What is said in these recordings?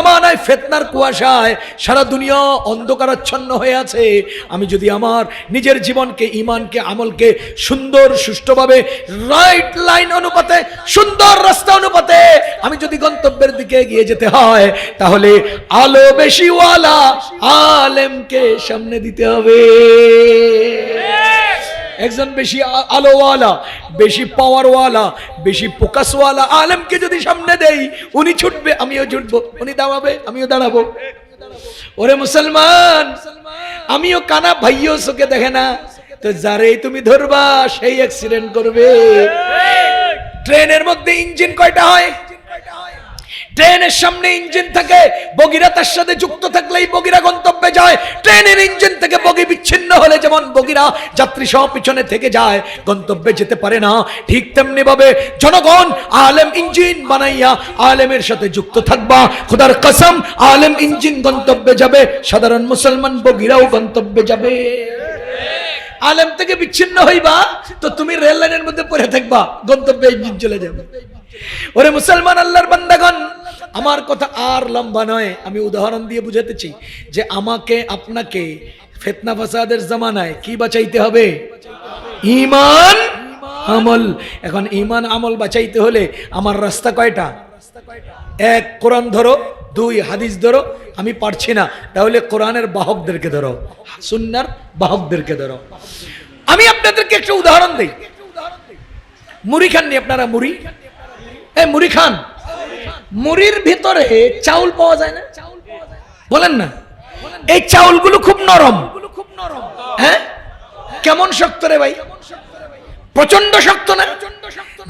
জামানায় ফিতনার কুয়াশায় সারা দুনিয়া অন্ধকারাচ্ছন্ন হয়ে আছে, আমি যদি আমার নিজের জীবনকে, ঈমানকে, আমলকে সুন্দর সুষ্ঠুভাবে রাইট লাইন অনুপাতে, সুন্দর রাস্তা অনুপাতে আমি যদি গন্তব্যের দিকে এগিয়ে যেতে হয়, তাহলে আলো বেশিওয়ালা আলেমকে সামনে দিতে হবে। একজন বেশি আলোওয়ালা, বেশি পাওয়ারওয়ালা, বেশি ফোকাসওয়ালা আলেমকে যদি সামনে দেই, উনি ছুটবে আমিও ছুটবো, উনি দাঁড়াবে আমিও দাঁড়াবো। ওরে মুসলমান, আমিও কানা, ভাইও চোখে দেখে না, তো যারে তুমি ধরবা সেই অ্যাক্সিডেন্ট করবে। ট্রেনের মধ্যে ইঞ্জিন কয়টা হয়? ট্রেনের সামনে ইঞ্জিন থাকে, বগিরা তার সাথে যুক্ত থাকলেই বগিরা গন্তব্যে যায়। ট্রেনের ইঞ্জিন থেকে বগি বিচ্ছিন্ন হলে যেমন বগিরা যাত্রী সহ পিছনে থেকে যায়, গন্তব্যে যেতে পারে না, ঠিক তেমনি ভাবে জনগণ আলেম ইঞ্জিন বানাইয়া আলেমের সাথে যুক্ত থাকবা। খোদার কসম, আলেম ইঞ্জিন গন্তব্যে যাবে, সাধারণ মুসলমান বগিরাও গন্তব্যে যাবে। আলেম থেকে বিচ্ছিন্ন হইবা তো তুমি রেল লাইনের মধ্যে পড়ে থাকবা, গন্তব্যে ইঞ্জিন চলে যাবে। ওরে মুসলমান, আল্লাহর বান্দাগণ, আমার কথা আর লম্বা নয়, আমি উদাহরণ দিয়ে বুঝাতেছি যে আমাকে আপনাকে ফিতনা ফাসাদের জামানায় কি বাঁচাইতে হবে? ঈমান আমল। এখন ঈমান আমল বাঁচাইতে হলে আমার রাস্তা কয়টা? এক, কোরআন ধরো, দুই, হাদিস ধরো। আমি পারছি না, তাহলে কোরআনের বাহকদেরকে ধরো, সুন্নাহর বাহকদেরকে ধরো। আমি আপনাদেরকে একটা উদাহরণ দেই। মুড়ি খাননি আপনারা? মুড়ি, এই মুড়ি খান, মুড়ির ভিতরে চাউল পাওয়া যায় না? বলেন না, এই চাউলগুলো খুব নরম। হ্যাঁ, কেমন শক্ত রে ভাই? প্রচন্ড শক্ত না?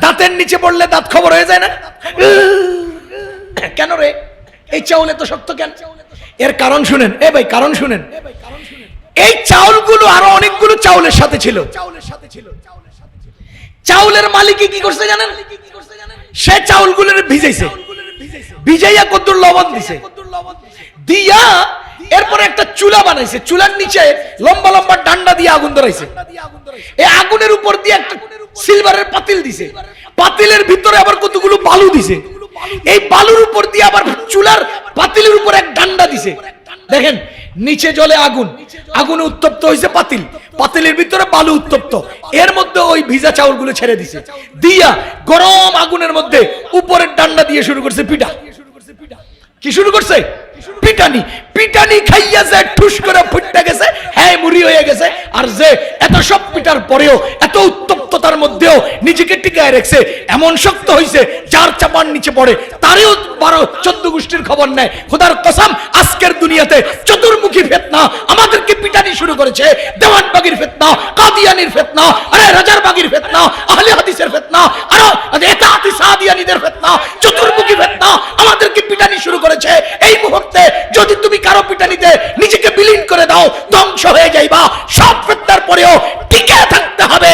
দাঁতের নিচে পড়লে দাঁত খবর হয়ে যায় না? কেন রে এই চাউল এত শক্ত কেন? এর কারণ শুনেন, এ ভাই কারণ শুনেন। এই চাউলগুলো আরো অনেকগুলো চাউলের সাথে ছিল। চাউলের মালিক কি করছে জানেন? সে চাউলগুলোর ভিজাইছে, ভিজাইয়া কদ্দুর লবণ দিছে, দিয়া এরপরে একটা চুলা বানাইছে, চুলার নিচে লম্বা লম্বা ডান্ডা দিয়ে আগুন ধরাইছে। এই আগুনের উপর দিয়ে একটা সিলভারের পাতিল দিছে, পাতিলের ভিতরে আবার কতগুলো বালু দিছে, এই বালুর উপর দিয়ে আবার চুলার পাতিলের উপর এক ডান্ডা দিছে। দেখেন নিচে জ্বলে আগুন, আগুনে উত্তপ্ত হয়েছে পাতিল, পাতিলের ভিতরে বালু উত্তপ্ত, এর মধ্যে ওই ভিজা চাউলগুলো ছেড়ে দিছে, দিয়া গরম আগুনের মধ্যে উপরের ডান্ডা দিয়ে শুরু করছে পিঠা। কি শুরু করছে? পিটানি। পিটানি খাইয়া যে ঠুস করে ফুটতে গেছে, হ্যাঁ মুড়ি হয়ে গেছে। আর যে এত সব পিটার পরেও, এত উত্তপ্ততার মধ্যেও নিজেকে টিকায় রেখেছে, এমন শক্ত হয়েছে যার চাপার নিচে পড়ে তারও 12-14 গোষ্ঠীর খবর নেয়। খোদার কসম, আজকের দুনিয়াতে চতুর্মুখী ফিতনা আমাদেরকে পিটানি শুরু করেছে। দেওয়ানবাগির ফিতনা, কাদিয়ানির ফিতনা, আরে রাজারবাগির ফিতনা, আহলে হাদিসের ফিতনা, আর এতাআতি সাদিয়ানীদের ফিতনা, চতুর্মুখী ফিতনা আমাদেরকে পিটানি শুরু করেছে। এই মুহূর্তে যদি তুমি কারো পিটানিতে নিজেকে বিলীন করে দাও, ধ্বংস হয়ে যাইবা। সব ফিতনার পরেও টিকে থাকতে হবে,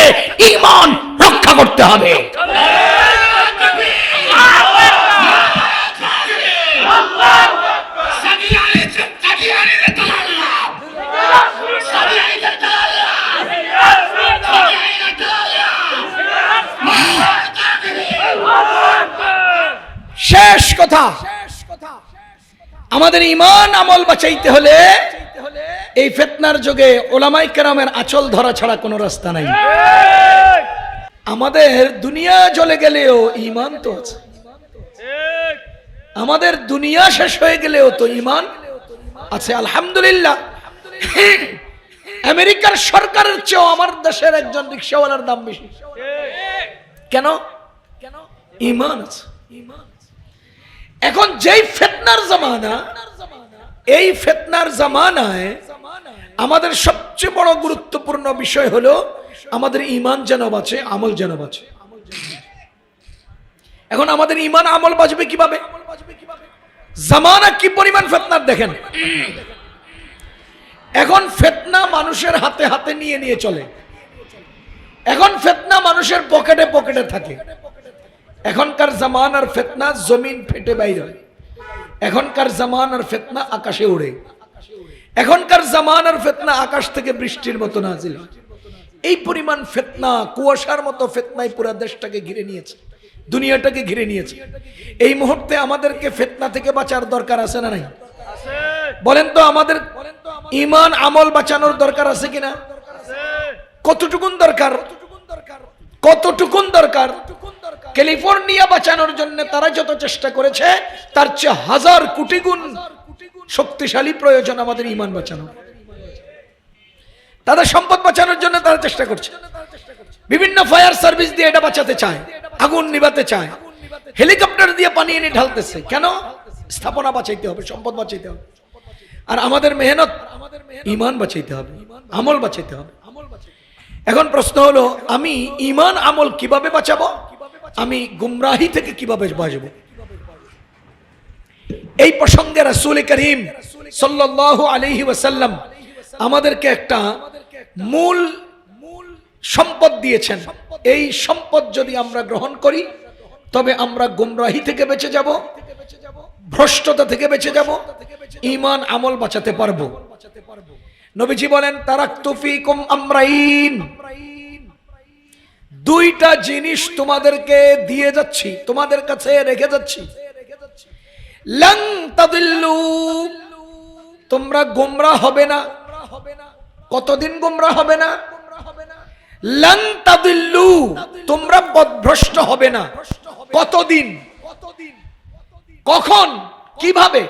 ঈমান রক্ষা করতে হবে। শেষ কথা, আমাদের ঈমান আমল বাঁচাইতে হলে এই ফিতনার যুগে উলামায়ে কেরামের আঁচল ধরা ছাড়া কোনো রাস্তা নাই। আমাদের দুনিয়া জ্বলে গেলেও ঈমান তো আছে, আমাদের দুনিয়া শেষ হয়ে গেলেও তো ঈমান আছে আলহামদুলিল্লাহ। আমেরিকার সরকারের চেয়েও আমার দেশের একজন রিকশাওয়ালার দাম বেশি। কেন? ঈমান আছে। এখন যেই ফিতনার জামানা, এই ফিতনার জামানায় আমাদের সবচেয়ে বড় গুরুত্বপূর্ণ বিষয় হলো আমাদের ঈমান যেন বাঁচে, আমল যেন বাঁচে। এখন আমাদের ঈমান আমল বাঁচবে কিভাবে? জামানা কি পরিমাণ ফিতনার দেখেন। এখন ফিতনা মানুষের হাতে হাতে নিয়ে নিয়ে চলে। এখন ফিতনা মানুষের পকেটে পকেটে থাকে। এখনকার জামানার ফিতনা জমিন ফেটে বাইরে হয়। এখনকার জামানার ফিতনা আকাশে উড়ে। এখনকার জামানার ফিতনা আকাশ থেকে বৃষ্টির মতো নাজিল হয়। এই পরিমাণ ফিতনা, কুয়াশার মতো ফিতনায় পুরো দেশটাকে ঘিরে নিয়েছে। দুনিয়াটাকে ঘিরে নিয়েছে। এই মুহূর্তে আমাদেরকে ফিতনা থেকে বাঁচার দরকার আছে না নাই? বলেন তো আমাদের ঈমান আমল বাঁচানোর দরকার আছে কিনা? কতটুকুন দরকার? কতটুকুন দরকার? ক্যালিফোর্নিয়া বাঁচানোর জন্য তারা যত চেষ্টা করেছে তার চেয়ে হাজার কোটি গুণ শক্তিশালী প্রয়োজন আমাদের ঈমান বাঁচানো। তাদের সম্পদ বাঁচানোর জন্য তারা চেষ্টা করছে, বিভিন্ন ফায়ার সার্ভিস দিয়ে এটা বাঁচাতে চায়, আগুন নিভাতে চায়, হেলিকপ্টার দিয়ে পানি এনে ঢালতেছে। কেন? স্থাপনা বাঁচাইতে হবে, সম্পদ বাঁচাইতে হবে। আর আমাদের মেহনত ঈমান বাঁচাইতে হবে, আমল বাঁচাইতে হবে। এখন প্রশ্ন হলো, আমি ঈমান আমল কিভাবে বাঁচাবো? আমি গুমরাহি থেকে কিভাবে বাঁচবো? এই প্রসঙ্গে রাসূল করিম সাল্লাল্লাহু আলাইহি ওয়াসাল্লাম আমাদেরকে একটা মূল সম্পদ দিয়েছেন। এই সম্পদ যদি আমরা গ্রহণ করি তবে আমরা গুমরাহি থেকে বেঁচে যাব, ভ্রষ্টতা থেকে বেঁচে যাব, ঈমান আমল বাঁচাতে পারবো। নবীজি বলেন, তারাকতু ফীকুম আমরাইন, দুইটা জিনিস তোমাদেরকে দিয়ে যাচ্ছি, তোমাদের কাছে রেখে যাচ্ছি। লান তাদিল্লু, তোমরা গোমরাহ হবে না। কতদিন গোমরাহ হবে না? লান তাদিল্লু, তোমরা পথভ্রষ্ট হবে না। কতদিন? কখন? কিভাবে?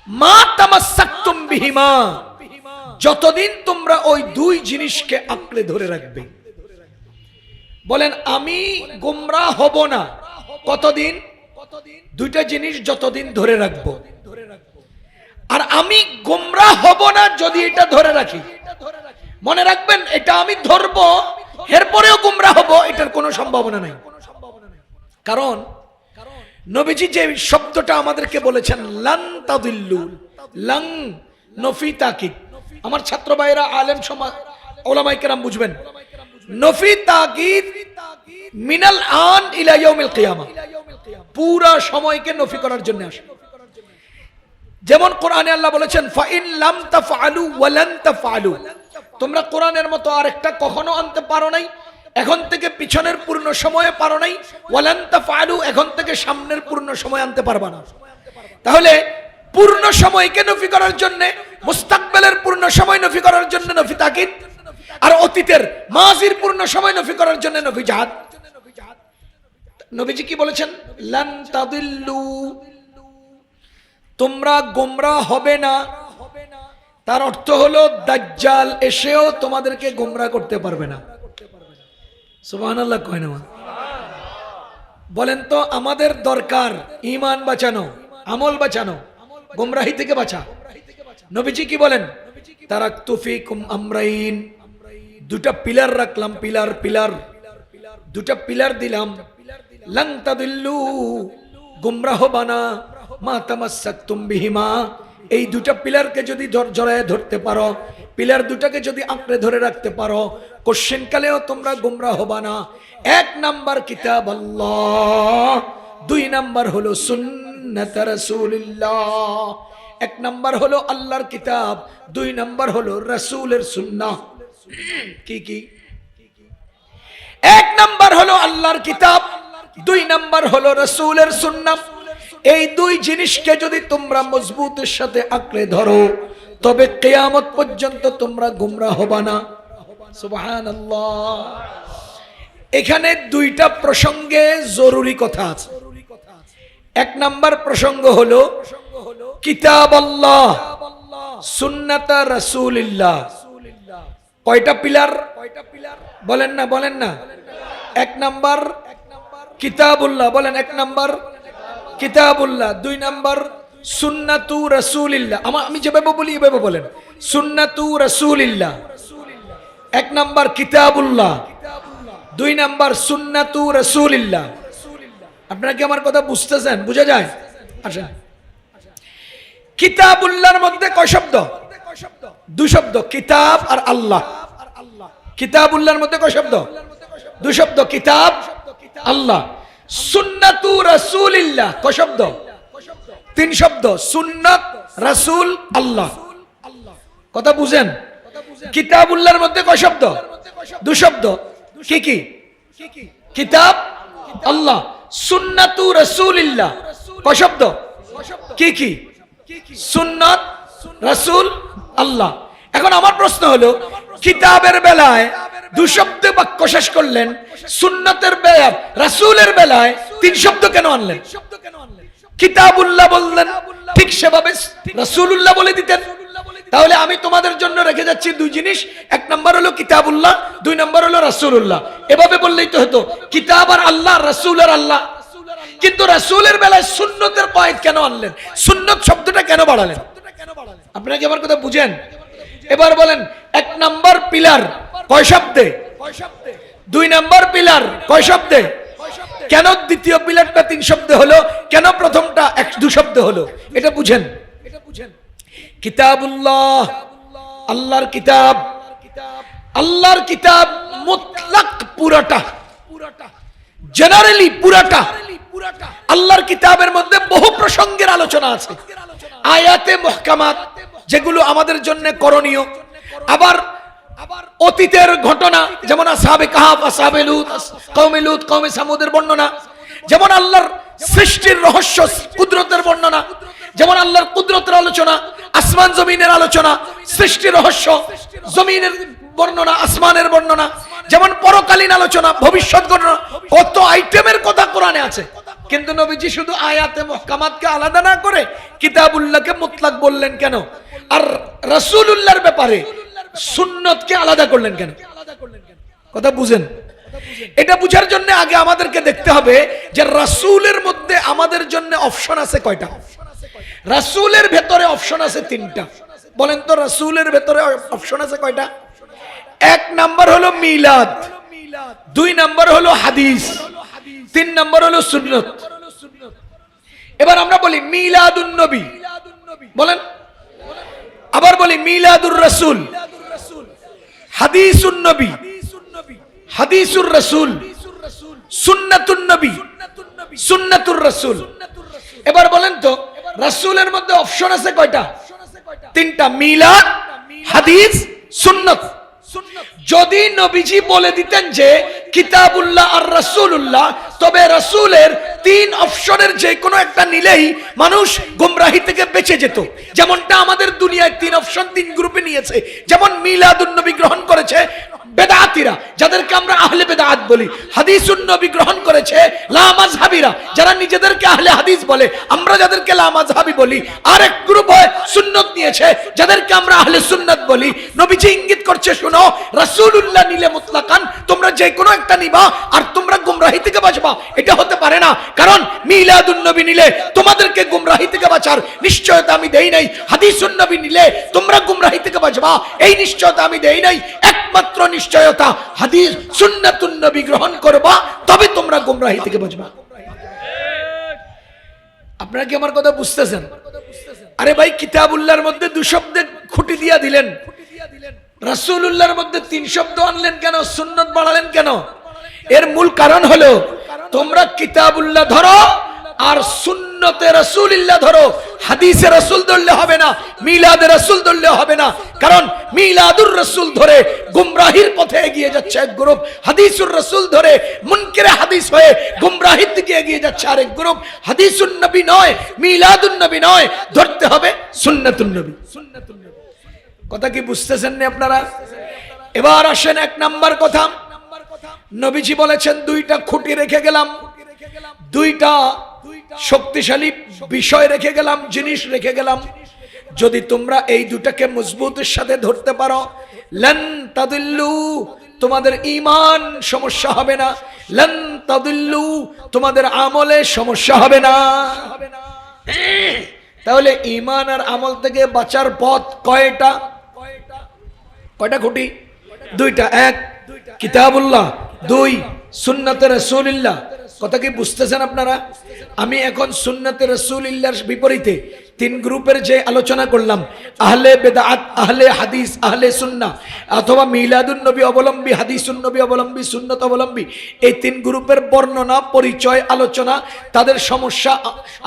মা তামাসসাকতুম বিহিমা, যতদিন তোমরা ওই দুই জিনিসকে আঁকড়ে ধরে রাখবে। বলেন, আমি গোমরাহ হব না। কতদিন? দুইটা জিনিস যতদিন ধরে রাখবো। আর আমি গোমরাহ হব না যদি এটা ধরে রাখি। মনে রাখবেন, এটা আমি ধরবো, এরপরেও গোমরাহ হব, এটার কোনো সম্ভাবনা নাই। কারণ নবীজি যে শব্দটা আমাদেরকে বলেছেন, লান তাদিল্লু, লাং নফি তাকিদ। আমার ছাত্র ভাইরা, আলেম সমাজ, ওলামায়ে কেরাম বুঝবেন, নফি তাকিদ মিনাল আন ইলা ইয়াউমিল কিয়ামা, পুরা সময়কে নফি করার জন্য আসে। যেমন কোরআনে আল্লাহ বলেছেন, ফাইন লাম তাফআলু ওয়া লান তাফআলু, তোমরা কোরআনের মতো আরেকটা কখনো আনতে পারো নাই, এখন থেকে পিছনের পূর্ণ সময়ে পারো নাই, ওয়া লান তাফআলু, এখন থেকে সামনের পূর্ণ সময় আনতে পারবা না। তাহলে পূর্ণ সময়কে নফি করার জন্য, মুস্তাকবালের পূর্ণ সময় নফি করার জন্য নফি তাকিদ, আর অতীতের মাজির পূর্ণ সময় নফি করার জন্য নফি জাহাদ। নবীজি কি বলেছেন? লান তাদিল্লু, তোমরা গোমরাহ হবে না। তার অর্থ হলো দাজ্জাল এসেও তোমাদেরকে গোমরাহ করতে পারবে না। সুবহানাল্লাহ কয় না? বলেন তো, আমাদের দরকার ঈমান বাঁচানো, আমল বাঁচানো, গোমরাহি থেকে বাঁচা। নবীজি কি বলেন? তারাকতু ফীকুম আমরাইন, দুটা পিলার রাখলাম, পিলার দুটা পিলার দিলাম। লান তাদিল্লু, গুমরাহ বানা, মা তামাসসাকতুম বিহিমা, এই দুটা পিলারকে যদি জড়ায় ধরতে পারো, পিলার দুটাকে যদি আঁকড়ে ধরে রাখতে পারো, কোশ্চেন কালেও তোমরা গুমরাহ হবা না। এক নাম্বার কিতাব আল্লাহ, দুই নাম্বার হলো সুন্নাত রাসূলুল্লাহ। এক নাম্বার হলো আল্লাহর কিতাব, দুই নাম্বার হলো রাসূলের সুন্নাহ। কি? এক নাম্বার হলো আল্লাহর কিতাব, দুই নাম্বার হলো রাসূলের সুন্নাহ। এই দুই জিনিসকে যদি তোমরা মজবুতের সাথে আঁকড়ে ধরো, তবে কিয়ামত পর্যন্ত তোমরা গোমরাহ হবা না। সুবহানাল্লাহ। এখানে দুইটা প্রসঙ্গে জরুরি কথা আছে। এক নাম্বার প্রসঙ্গ হলো কিতাব আল্লাহ, সুন্নাত রাসূলুল্লাহ। কয়টা পিলার? বলেন না। এক নাম্বার কিতাবুল্লাহ, বলেন এক নাম্বার কিতাবুল্লাহ, দুই নাম্বার সুন্নাতু রাসূলিল্লাহ। আমি যেভাবে বলি এভাবে বলেন, সুন্নাতু রাসূলিল্লাহ। এক নাম্বার কিতাবুল্লাহ, দুই নাম্বার সুন্নাতু রাসূলিল্লাহ। আপনারা কি আমার কথা বুঝতেছেন? বুঝা যায়? আসেন, কিতাবুল্লাহর মধ্যে কয় শব্দ? দুই শব্দ, কিতাব আর আল্লাহ। কিতাবুল্লাহর মধ্যে কয় শব্দ? দুই শব্দ, কিতাব আল্লাহ। সুন্নাতু রাসূলিল্লাহ কয় শব্দ? তিন শব্দ, সুন্নাত রাসূল আল্লাহ। কথা বুঝেন? কিতাবুল্লাহর মধ্যে কয় শব্দ? দুই শব্দ। কি? কিতাব আল্লাহ, সুন্নাতু রাসূলিল্লাহ। কয় শব্দ? কি কি? সুন্নাত, রাসূল, আল্লাহ। এখন আমার প্রশ্ন হলো, কিতাবের বেলায় দু শব্দে বাক্য শেষ করলেন, সুন্নাতের বেলায়, রাসূলের বেলায় তিন শব্দ কেন আনলেন? কিতাবুল্লাহ বললেন, ঠিক সেভাবে রাসূলুল্লাহ বলে দিতেন। তাহলে আমি তোমাদের জন্য রেখে যাচ্ছি দুই জিনিস, এক নাম্বার হলো কিতাবুল্লাহ, দুই নাম্বার হলো রাসূলুল্লাহ। এভাবে বললেই তো হতো, কিতাব আর আল্লাহ, রাসূল আর আল্লাহ। কিন্তু রাসূলের বেলায় সুন্নতের কয়েদ কেন আনলেন? সুন্নত শব্দটা কেন বাড়ালেন? আপনারা কি আমার কথা বুঝেন? এবার বলেন, এক নাম্বার পিলার কয় শব্দে? দুই নাম্বার পিলার কয় শব্দে? কেন দ্বিতীয় পিলারটা তিন শব্দে হলো? কেন প্রথমটা দু শব্দে হলো? এটা বুঝেন। কিতাবুল্লাহ, আল্লাহর কিতাব। আল্লাহর কিতাব মুতলাক, পুরাটা, জেনারেলি পুরাটা। আল্লাহর কিতাবের মধ্যে বহু প্রসঙ্গের আলোচনা আছে, আয়াতে মুহকামাত, যেগুলো আমাদের জন্য করণীয়। আবার অতীতের ঘটনা, যেমন আসহাবে কাহাফ, আসহাবে লূত, কওমে লূত, কওমে সামুদের বর্ণনা। যেমন আল্লাহর সৃষ্টির রহস্য, কুদরতের বর্ণনা। যেমন আল্লাহর কুদরতের আলোচনা, আসমান জমিনের আলোচনা, সৃষ্টির রহস্য, জমিনের বর্ণনা, আসমানের বর্ণনা। যেমন পরকালীন আলোচনা, ভবিষ্যৎ ঘটনা। কত আইটেমের কথা কোরআনে আছে। কিন্তু নবীজি শুধু আয়াতে মুহকামাতকে আলাদা না করে কিতাবুল্লাহকে মুতলাক বললেন কেন? আর রাসূলুল্লাহর ব্যাপারে সুন্নতকে আলাদা করলেন কেন? কথা বুঝেন? এটা বুঝার জন্য আগে আমাদেরকে দেখতে হবে যে রাসূলের মধ্যে আমাদের জন্য অপশন আছে কয়টা? রাসূলের ভেতরে অপশন আছে তিনটা। বলেন তো, রাসূলের ভেতরে অপশন আছে কয়টা? এক নাম্বার হলো মিলাদ, দুই নাম্বার হলো হাদিস, তিন নাম্বার হলো সুন্নত। এবার আমরা বলি মিলাদুন নবী, বলেন। আবার বলি মিলাদুর রাসূল, হাদিসুন নবী, হাদিসুর রাসূল, সুন্নাতুন নবী, সুন্নাতুর রাসূল। এবার বলেন তো, রাসূলের মধ্যে অপশন আছে কয়টা? তিনটা, মিলাদ, হাদিস, সুন্নত। যদি নবীজি বলে দিতেন যে কিতাবুল্লাহ আর রাসূলুল্লাহ, তবে রাসূলের তিন অপশনের যে কোনো একটা নিলেই মানুষ গোমরাহি থেকে বেঁচে যেত। যেমনটা আমাদের দুনিয়ায় তিন অপশন, তিন গ্রুপে নিয়েছে। যেমন মিলাদুন নবী গ্রহণ করেছে বেদাতিরা, যাদেরকে আমরা আহলে বেদাত বলি। হাদিসুন নবী গ্রহণ করেছে লা মাযহাবিরা, যারা নিজেদেরকে আহলে হাদিস বলে, আমরা যাদেরকে লা মাযহাবি বলি। আরেক গ্রুপ হয় সুন্নত নিয়েছে, যাদেরকে আমরা আহলে সুন্নাত বলি। নবীজি ইঙ্গিত করছে, শুনো, রাসূলুল্লাহ নিলে মুতলাকান তোমরা যে কোনো একটা নিবা আর তোমরা গোমরাহি থেকে বাঁচবা। এটা হতে পারে না, কারণ মিলাদুন নবী নিলে তোমাদেরকে গোমরাহি থেকে বাঁচার নিশ্চয়তা আমি দেই নাই। হাদিসুন নবী নিলে তোমরা গোমরাহি থেকে বাঁচবা, এই নিশ্চয়তা আমি দেই নাই। একমাত্র নিশ্চয়তা হাদিস সুন্নাতুন নবী গ্রহণ করবা, তবে তোমরা গোমরাহি থেকে বাঁচবা। আপনারা কি আমার কথা বুঝতেছেন? আরে ভাই, কিতাবুল্লাহর মধ্যে দু শব্দে খুঁটি দিয়া দিলেন, রাসূলুল্লাহর মধ্যে তিন শব্দ আনলেন কেন? সুন্নত বাড়ালেন কেন? এর মূল কারণ হলো, তোমরা কিতাবুল্লাহ ধরো আর সুন্নতে রাসূলুল্লাহ ধরো। হাদিসে রাসূল ধরলে হবে না, মিলাদে রাসূল ধরলে হবে না। কারণ মিলাদুর রাসূল ধরে গুমরাহির পথে এগিয়ে যাচ্ছে এক গ্রুপ, হাদিসুর রাসূল ধরে মুনকিরে হাদিস হয়ে গুমরাহির দিকে এগিয়ে যাচ্ছে আরেক গ্রুপ। হাদিসুন নবী নয়, মিলাদুন নবী নয়, ধরতে হবে সুন্নাতুন নবী। কথা কি বুঝতেছেন না আপনারা? এবার আসেন এক নাম্বার কথা। নবীজি বলেছেন দুইটা খুঁটি রেখে গেলাম, দুইটা শক্তিশালী বিষয় রেখে গেলাম, জিনিস রেখে গেলাম। যদি তোমরা এই দুটাকে মজবুতের সাথে ধরতে পারো, লান তাদিল্লু, তোমাদের ঈমান সমস্যা হবে না। লান তাদিল্লু, তোমাদের আমলে সমস্যা হবে না। তাহলে ঈমান আর আমল থেকে বাঁচার পথ কয়টা? কয়টা খুঁটি? দুইটা। এক কিতাবুল্লাহ, দুই সুন্নতে রাসূলুল্লাহ। কথা কি বুঝতেছেন আপনারা? আমি এখন সুন্নতে রাসূলুল্লাহর বিপরীতে তিন গ্রুপের যে আলোচনা করলাম, আহলে বেদাত, আহলে হাদিস, আহলে সুন্নাহ, অথবা মিলাদুন নবী অবলম্বী, হাদিসুন নবী অবলম্বী, সুন্নত অবলম্বী, এই তিন গ্রুপের বর্ণনা, পরিচয়, আলোচনা, তাদের সমস্যা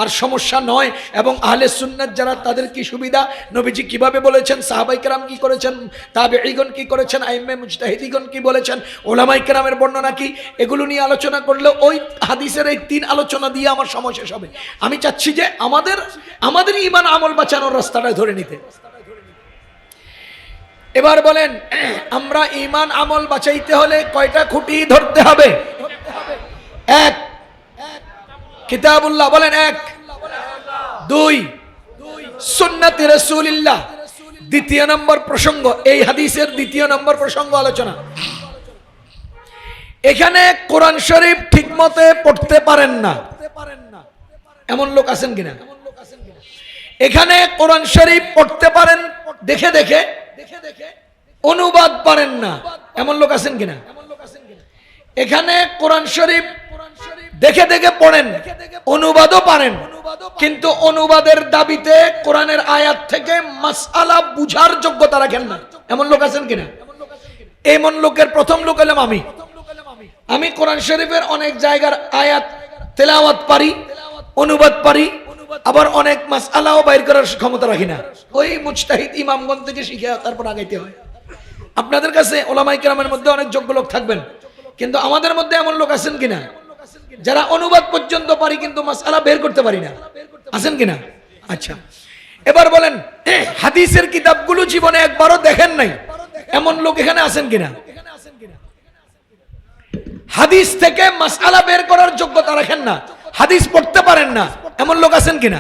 আর সমস্যা নয়, এবং আহলে সুন্নাত যারা তাদের কি সুবিধা, নবীজি কিভাবে বলেছেন, সাহাবায়ে কেরাম কি করেছেন, তাবেঈগণ কি করেছেন, আইম্মে মুজতাহিদিগণ কি বলেছেন, উলামায়ে কেরামের বর্ণনা কি, এগুলো নিয়ে আলোচনা করলে ওই হাদিসের এই তিন আলোচনা দিয়ে আমার সময় শেষ হবে। আমি চাচ্ছি যে আমাদের ঈমান আমল বাঁচানোর রাস্তাটা ধরে নিতে। এবার বলেন, আমরা ঈমান আমল বাঁচাইতে হলে কয়টা খুঁটি ধরতে হবে? এক, কিতাবুল্লাহ, বলেন এক। দুই, সুন্নতে রাসূলুল্লাহ। দ্বিতীয় নম্বর প্রসঙ্গ, এই হাদিসের দ্বিতীয় নম্বর প্রসঙ্গ আলোচনা। এখানে কোরআন শরীফ ঠিকমতো পড়তে পারেন না এমন লোক আছেন কিনা? এখানে কোরআন শরীফ পড়তে পারেন দেখে দেখে, অনুবাদ পারেন না এমন লোক আছেন কিনা? এখানে কোরআন শরীফ দেখে দেখে পড়েন, অনুবাদও পারেন, কিন্তু অনুবাদের দাবিতে কোরআনের আয়াত থেকে মাসআলা বুঝার যোগ্যতা রাখেন না এমন লোক আছেন কিনা? এমন লোকের প্রথম লোক হলাম আমি কোরআন শরীফের অনেক জায়গার আয়াত তেলাওয়াত পারি, অনুবাদ পারি, আবার অনেক মাসআলাও বাইর করার ক্ষমতা রাখি না। ওই মুজতাহিদ ইমামগণ থেকে শিখে তারপর আগাইতে হয়। আপনাদের কাছে উলামায়ে কেরামের মধ্যে অনেক যোগ্য লোক থাকবেন, কিন্তু আমাদের মধ্যে এমন লোক আছেন কিনা যারা অনুবাদ পর্যন্ত পারি কিন্তু মাসআলা বের করতে পারি না? আছেন কিনা? আচ্ছা, এবার বলেন, হাদিসের কিতাবগুলো জীবনে একবারও দেখেন নাই এমন লোক এখানে আছেন কিনা? হাদিস থেকে মাসআলা বের করার যোগ্যতা রাখেন না, হাদিস পড়তে পারেন না এমন লোক আছেন কিনা?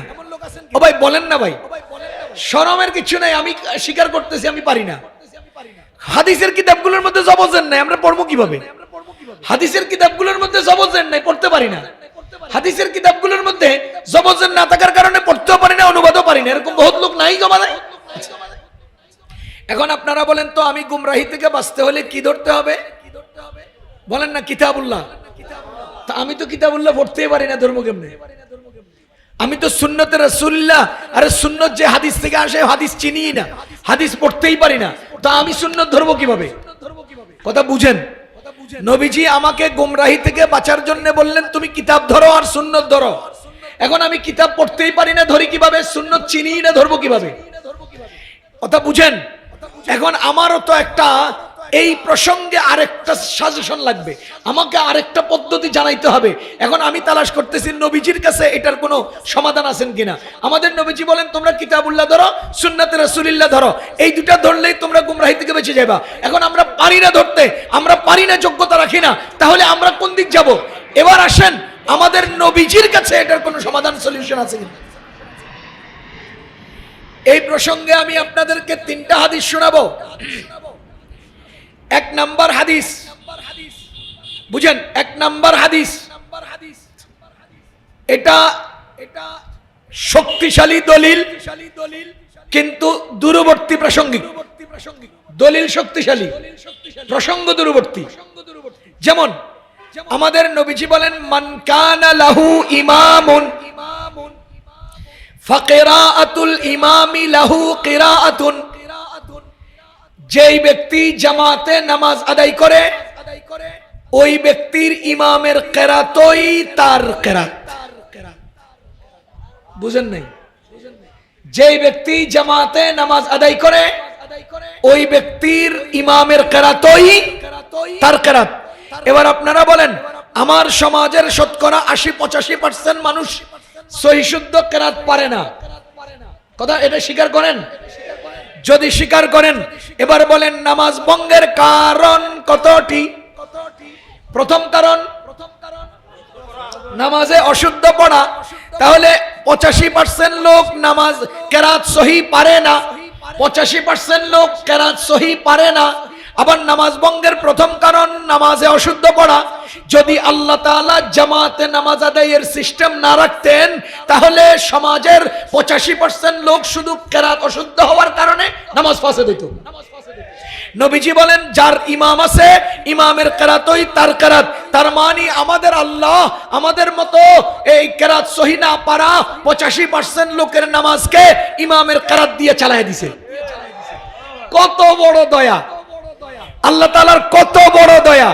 ও ভাই বলেন না ভাই, শরমের কিছু নাই, আমি স্বীকার করতেছি আমি পারি না। হাদিসের কিতাবগুলোর মধ্যে জবজেন নাই, আমরা পড়বো কিভাবে? হাদিসের কিতাবগুলোর মধ্যে জবজেন নাই, পড়তে পারি না। হাদিসের কিতাবগুলোর মধ্যে জবজেন না থাকার কারণে পড়তেও পারি না, অনুবাদও পারি না, এরকম বহুত লোক নাই জমানে। এখন আপনারা বলেন তো, আমি গুমরাহি থেকে বাঁচতে হলে কি ধরতে হবে? বলেন না, কিতাবুল্লাহ। তা আমি তো কিতাবুল্লাহ পড়তেই পারি না, ধর্ম কেমনে? আমি তো সুন্নতে রাসূলুল্লাহ, আরে সুন্নত যে হাদিস থেকে আসে হাদিস চিনি না, হাদিস পড়তেই পারি না, তা আমি সুন্নত ধরবো কিভাবে? কথা বুঝেন। নবীজি আমাকে গুমরাহি থেকে বাঁচার জন্য বললেন তুমি কিতাব ধরো আর সুন্নত ধরো। এখন আমি কিতাব পড়তেই পারি না, ধরি কিভাবে? সুন্নত চিনি না, ধরবো কিভাবে? কথা বুঝেন। এখন আমারও তো একটা এই প্রসঙ্গে আরেকটা সাজেশন লাগবে, আমাকে আরেকটা পদ্ধতি জানাইতে হবে। এখন আমি তালাশ করতেছি নবীজির কাছে এটার কোনো সমাধান আছেন কিনা। আমাদের নবীজি বলেন তোমরা কিতাবুল্লাহ ধরো, সুন্নাতে রাসূলুল্লাহ ধরো, এই দুটা ধরলেই তোমরা গুমরাহি থেকে বেঁচে যাবে। এখন আমরা পারি না ধরতে, আমরা পারি না, যোগ্যতা রাখি না, তাহলে আমরা কোন দিক যাব? এবার আসেন আমাদের নবীজির কাছে এটার কোনো সমাধান, সলিউশন আছে কিনা। এই প্রসঙ্গে আমি আপনাদেরকে তিনটা হাদিস শোনাবো। এক নাম্বার হাদিস বুঝেন, এক নাম্বার হাদিস, এটা শক্তিশালী দলিল কিন্তু দূরবর্তী প্রাসঙ্গিক। দলিল শক্তিশালী, প্রসঙ্গ দূরবর্তী। যেমন আমাদের নবীজি বলেন মান কানা লাহু ইমামুন ফাকিরাআতুল ইমামি লাহু কিরাআতুন। যেই ব্যক্তি জামাতে নামাজ আদায় করে ওই ব্যক্তির ইমামের কেরাতই তার কেরাত। বুঝেন নাই? যেই ব্যক্তি জামাতে নামাজ আদায় করে ওই ব্যক্তির ইমামের কেরাতই তার কেরাত। এবার আপনারা বলেন, আমার সমাজের শতকরা ৮০-৮৫% মানুষ সহি শুদ্ধ কেরাত পারে না, কথা এটা স্বীকার করেন? যদি স্বীকার করেন এবার বলেন নামাজ ভঙ্গের কারণ কতটি? প্রথম কারণ নামাজে অশুদ্ধ পড়া। তাহলে 85% লোক নামাজ কেরাত সহি পারে না, 85% লোক কেরাত সহি পারে না। আবার নামাজ ভঙ্গের প্রথম কারণ নামাজে অশুদ্ধ পড়া। যদি আল্লাহ তাআলা জামাতে নামাজ আদায়ের সিস্টেম না রাখতেন তাহলে সমাজের 85% লোক শুধু কেরাত অশুদ্ধ হওয়ার কারণে নামাজ ফাসাদ হতো। নবীজি বলেন যার ইমাম আছে ইমামের কেরাতই তার কেরাত। তার মানে আমাদের আল্লাহ আমাদের মতো এই কেরাত সহি না পারা 85% লোকের নামাজকে ইমামের কেরাত দিয়ে চালায় দিছে। কত বড় দয়া আল্লাহ তাআলার, কত বড় দয়া!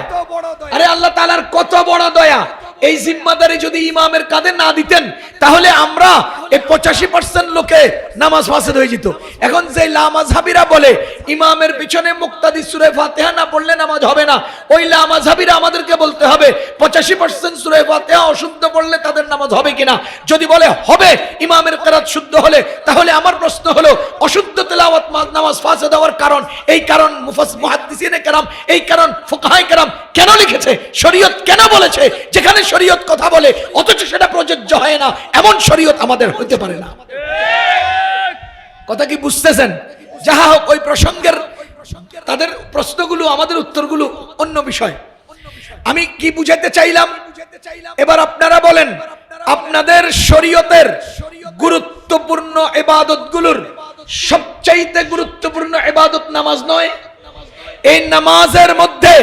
আরে আল্লাহ তাআলার কত বড় দয়া! এই জিম্মাদারি যদি ইমামের কাঁধে না দিতেন তাহলে আমরা এই 85% লোকে নামাজ ফাসেদ হয়ে যেত। এখন যে লামাযহাবীরা বলে ইমামের পিছনে মুক্তাদি সূরা ফাতিহা না পড়লে নামাজ হবে না, ওই লামাযহাবীরা আমাদেরকে বলতে হবে 85% সূরা ফাতিহা অশুদ্ধ পড়লে তাদের নামাজ হবে কিনা। যদি বলে হবে ইমামের কিরাত শুদ্ধ হলে, তাহলে আমার প্রশ্ন হলো অশুদ্ধ তেলাওয়াত নামাজ ফাসেদ হওয়ার কারণ, এই কারণ মুহাদ্দিসিনে কেরাম, এই কারণ ফুকাহায়ে কেরাম কেন লিখেছে? শরীয়ত কেন বলেছে? যেখানে শরীয়ত কথা বলে অথচ সেটা প্রযোজ্য হয় না, এমন শরীয়ত আমাদের হতে পারে না। কথা কি বুঝতেছেন? যাহা হোক, ওই প্রসঙ্গের তাদের প্রশ্নগুলো আমাদের উত্তরগুলো অন্য বিষয়। আমি কি বুঝাতে চাইলাম এবার আপনারা বলেন, আপনাদের শরীয়তের গুরুত্বপূর্ণ ইবাদতগুলোর সবচাইতে গুরুত্বপূর্ণ ইবাদত নামাজ নয়? এই নামাজের মধ্যে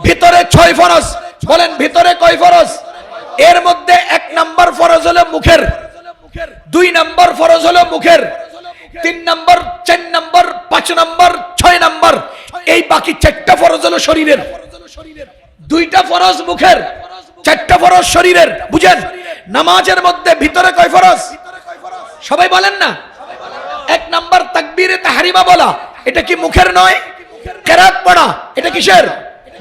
ভিতরে 6 ফরজ, বলেন ভিতরে কয় ফরজ? এর মধ্যে 1 নাম্বার ফরজ হলো মুখের, 2 নাম্বার ফরজ হলো মুখের, 3 নাম্বার, 4 নাম্বার, 5 নাম্বার, 6 নাম্বার, এই বাকি 4টা ফরজ হলো শরীরের। 2টা ফরজ মুখের, 4টা ফরজ শরীরের। বুঝেন নামাজের মধ্যে ভিতরে কয় ফরজ? সবাই বলেন না। 1 নাম্বার তাকবীরে তাহরিমা বলা, এটা কি মুখের নয়? কিরাত পড়া, এটা কিসের?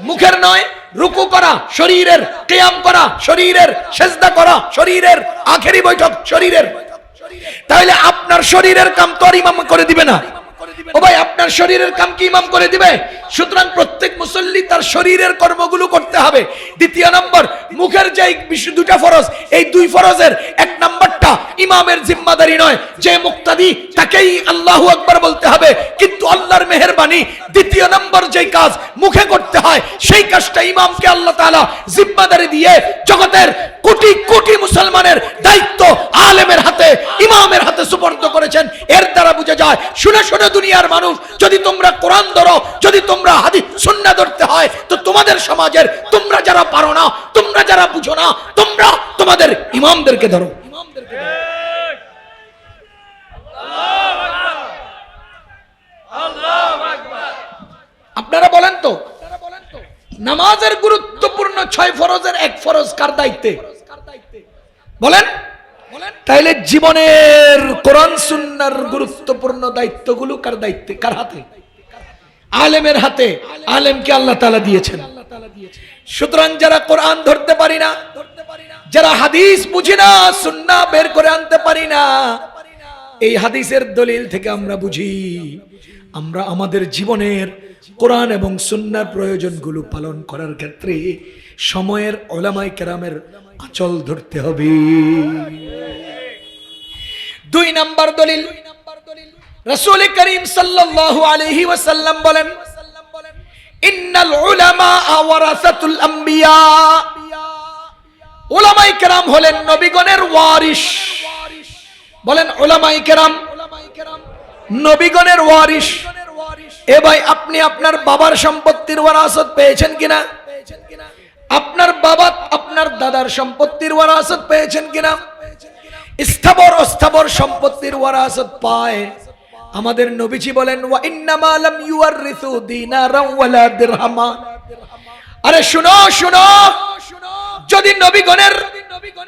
মুখের নয়। রুকু করা শরীরের, কিয়াম করা শরীরের, সিজদা করা শরীরের, আখেরি বৈঠক শরীরের। তাহলে আপনার শরীরের কাম তো আর ইমাম করে দিবে না। ও ভাই, আপনার শরীরের কাম কি ইমাম করে দিবে? সুতরাং প্রত্যেক মুসল্লি তার শরীরের কর্মগুলো করতে হবে। দ্বিতীয় নম্বর, মুখের যে 2টা ফরজ, এই 2 ফরজের 1 নাম্বারটা ইমামের জিম্মাদারি নয়, যে মুক্তাদি তাকেই আল্লাহু আকবার বলতে হবে। কিন্তু আল্লাহর মেহেরবানি 2 নম্বর যেই কাজ মুখে করতে হয়, সেই কাজটা ইমামকে আল্লাহ তাআলা জিম্মাদারি দিয়ে জগতের কোটি কোটি মুসলমানের দায়িত্ব আলেমের হাতে, ইমামের হাতে সুপর্দ করেছেন। এর দ্বারা বোঝা যায়, শুনে শুনে দুনিয়ার মানুষ, যদি তোমরা কোরআন ধরো, যদি তোমরা হাদিস সুন্নাহ ধরতে হয়, তো তোমাদের সমাজের তোমরা যারা পারো না, তোমরা যারা বুঝো না, তোমরা তোমাদের ইমামদেরকে ধরো। আপনারা বলেন তো, নামাজের গুরুত্বপূর্ণ 6 ফরজের 1 ফরজ কার দায়িত্বে? বলেন। তাইলে জীবনের কোরআন সুন্নাহর গুরুত্বপূর্ণ দায়িত্বগুলো কার দায়িত্বে, কার হাতে? আলেমের হাতে। আলেমকে আল্লাহ তাআলা দিয়েছেন। সুতরাং যারা কোরআন ধরতে পারি না, যারা হাদিস বুঝি না, সুন্নাহ বের করে আনতে পারি না, এই হাদিসের দলিল থেকে আমরা বুঝি আমরা আমাদের জীবনের কোরআন এবং সুন্নাহর প্রয়োজনগুলো পালন করার ক্ষেত্রে সময়ের উলামায়ে কেরামের আঁচল ধরতে হবে। 2 নাম্বার দলিল, রাসূল করিম সাল্লাল্লাহু আলাইহি ওয়াসাল্লাম বলেন, ইন্নাল উলামা ওয়ারাসাতুল আম্বিয়া। উলামায়ে কেরাম হলেন নবীগণের ওয়ারিস। বলেন উলামায়ে কেরাম নবীগণের ওয়ারিস। এ ভাই, আপনি আপনার বাবার সম্পত্তির ওয়ারাসত পেয়েছেন কিনা? আপনার বাবা আপনার দাদার সম্পত্তির ওয়ারাসত পেয়েছেন কিনা? স্থাবর অস্থাবর সম্পত্তির ওয়ারাসত পায়। আমাদের নবীজি বলেন, ওয়া ইন্নামা লাম ইউয়ারিসু দিনারাও ওয়ালা দিরহামা। আরে শুনো শুনো, যদি নবীগণের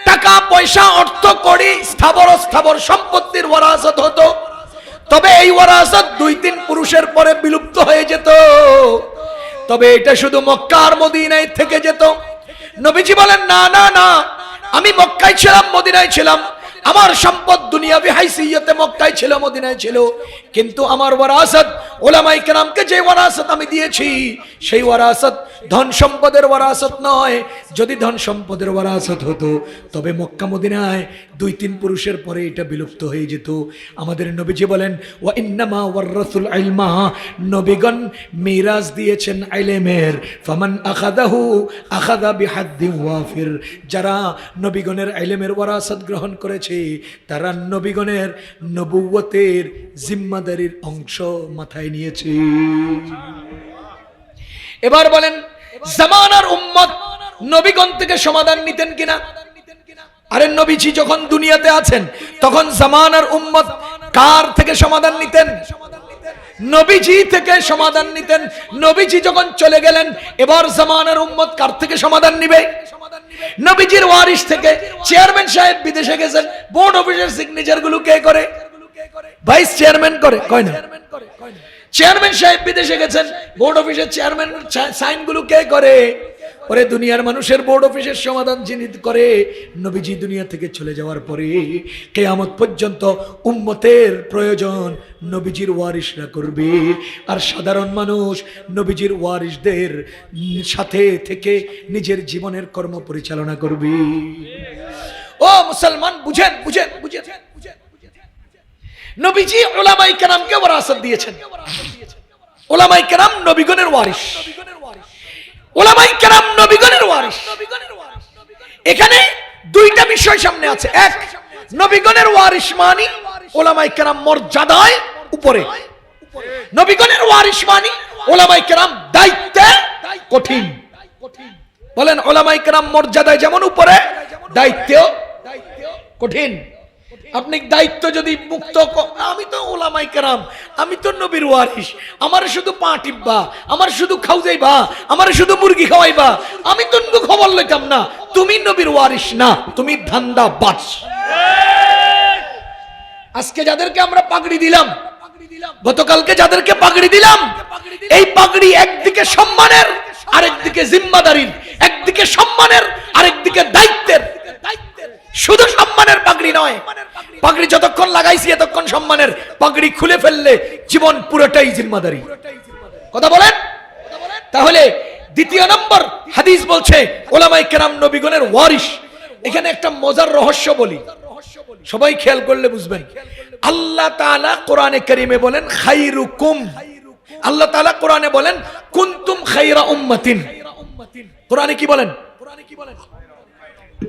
টাকা পয়সা অর্থ কড়ি স্থাবর অস্থাবর সম্পত্তির ওয়ারাসত হতো, তবে এই ওয়ারাসত 2-3 পুরুষের পরে বিলুপ্ত হয়ে যেত। তবে এটা শুধু মক্কা আর মদিনায় থেকে যেত। নবীজি বলেন, না না না, আমি মক্কায় ছিলাম, মদিনায় ছিলাম, আমার সম্পদ দুনিয়াবি হাইসিয়তে মক্কায় ছিল, মদিনায় ছিল, কিন্তু আমার ওয়ারাসত, উলামায়ে কেরামকে যে ওয়ারাসত আমি দিয়েছি, সেই ওয়ারাসত ধন সম্পদের ওয়ারাসত নয়। যদি ধন সম্পদের ওয়ারাসত হতো, তবে মক্কা মদিনায় 2-3 পুরুষের পরে এটা বিলুপ্ত হয়ে যেত। আমাদের নবীজি বলেন, ওয়া ইন্নামা ওয়ারাসুল ইলমা, নবীগণ মিরাজ দিয়েছেন ইলমের। ফামান আখাযাহু আখাযা বিহাদ্দি ওয়াফির। যারা নবীগণের ইলমের ওয়ারাসত গ্রহণ করেছে, তারা নবীগণের নবুয়তের জিম্মাদারির অংশ মাথায় নিয়েছে। এবার বলেন জামানার উম্মত নবীগণ থেকে সমাধান নিতেন কিনা? আরে নবীজি যখন দুনিয়াতে আছেন তখন জামানার উম্মত কার থেকে সমাধান নিতেন? নবীজি থেকে সমাধান নিতেন। নবীজি যখন চলে গেলেন এবার জামানার উম্মত কার থেকে সমাধান নিবে? নবীজির ওয়ারিস থেকে। চেয়ারম্যান সাহেব বিদেশে গেছেন, বোর্ড অফিসের সিগনেচার গুলো কে করে? ভাইস চেয়ারম্যান করে, কয় না? চেয়ারম্যান সাহেব বিদেশে গেছেন, বোর্ড অফিসের চেয়ারম্যান সাইন গুলো কে করে? ওরে দুনিয়ার মানুষের বোর্ড অফিসের সমাধান যিনি করে, নবীজি দুনিয়া থেকে চলে যাওয়ার পরে কিয়ামত পর্যন্ত উম্মতের প্রয়োজন নবীজির ওয়ারিসরা করবে। আর সাধারণ মানুষ নবীজির ওয়ারিসদের সাথে থেকে নিজের জীবনের কর্ম পরিচালনা করবে। ও মুসলমান, বুঝেন বুঝেন বুঝেন, নবীজি উলামায়ে কেরামকে ওয়ারাসাত দিয়েছেন। উলামায়ে কেরাম নবীগণের ওয়ারিস। উলামায়ে কেরাম নবীগণের ওয়ারিস। এখানে দুইটা বিষয় সামনে আছে। এক, নবীগণের ওয়ারিস মানে উলামায়ে কেরাম মর্যাদায় উপরে। নবীগণের ওয়ারিস মানে উলামায়ে কেরাম দায়িত্বে কঠিন। বলেন উলামায়ে কেরাম মর্যাদায় যেমন উপরে, দায়িত্বেও কঠিন। আপনি দায়িত্ব যদি মুক্ত, আমি তো উলামায়ে কেরাম, আমি তো নবীর ওয়ারিস, আমার শুধু পা টিপবা, আমার শুধু খাওয়াইবা, আমার শুধু মুরগি খাওয়াইবা, আমি তো খবর লইতাম না। তুমি নবীর ওয়ারিস না, তুমি ধান্দাবাজ। আজকে যাদেরকে আমরা পাগড়ি দিলাম, গতকালকে যাদেরকে পাগড়ি দিলাম, এই পাগড়ি একদিকে সম্মানের, আরেকদিকে জিম্মাদারির, একদিকে সম্মানের, আরেকদিকে দায়িত্বের। শুধু সম্মানের পাগড়ি নয়, পাগড়ি যতক্ষণ লাগাইছি এতক্ষণ সম্মানের, পাগড়ি খুলে ফেললে জীবন পুরোটাই জিম্মাদারি। কথা বলেন। তাহলে দ্বিতীয় নম্বর হাদিস বলছে উলামায়ে কেরাম নবীগণের ওয়ারিস। এখানে একটা মজার রহস্য বলি, সবাই খেয়াল করলে বুঝবেন। আল্লাহ তাআলা কোরআনে কারীমে বলেন খায়রুকুম, আল্লাহ তাআলা কোরআনে বলেন কুনতুম খায়রা উম্মাতিন। কোরআনে কি বলেন?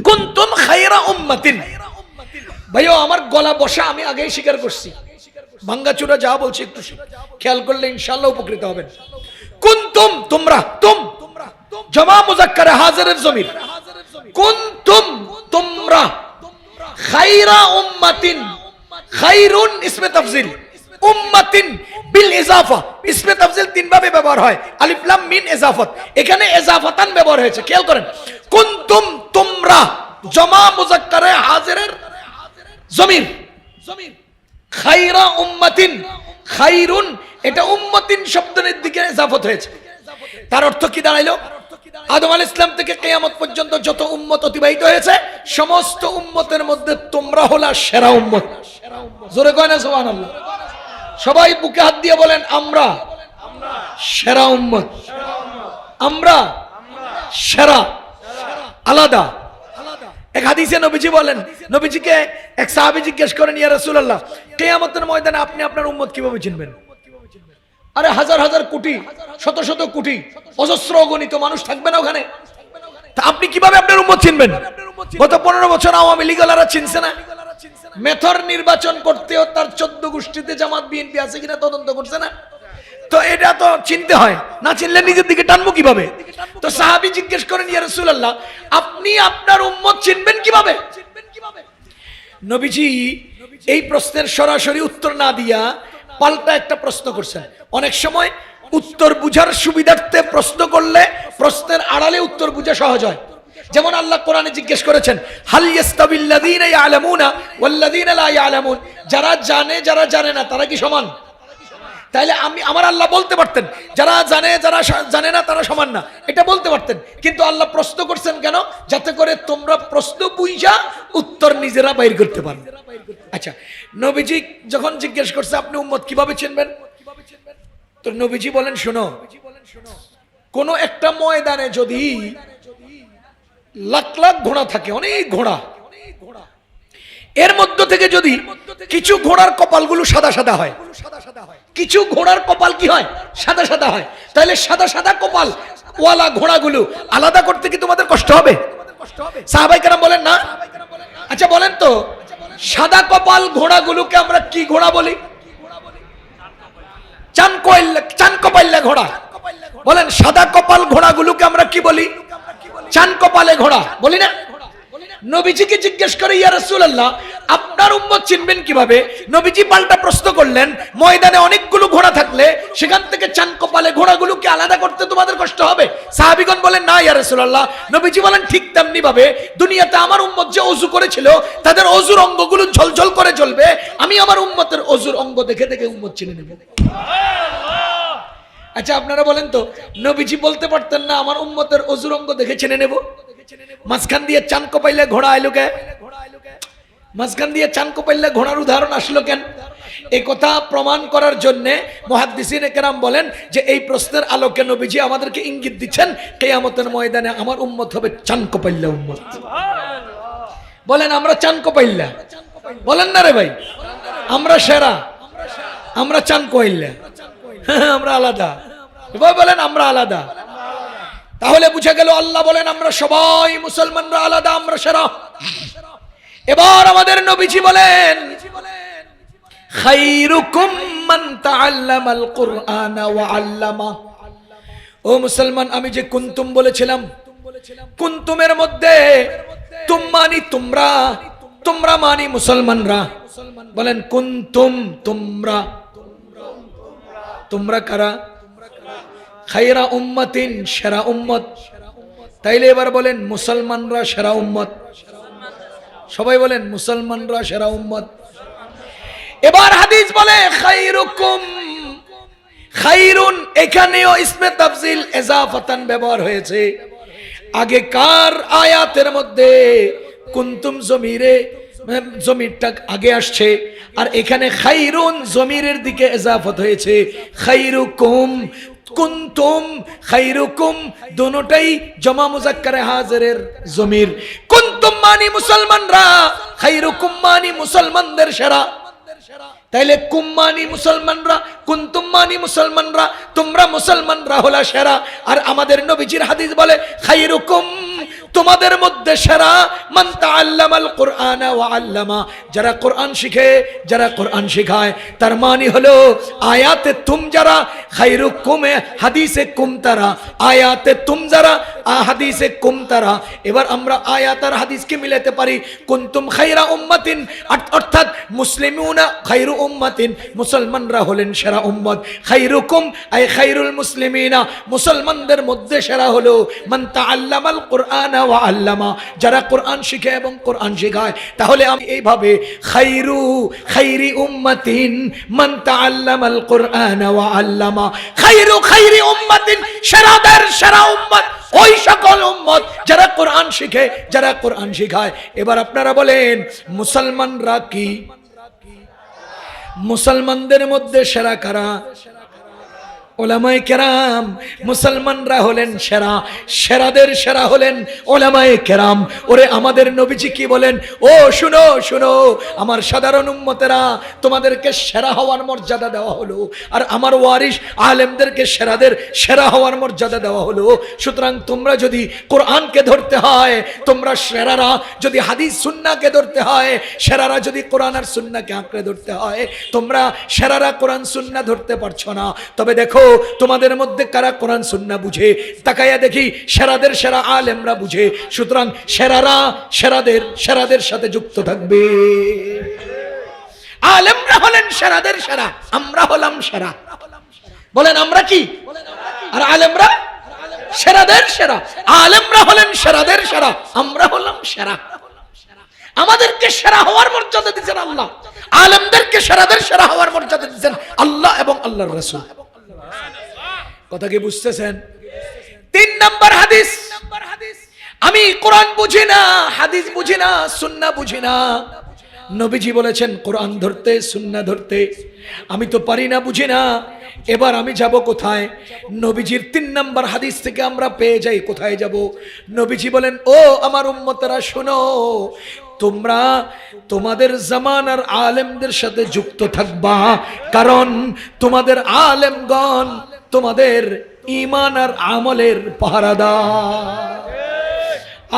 কুনতুম খায়রা উম্মাতিন। ভাইও আমার গলা বসা আমি আগেই স্বীকার করছি, ভাঙ্গাচুরা যা বলছি একটু খেয়াল করলে ইনশাআল্লাহ উপকৃত হবেন। কুনতুম তোমরা, তুম জমা মুযাক্কারে হাজিরের জমির, কুনতুম তোমরা, খায়রা উম্মাতিন, খায়রুন ইসমে তাফজিল, উম্মাতিন বিল ইজাফা। ইসমে তাফজিল তিন ভাবে ব্যবহার হয়, আলিফ লাম মিম ইজাফাত, এখানে ইজাফাতান ব্যবহার হয়েছে। খেয়াল করেন, কুনতুম তোমরা, জমা মুযাক্কারে হাজিরের জমির, খায়রা উম্মাতিন, খায়রুন এটা উম্মাতিন শব্দের দিকে ইজাফত হয়েছে। তার অর্থ কি দাঁড়াইলো? আদম আলাইহিস সালাম থেকে কিয়ামত পর্যন্ত যত উম্মত অতিবাহিত হয়েছে সমস্ত উম্মতের মধ্যে তোমরা হলা সেরা উম্মত। জোরে কয় না সুবহানাল্লাহ? সবাই বুকে হাত দিয়ে বলেন আমরা সেরা উম্মত, আমরা সেরা। আলাদা এক হাদিসে নবীজি বলেন, নবীজিকে এক সাহাবী জিজ্ঞেস করেন, ইয়া রাসূলুল্লাহ কিয়ামতের ময়দানে আপনি আপনার উম্মত কিভাবে চিনবেন? আরে হাজার হাজার কোটি, শত শত কোটি, অজস্র অগণিত মানুষ থাকবে না ওখানে, তা আপনি কিভাবে আপনার উম্মত চিনবেন? গত 15 বছর আওয়ামী লীগওয়ালারা চিনছে না? মেথর নির্বাচন করতেও তার 14 গোষ্ঠীতে জামাত বিএনপি আছে কিনা তদন্ত করছে না? তো এটা তো চিনতে হয়, না চিনলে নিজের দিকে টানবো কিভাবে? তো সাহাবী জিজ্ঞেস করেন, ইয়া রাসূলুল্লাহ আপনি আপনার উম্মত চিনবেন কিভাবে? নবীজি এই প্রশ্নের সরাসরি উত্তর না দিয়া পাল্টা একটা প্রশ্ন করছেন। অনেক সময় উত্তর বুঝার সুবিধার্থে প্রশ্ন করলে প্রশ্নের আড়ালে উত্তর বুঝা সহজ হয়। যেমন আল্লাহ কোরআনে জিজ্ঞেস করেছেন, হাল ইয়াস্তাবিল্লাযীনা ইয়ালামুনা ওয়াল্লাযীনা লা ইয়ালামুন, যারা জানে যারা জানে না তারা কি সমান? তাইলে আমার আল্লাহ বলতে পারতেন যারা জানে যারা জানে না তারা সমান না, এটা বলতে পারতেন। কিন্তু আল্লাহ প্রশ্ন করছেন কেন? যাতে করে তোমরা প্রশ্ন বুঝা উত্তর নিজেরা বাইর করতে পারো। আচ্ছা, নবীজি যখন জিজ্ঞেস করছে আপনি উম্মত কিভাবে চিনবেন, তো নবীজি বলেন শোনো, কোন একটা ময়দানে যদি লাখ লাখ ঘোড়া থাকে, অনেক ঘোড়া, এর মধ্য থেকে যদি কিছু ঘোড়ার কপালগুলো সাদা সাদা হয়, কিছু ঘোড়ার কপাল কি হয়? সাদা সাদা হয়। তাহলে সাদা সাদা কপাল ওয়ালা ঘোড়াগুলো আলাদা করতে কি তোমাদের কষ্ট হবে? সাহাবায়ে কেরাম বলেন না। আচ্ছা বলেন তো, সাদা কপাল ঘোড়াগুলোকে আমরা কি ঘোড়া বলি? চান কপাইল্লা ঘোড়া। বলেন সাদা কপাল ঘোড়াগুলোকে আমরা কি বলি? চান কপালে ঘোড়া বলি না? নবীজিকে জিজ্ঞেস করে, ইয়া রাসূলুল্লাহ, আপনার উম্মত চিনবেন কিভাবে? নবীজি পাল্টা প্রশ্ন করলেন, ময়দানে অনেকগুলো ঘোড়া থাকলে সেখান থেকে চান কপালে ঘোড়াগুলোকে আলাদা করতে তোমাদের কষ্ট হবে? সাহাবীগণ বলেন, না ইয়া রাসূলুল্লাহ। নবীজি বলেন, ঠিক তেমনি ভাবে দুনিয়াতে আমার উম্মত যে ওযু করেছিল তাদের ওযুর অঙ্গগুলো ঝলঝল করে জ্বলবে, আমি আমার উম্মতের ওযুর অঙ্গ দেখে দেখে উম্মত চিনে নেব। আচ্ছা আপনারা বলেন তো, নবীজি বলতে পারতেন না আমার উম্মতের ওযুর অঙ্গ দেখে চিনে নেব? মাঝখান দিয়ে চান কপাইলে ঘোড়া আইলো কে? মাঝখান দিয়ে চান কপাইলে ঘোড়ার উদাহরণ আসলো কেন? এই কথা প্রমাণ করার জন্য মুহাদ্দিসিনে কেরাম বলেন যে এই প্রশ্নের আলোকে নবীজি আমাদেরকে ইঙ্গিত দিচ্ছেন কিয়ামতের ময়দানে আমার উম্মত হবে চান কপাইল্লা উম্মত। বলেন আমরা চান কপাইল্লা, বলেন না রে ভাই? আমরা সেরা, আমরা চান কপাইল্লা, আমরা আলাদা। বলেন আমরা আলাদা। তাহলে বুঝে গেল আল্লাহ বলেন আমরা সবাই মুসলমানরা আলাদা, আমরা সেরা। এবার আমাদের নবীজি বলেন, খায়রুকুম মান তাআল্লামাল কুরআনা ওয়া আল্লামা। ও মুসলমান, আমি যে কুনতুম বলেছিলাম, কুনতুমের মধ্যে তুম মানি তোমরা, তোমরা মানি মুসলমানরা। বলেন কুনতুম, তোমরা। তোমরা কারা? খায়রা উম্মাতিন, সেরা উম্মত। তাইলে এবার বলেন মুসলমানরা সেরা উম্মত। সবাই বলেন মুসলমানরা সেরা উম্মত। এবার হাদিস বলে খায়রুকুম, খায়রুন এখানেও ইসমে তাফজিল ইজাফাতান ব্যবহার হয়েছে। আগেকার আয়াতের মধ্যে কুনতুম জমিরে, জমিরটা আগে আসছে, আর এখানে খায়রুন জমিরের দিকে ইজাফত হয়েছে। খায়রুকুম, কুনতুম, খায়রুকুম দুটোটাই জমা মুযাক্কারে হাজিরের জমির। কুনতুম মানি মুসলমানরা, খায়রুকুম মানি মুসলমানদের সেরা। তাইলে কুম মানি মুসলমানরা, কুনতুম মানি মুসলমানরা, তোমরা মুসলমানরা হলা সেরা। আর আমাদের নবীজির হাদিস বলে খায়রুকুম, তোমাদের মধ্যে সেরা মান তাআল্লামাল কুরআনা ওয়া আল্লামা, যারা কোরআন শিখে, যারা কোরআন শেখায়। তার মানে হলো আয়াতে তুম যারা, খায়রুকুম হাদিসে কুম তারা, আয়াতে তুম যারা, হাদিসে কুম তারা। এবার আমরা আয়াত আর হাদিসকে মিলাতে পারি। কুনতুম খায়রা উম্মাতিন, অর্থাৎ মুসলিমুনা খায়রু উম্মাতিন, মুসলমানরা হলেন সেরা উম্মত। খায়রুকুম আই খায়রুল মুসলিমিনা, মুসলমানদের মধ্যে সেরা হলো মান তাআল্লামাল কুরআনা ওয়া আল্লামা, যারা কোরআন শিখে এবং কোরআন শেখায়। তাহলে আমি এইভাবে খায়রু খায়রি উম্মাতিন মান তাআল্লামাল কুরআনা ওয়া আল্লামা, খায়রু খায়রি উম্মাতিন, সেরাদের সেরা উম্মত ওই সকল উম্মত যারা কোরআন শিখে, যারা কোরআন শেখায়। এবার আপনারা বলেন মুসলমানরা কি? মুসলমানদের মধ্যে সেরা কারা? ওলামায়ে কেরাম। মুসলমানরা হলেন সেরা, সেরাদের সেরা হলেন ওলামায়ে কেরাম। ওরে আমাদের নবীজি কি বলেন? ও শুনো শুনো আমার সাধারণ উম্মতেরা, তোমাদেরকে সেরা হওয়ার মর্যাদা দেওয়া হলো, আর আমার ওয়ারিস আলেমদেরকে সেরাদের সেরা হওয়ার মর্যাদা দেওয়া হলো। সুতরাং তোমরা যদি কোরআনকে ধরতে হয়, তোমরা সেরারা যদি হাদিস সুন্নাহকে ধরতে হয়, সেরারা যদি কোরআন আর সুন্নাহকে আঁকড়ে ধরতে হয়, তোমরা সেরারা কোরআন সুন্নাহ ধরতে পারছো না। তবে দেখো তোমাদের মধ্যে কারা কোরআন সুন্নাহ বুঝে, তাকায়া দেখি সেরাদের সেরা আলেমরা বুঝে। সুতরাং সেরারা সেরাদের সাথে যুক্ত থাকবে। আলেমরা হলেন সেরাদের সেরা, আমরা হলাম সেরা। বলেন আমরা কি? আর আলেমরা সেরাদের সেরা। আলেমরা হলেন সেরাদের সেরা, আমরা হলাম সেরা। আমাদেরকে সেরা হওয়ার মর্যাদা দিয়েছেন আল্লাহ, আলেমদেরকে সেরাদের সেরা হওয়ার মর্যাদা দিয়েছেন আল্লাহ এবং আল্লাহর রাসূল। কথা কি বুঝতেছেন? 3 নম্বর হাদিস, আমি কোরআন বুঝি না, হাদিস বুঝি না, সুন্নাহ বুঝি না। নবীজি বলেছেন কোরআন ধরতে, সুন্নাহ ধরতে। আমি তো পারি না, বুঝি না। এবার আমি যাব কোথায়? নবীজির 3 নম্বর হাদিস থেকে আমরা পেয়ে যাই কোথায় যাব। নবীজি বলেন, ও আমার উম্মতেরা শোনো, তোমরা তোমাদের জামানার আলেমদের সাথে যুক্ত থাকবা, কারণ তোমাদের আলেমগণ তোমাদের ঈমান আর আমলের পাহারাদার।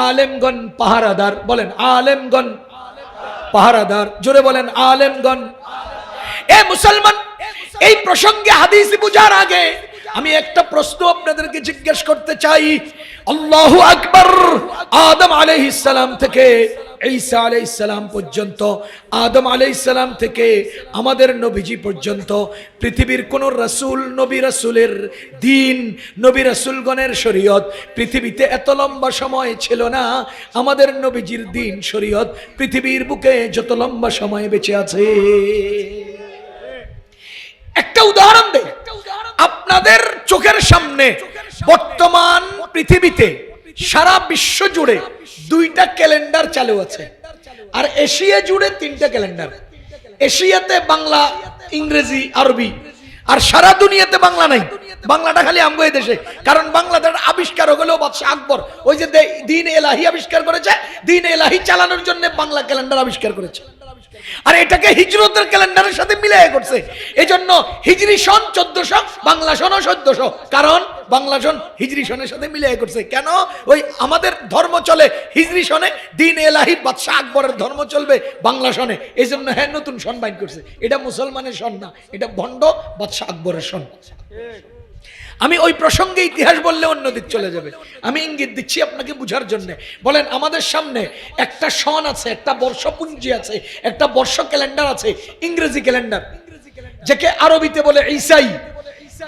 আলেমগণ পাহারাদার। বলেন আলেমগণ পাহারাদার। জোরে বলেন আলেমগণ। এ মুসলমান, এই প্রসঙ্গে হাদিস বুঝার আগে আমি একটা প্রশ্ন আপনাদেরকে জিজ্ঞেস করতে চাই, আল্লাহু আকবার। আদম আলাইহিস সালাম থেকে ঈসা আলাইহিস সালাম পর্যন্ত, আদম আলাইহিস সালাম থেকে আমাদের নবীজি পর্যন্ত পৃথিবীর কোন রাসূল, নবী রাসূলের দ্বীন, নবী রাসূলগণের শরীয়ত পৃথিবীতে এত লম্বা সময় ছিল না। আমাদের নবীজির দ্বীন শরীয়ত পৃথিবীর বুকে যত লম্বা সময় বেঁচে আছে। একটা উদাহরণ দেই, আপনাদের চোখের সামনে বর্তমান পৃথিবীতে সারা বিশ্ব জুড়ে 2টা ক্যালেন্ডার চালু আছে, আর এশিয়া জুড়ে 3টা ক্যালেন্ডার। এশিয়াতে বাংলা, ইংরেজি, আরবি, আর সারা দুনিয়াতে বাংলা নাই। বাংলাটা খালি আমগো এই দেশে, কারণ বাংলাদেশ আবিষ্কার হলো বাদশাহ আকবর। ওই যে দ্বীন এলাহি আবিষ্কার করেছে, দ্বীন এলাহি চালানোর জন্য বাংলা ক্যালেন্ডার আবিষ্কার করেছে, আর এটাকে হিজরতের ক্যালেন্ডারের সাথে মিলাই করছে। এই জন্য হিজরি সন 1400, বাংলা সনও 1400, কারণ বাংলা সন হিজরি সনের সাথে মিলাই করছে। কেন? ওই আমাদের ধর্ম চলে হিজরি সনে, দ্বীন এলাহি বাদশাহ আকবরের ধর্ম চলবে বাংলা সনে। এই জন্য হ্যাঁ নতুন সন বাইন করছে। এটা মুসলমানের সন না, এটা ভণ্ড বাদশাহ আকবরের সন। আমি ওই প্রসঙ্গে ইতিহাস বললে অন্য দিক চলে যাবে, আমি ইঙ্গিত দিচ্ছি আপনাকে বুঝার জন্য। বলেন, আমাদের সামনে একটা সন আছে, একটা বর্ষপুঞ্জি আছে, একটা বর্ষ ক্যালেন্ডার আছে, ইংরেজি ক্যালেন্ডার, যাকে আরবিতে বলে ঈসাই।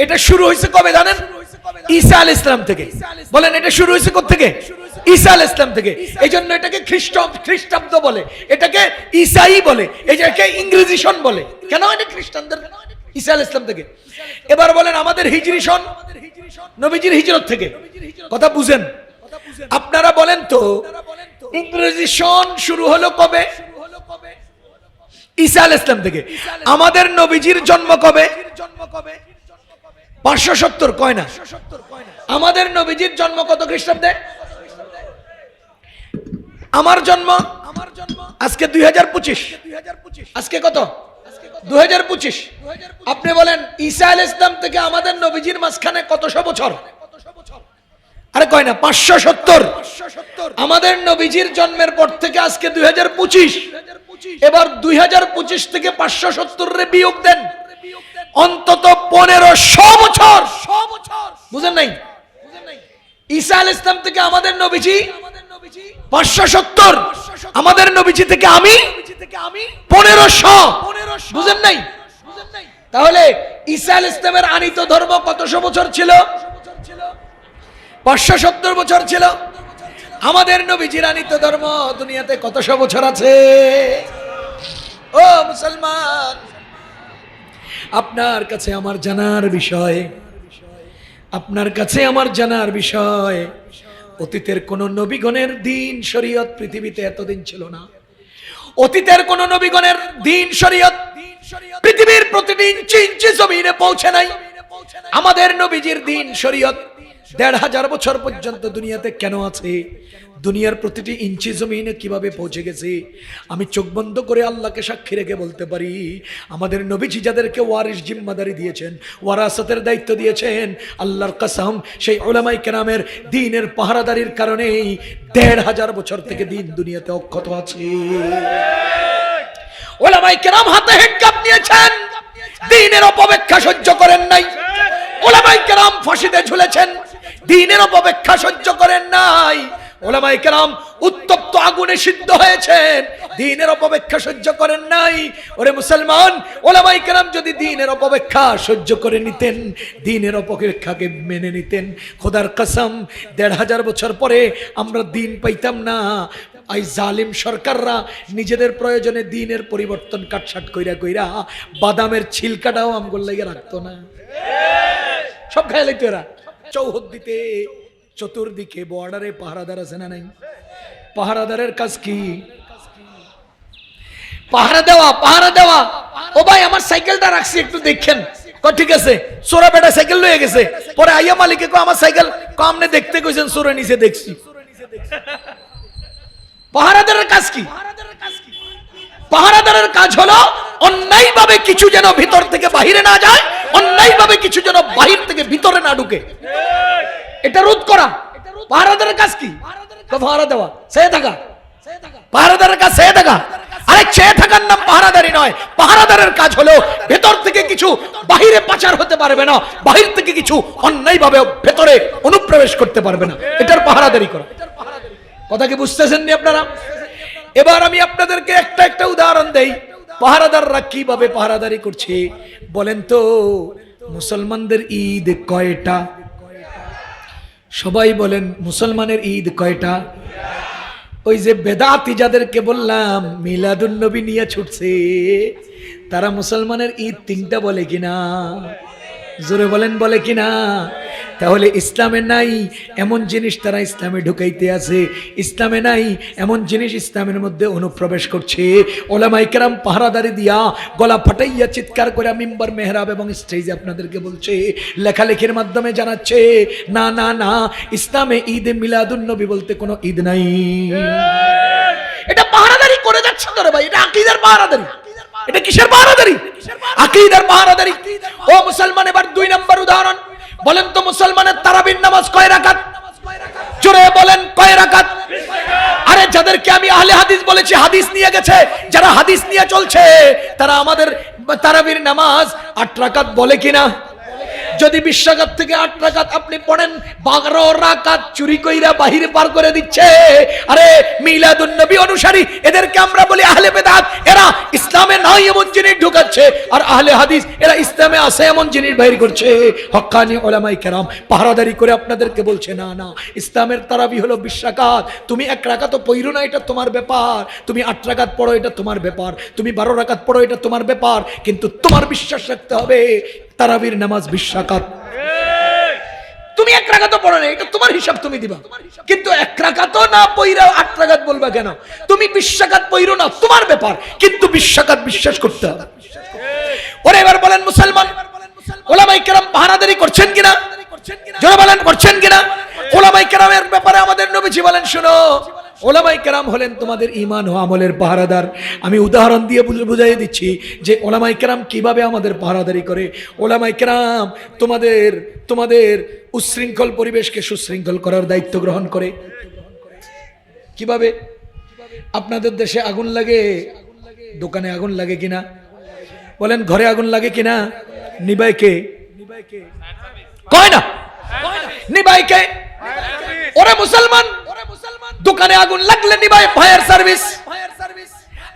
এটা শুরু হয়েছে কবে জানেন? ঈসা আলাইহিস সালাম থেকে। বলেন, এটা শুরু হয়েছে কোথা থেকে? ঈসা আলাইহিস সালাম থেকে। এই জন্য এটাকে খ্রিস্টাব্দ বলে, এটাকে ঈসাই বলে, এটাকে ইংরেজি সন বলে। কেন? এটা খ্রিস্টানদের ঈসা আলাইহিস সালাম থেকে। এবার বলেন, আমাদের হিজরি সন নবীজির হিজরত থেকে। কথা বুঝেন? আপনারা বলেন তো, ইংরেজি সন শুরু হলো কবে? ঈসা আলাইহিস সালাম থেকে। আমাদের নবীজির জন্ম কবে? 570 কয় না? আমাদের নবীজির জন্ম কত খ্রিস্টাব্দে? আমার জন্ম আজকে 2025। আজকে কত? 2025। আপনি বলেন, ঈসা আলাইহিস সালাম থেকে আমাদের নবীজির মাঝখানে কতশো বছর? আরে কয় না? 570। আমাদের নবীজির জন্মের পর থেকে আজকে 2025। এবার 2025 থেকে 570 রে বিয়োগ দেন, অন্তত 1500 বছর। বুঝেন নাই? ঈসা আলাইহিস সালাম থেকে আমাদের নবীজি 570, আমাদের নবীজি থেকে আমি 1500। বুঝেন নাই? তাহলে ঈসা আলাইহিস সালামের আনিত ধর্ম কতশো বছর ছিল? 570 বছর ছিল। আমাদের নবীজির আনিত ধর্ম দুনিয়াতে কতশো বছর আছে? ও মুসলমান, আপনার কাছে আমার জানার বিষয়, আপনার কাছে আমার জানার বিষয়, অতীতের কোন নবীগণের দ্বীন শরীয়ত পৃথিবীতে এতদিন ছিল না। অতীতের কোন নবীগণের দ্বীন শরীয়ত পৃথিবীর প্রতিটি ইঞ্চি ইঞ্চি জমিনে পৌঁছে নাই। আমাদের নবীজির দ্বীন শরীয়ত 1500 বছর পর্যন্ত দুনিয়াতে কেন আছে? দুনিয়ার প্রতিটি ইঞ্চি জমিনে কিভাবে পৌঁছে গেছে? আমি চোখ বন্ধ করে আল্লাহকে সাক্ষী রেখে বলতে পারি, আমাদের নবীজি যাদেরকে ওয়ারিস জিম্মাদারি দিয়েছেন, ওয়ারাসাতের দায়িত্ব দিয়েছেন, আল্লাহর কসম সেই উলামায়ে কেরামের দ্বীনের পাহারাদারির কারণেই 1500 বছর থেকে দ্বীন দুনিয়াতে অক্ষত আছে। উলামায়ে কেরাম হাতে হ্যান্ডকাপ নিয়েছেন, দ্বীনের অপব্যাখ্যা সহ্য করেন নাই। উলামায়ে কেরাম ফাঁসিতে ঝুলেছেন, দ্বীনের অপব্যাখ্যা সহ্য করেন নাই। উলামায়ে কেরাম উত্তপ্ত আগুনে সিদ্ধ হয়েছেন, দ্বীনের অপব্যাখ্যা সহ্য করেন নাই। ওরে মুসলমান, উলামায়ে কেরাম যদি দ্বীনের অপব্যাখ্যা সহ্য করে নিতেন, দ্বীনের অপব্যাখ্যাকে মেনে নিতেন, খোদার কসম 1500 বছর পরে আমরা দ্বীন পাইতাম না। এই জালিম সরকাররা নিজেদের প্রয়োজনে দ্বীনের পরিবর্তন কাটছাট কইরা কইরা বাদামের ছিলকাটাও আমগোল লাগিয়ে রাখতো না, সব খাই লাইতো এরা। চৌহদ্দিতে চতুর্দিকে বর্ডারে পাহারাদার আছে না নাই? পাহারাদারের কাজ কি? পাহারা দেওয়া, পাহারা দেওয়া। ও ভাই, আমার সাইকেলটা রাখছি একটু দেখেন। ঠিক আছে, সোরা বেটা সাইকেল লয়ে গেছে, পরে আইয়া মালিকে কো আমার সাইকেল, কমনে দেখতে কইছেন, সোরা নিচে দেখছি। পাহারাদারের কাজ কি? পাহারাদারের কাজ হলো অন্যায়ভাবে কিছু যেন ভিতর থেকে বাহিরে না যায়, অন্যায়ভাবে কিছু যেন বাহির থেকে ভিতরে না ঢুকে, এটা রোধ করা। পাহারাদারের কাজ কি? পাহারা দেওয়া, চেয়ে থাকা। পাহারাদারের কাজ চেয়ে থাকা। আরে চেয়ে থাকার নাম পাহারাদারি নয়, পাহারাদারের কাজ হলো ভেতর থেকে কিছু বাহিরে পাচার হতে পারবে না, বাহির থেকে কিছু অন্যায়ভাবে ভেতরে অনুপ্রবেশ করতে পারবে না, এটার পাহারাদারি করা। কথা কি বুঝতেছেন নি আপনারা? এবার আমি আপনাদেরকে একটা উদাহরণ দেই, পাহারাদাররা কিভাবে পাহারাদারি করছে। বলেন তো মুসলমানদের ঈদ কয়টা? সবাই বলেন মুসলমানের ঈদ কয়টা? ওই যে বেদাতি যাদেরকে বললাম মিলাদুন নবী নিয়ে ছুটছে, তারা মুসলমানের ঈদ 3টা বলে কিনা? জোরে বলেন, বলে কিনা? তাহলে ইসলামে নাই এমন জিনিস তারা ইসলামে ঢুকাইতে আছে, ইসলামে নাই এমন জিনিস ইসলামের মধ্যে অনুপ্রবেশ করছে। ওলামায়ে কেরাম পাহারাদারি দিয়া গলা ফাটাইয়া চিৎকার করে মিম্বার, মেহরাব এবং স্টেজে আপনাদেরকে বলছে, লেখালেখির মাধ্যমে জানাচ্ছে, না না না, ইসলামে ঈদে মিলাদুন নবী বলতে কোনো ঈদ নাই। এটা পাহারাদারি করে যাচ্ছে তো রে ভাই, এটা আকীদার পাহারাদারি। এটা কিসের পাহারাদারি? আকীদার পাহারাদারি। ও মুসলমান, এবার 2 নম্বর উদাহরণ। বলেন তো মুসলমানের তারাবির নামাজ কয় রাকাত? জোরে বলেন, কয় রাকাত? আরে যাদেরকে আমি আহলে হাদিস বলেছি, হাদিস নিয়ে গেছে, যারা হাদিস নিয়ে চলছে, তারা আমাদের তারাবির নামাজ 8 রাকাত বলে কিনা? যদি 20 রাকাত থেকে 8 রাকাত আপনি পড়েন, 12 রাকাত চুরি কইরা বাহিরে পার করে দিচ্ছে। আরে মিলাদুন নবী অনুসারী এদেরকে আমরা বলি আহলে বেদাত, এরা ইসলামে নাই এমন জিনিস ঢুকাচ্ছে, আর আহলে হাদিস এরা ইসলামে আছে এমন জিনিস বাইর করছে। হক্কানি ওলামায়ে কেরাম পাহারাদারি করে আপনাদেরকে বলছে, না না, ইসলামের তারাবি হলো 20 রাকাত, তুমি 1 রাকাতও পড়ো না, এটা তোমার ব্যাপার, তুমি 8 রাকাত পড়ো, এটা তোমার ব্যাপার, তুমি 12 রাকাত পড়ো, এটা তোমার ব্যাপার, কিন্তু তোমার বিশ্বাস রাখতে হবে তারাবির নামাজ 20 রাকাত। তুমি 1 রাকাতও পড়ো না, এটা তোমার হিসাব, তুমি দিবা, কিন্তু 1 রাকাতও না পড়া 8 রাকাত বলবা কেন? তুমি 20 রাকাত পড়ো না, তোমার ব্যাপার, কিন্তু 20 রাকাত বিশ্বাস করতে হবে। ওরে এবার বলেন মুসলমান, ওলামায়ে কেরাম পাহারাদারি করছেন কিনা? জোরে বলেন, করছেন কিনা? ওলামায়ে কেরামের ব্যাপারে আমাদের নবীজি বলেন, শুনো, ওলামায়ে কেরাম হলেন তোমাদের ঈমান ও আমলের পাহারাদার। আমি উদাহরণ দিয়ে বুঝাই দিচ্ছি যে ওলামায়ে কেরাম কিভাবে আমাদের পাহারাদারি করে। ওলামায়ে কেরাম তোমাদের উচ্ছৃঙ্খল পরিবেশকে সুশৃঙ্খল করার দায়িত্ব গ্রহণ করে। কিভাবে? আপনাদের দেশে আগুন লাগে, দোকানে আগুন লাগে কিনা? বলেন, ঘরে আগুন লাগে কিনা? নিবাই কে? কয় না, নিবাই কে? ওরে মুসলমান, দোকানে আগুন লাগলে নিবাই ফায়ার সার্ভিস,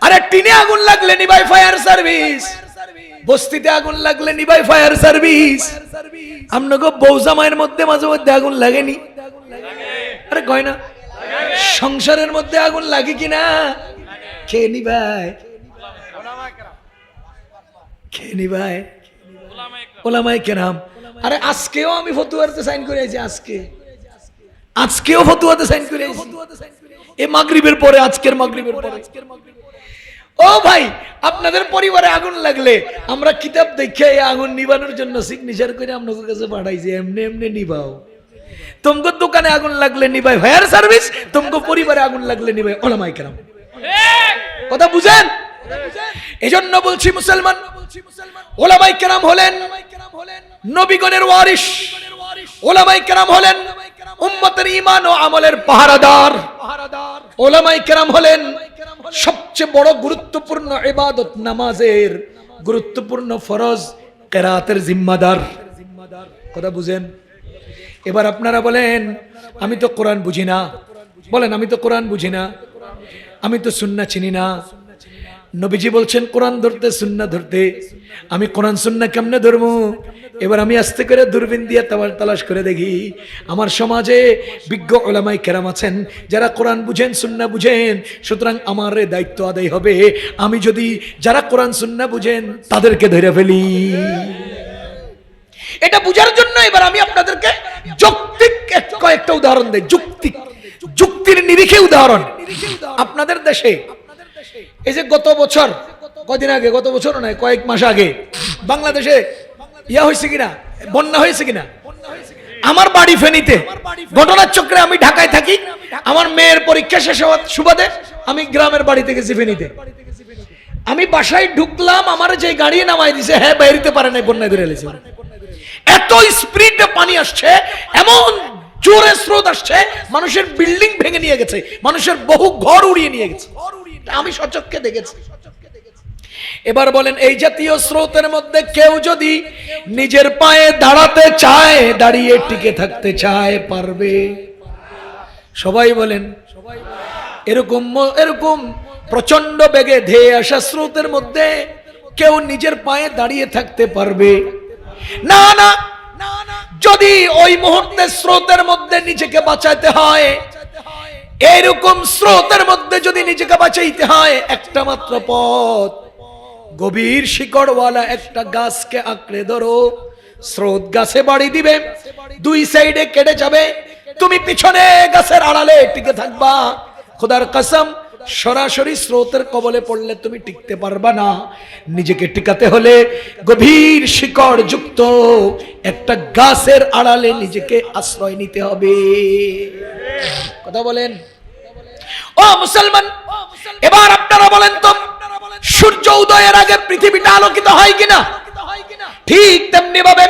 আরে টিনে আগুন লাগলে নিবাই ফায়ার সার্ভিস, বস্তিতে আগুন লাগলে নিবাই ফায়ার সার্ভিস। আপনাকে বউ জামাইয়ের মধ্যে মাঝে মধ্যে আগুন লাগেনি? আরে কয় না? সংসারের মধ্যে আগুন লাগে কিনা? কে নিবাই? কে নিবাই? ওলামায়ে কেরাম। আরে আজকেও আমি ফতোয়াতে সাইন করে আছি, আজকেও ফতোয়াতে সাইন করে আছি, এই মাগরিবের পরে, আজকের মাগরিবের পরে। ও ভাই, আপনাদের পরিবারে আগুন লাগলে আমরা কিতাব দেখে এই আগুন নিবানোর জন্য সিগনেচার করে আপনাদের কাছে পাঠাইছি, এমনি এমনি নিবাও। তোমার দোকানে আগুন লাগলে নিবাই ফায়ার সার্ভিস, তোমার পরিবারে আগুন লাগলে নিবাই ওলামায়ে কেরাম। কথা বুঝেন? এজন্য বলছি মুসলমান, ওলামায়ে কেরাম হলেন নবীগণের ওয়ারিস, ওলামায়ে কেরাম হলেন উম্মতের ঈমান ও আমলের পাহারাদার, ওলামায়ে কেরাম হলেন সবচেয়ে বড় গুরুত্বপূর্ণ ইবাদত নামাজের গুরুত্বপূর্ণ ফরজ কিরাতের জিম্মাদার। কথা বুঝেন? এবার আপনারা বলেন, আমি তো কোরআন বুঝি না। বলেন, আমি তো কোরআন বুঝি না, আমি তো সুন্নাহ চিনি না। নবীজি বলছেন কোরআন ধরতে, সুন্নাহ ধরতে। আমি কোরআন সুন্নাহ কেমনে ধরবো? এবার আমি আস্তে করে দূরবীন দিয়ে তালাশ করে দেখি আমার সমাজে বিজ্ঞ ওলামায়ে কেরাম আছেন যারা কোরআন বুঝেন, সুন্নাহ বুঝেন। সুতরাং আমার দায়িত্ব আদায় হবে, আমি যদি যারা কোরআন সুন্নাহ বুঝেন তাদেরকে ধরে ফেলি। এটা বুঝার জন্য এবার আমি আপনাদেরকে যৌক্তিক কয়েকটা উদাহরণ দেই, যুক্তির নিরিখে উদাহরণ। আপনাদের দেশে এই যে গত বছর, কদিন আগে, গত বছর নয়, কয়েক মাস আগে বাংলাদেশে হয়েছে কিনা, বন্যা হয়েছে কিনা? আমার বাড়ি ফেনীতে, ঘটনার চক্রে আমি ঢাকায় থাকি, আমার মেয়ের পরীক্ষা শেষ হওয়ার সুবাদে আমি গ্রামের বাড়িতে গেছি ফেনীতে। আমি বাসায় ঢুকলাম, আমার যে গাড়ি নামাই দিছে, হ্যাঁ বেরোতে পারে নাই, বন্যায় ধরে এলেছে। এত স্পিডে পানি আসছে, এমন জোরে স্রোত আসছে, মানুষের বিল্ডিং ভেঙে নিয়ে গেছে, মানুষের বহু ঘর উড়িয়ে নিয়ে গেছে। আমি সচক্ষে দেখেছি। এবার বলেন, এই জাতীয় স্রোতের মধ্যে কেউ যদি নিজের পায়ে দাঁড়াতে চায়, দাঁড়িয়ে টিকে থাকতে চায়, পারবে? সবাই বলেন। এরকম প্রচন্ড বেগে ধেয়ে আসা স্রোতের মধ্যে কেউ নিজের পায়ে দাঁড়িয়ে থাকতে পারবে না? না, যদি ওই মুহূর্তে স্রোতের মধ্যে নিজেকে বাঁচাতে হয়, এরকম স্রোতের মধ্যে যদি নিজেকে বাঁচাইতে হয়, একটা মাত্র পথ, গভীর শিকড়ওয়ালা একটা গাছকে আঁকড়ে ধরো। স্রোত গাছে বাড়ি দিবে, দুই সাইডে কেটে যাবে, তুমি পিছনে গাছের আড়ালে টিকে থাকবা। খোদার কসম, সরাসরি স্রোতের কবলে পড়লে তুমি টিকতে পারবা না। নিজেকে টিকাতে হলে গভীর শিকড় যুক্ত একটা গাছের আড়ালে নিজেকে আশ্রয় নিতে হবে। কথা বলেন ও মুসলমান। এবার আপনারা বলেন তো, সূর্য উদয়ের আগে পৃথিবীটা আলোকিত হয় কিনা? ঠিক তেমনি ভাবে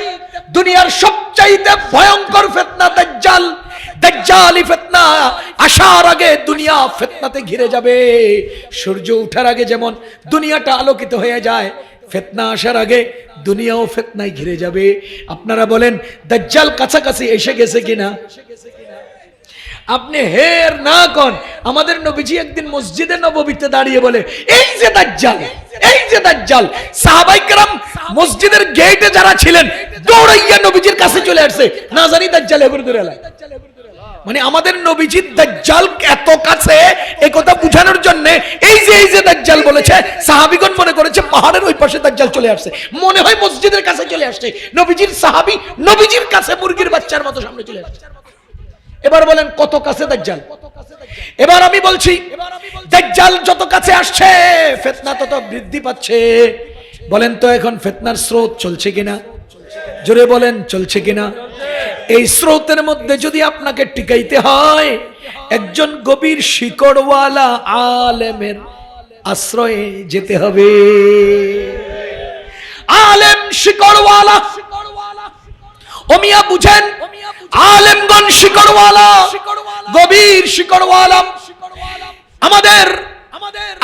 দুনিয়ার সবচাইতে ভয়ঙ্কর ফিতনা দাজ্জাল, দাজ্জালি ফিতনা আসার আগে দুনিয়া ফিতনাতে ঘিরে যাবে। সূর্য ওঠার আগে যেমন দুনিয়াটা আলোকিত হয়ে যায়, ফিতনা আসার আগে দুনিয়াও ফিতনায় ঘিরে যাবে। আপনারা বলেন, দাজ্জাল কাছাকাছি এসে গেছে কিনা? আপনি হের না কোন, আমাদের নবীজি একদিন মসজিদে নববীতে দাঁড়িয়ে বলে, এই যে দাজ্জাল, এই যে দাজ্জাল। সাহাবায়ে কেরাম মসজিদের গেটে যারা ছিলেন দৌড়াইয়া নবীজির কাছে চলে আসছে, না জানি দাজ্জাল এগুলো ধরে এলাই। মানে আমাদের নবীজির দাজ্জাল এত কাছে, এই কথা বুঝানোর জন্য এই যে দাজ্জাল বলেছে, সাহাবীগণ মনে করেছে পাহাড়ের ওই পাশে দাজ্জাল চলে আসছে, মনে হয় মসজিদের কাছে চলে আসছে। নবীজির সাহাবী নবীজির কাছে মুরগির বাচ্চার মতো সামনে চলে আসছে। এবার বলেন কত কাছে দাজ্জাল? এবার আমি বলছি, দাজ্জাল যত কাছে আসছে ফিতনা তত বৃদ্ধি পাচ্ছে। বলেন তো এখন ফিতনার স্রোত চলছে কিনা? জোরে বলেন, চলছে কিনা? এই স্রোতের মধ্যে যদি আপনাকে টিকাইতে হয়, একজন গভীর শিকড়ওয়ালা আলেমের আশ্রয়ে যেতে হবে। আলেম শিকড়ওয়ালা, ও মিয়া বুঝেন, আলেমগণ শিকড়ওয়ালা, গভীর শিকড়ওয়ালা।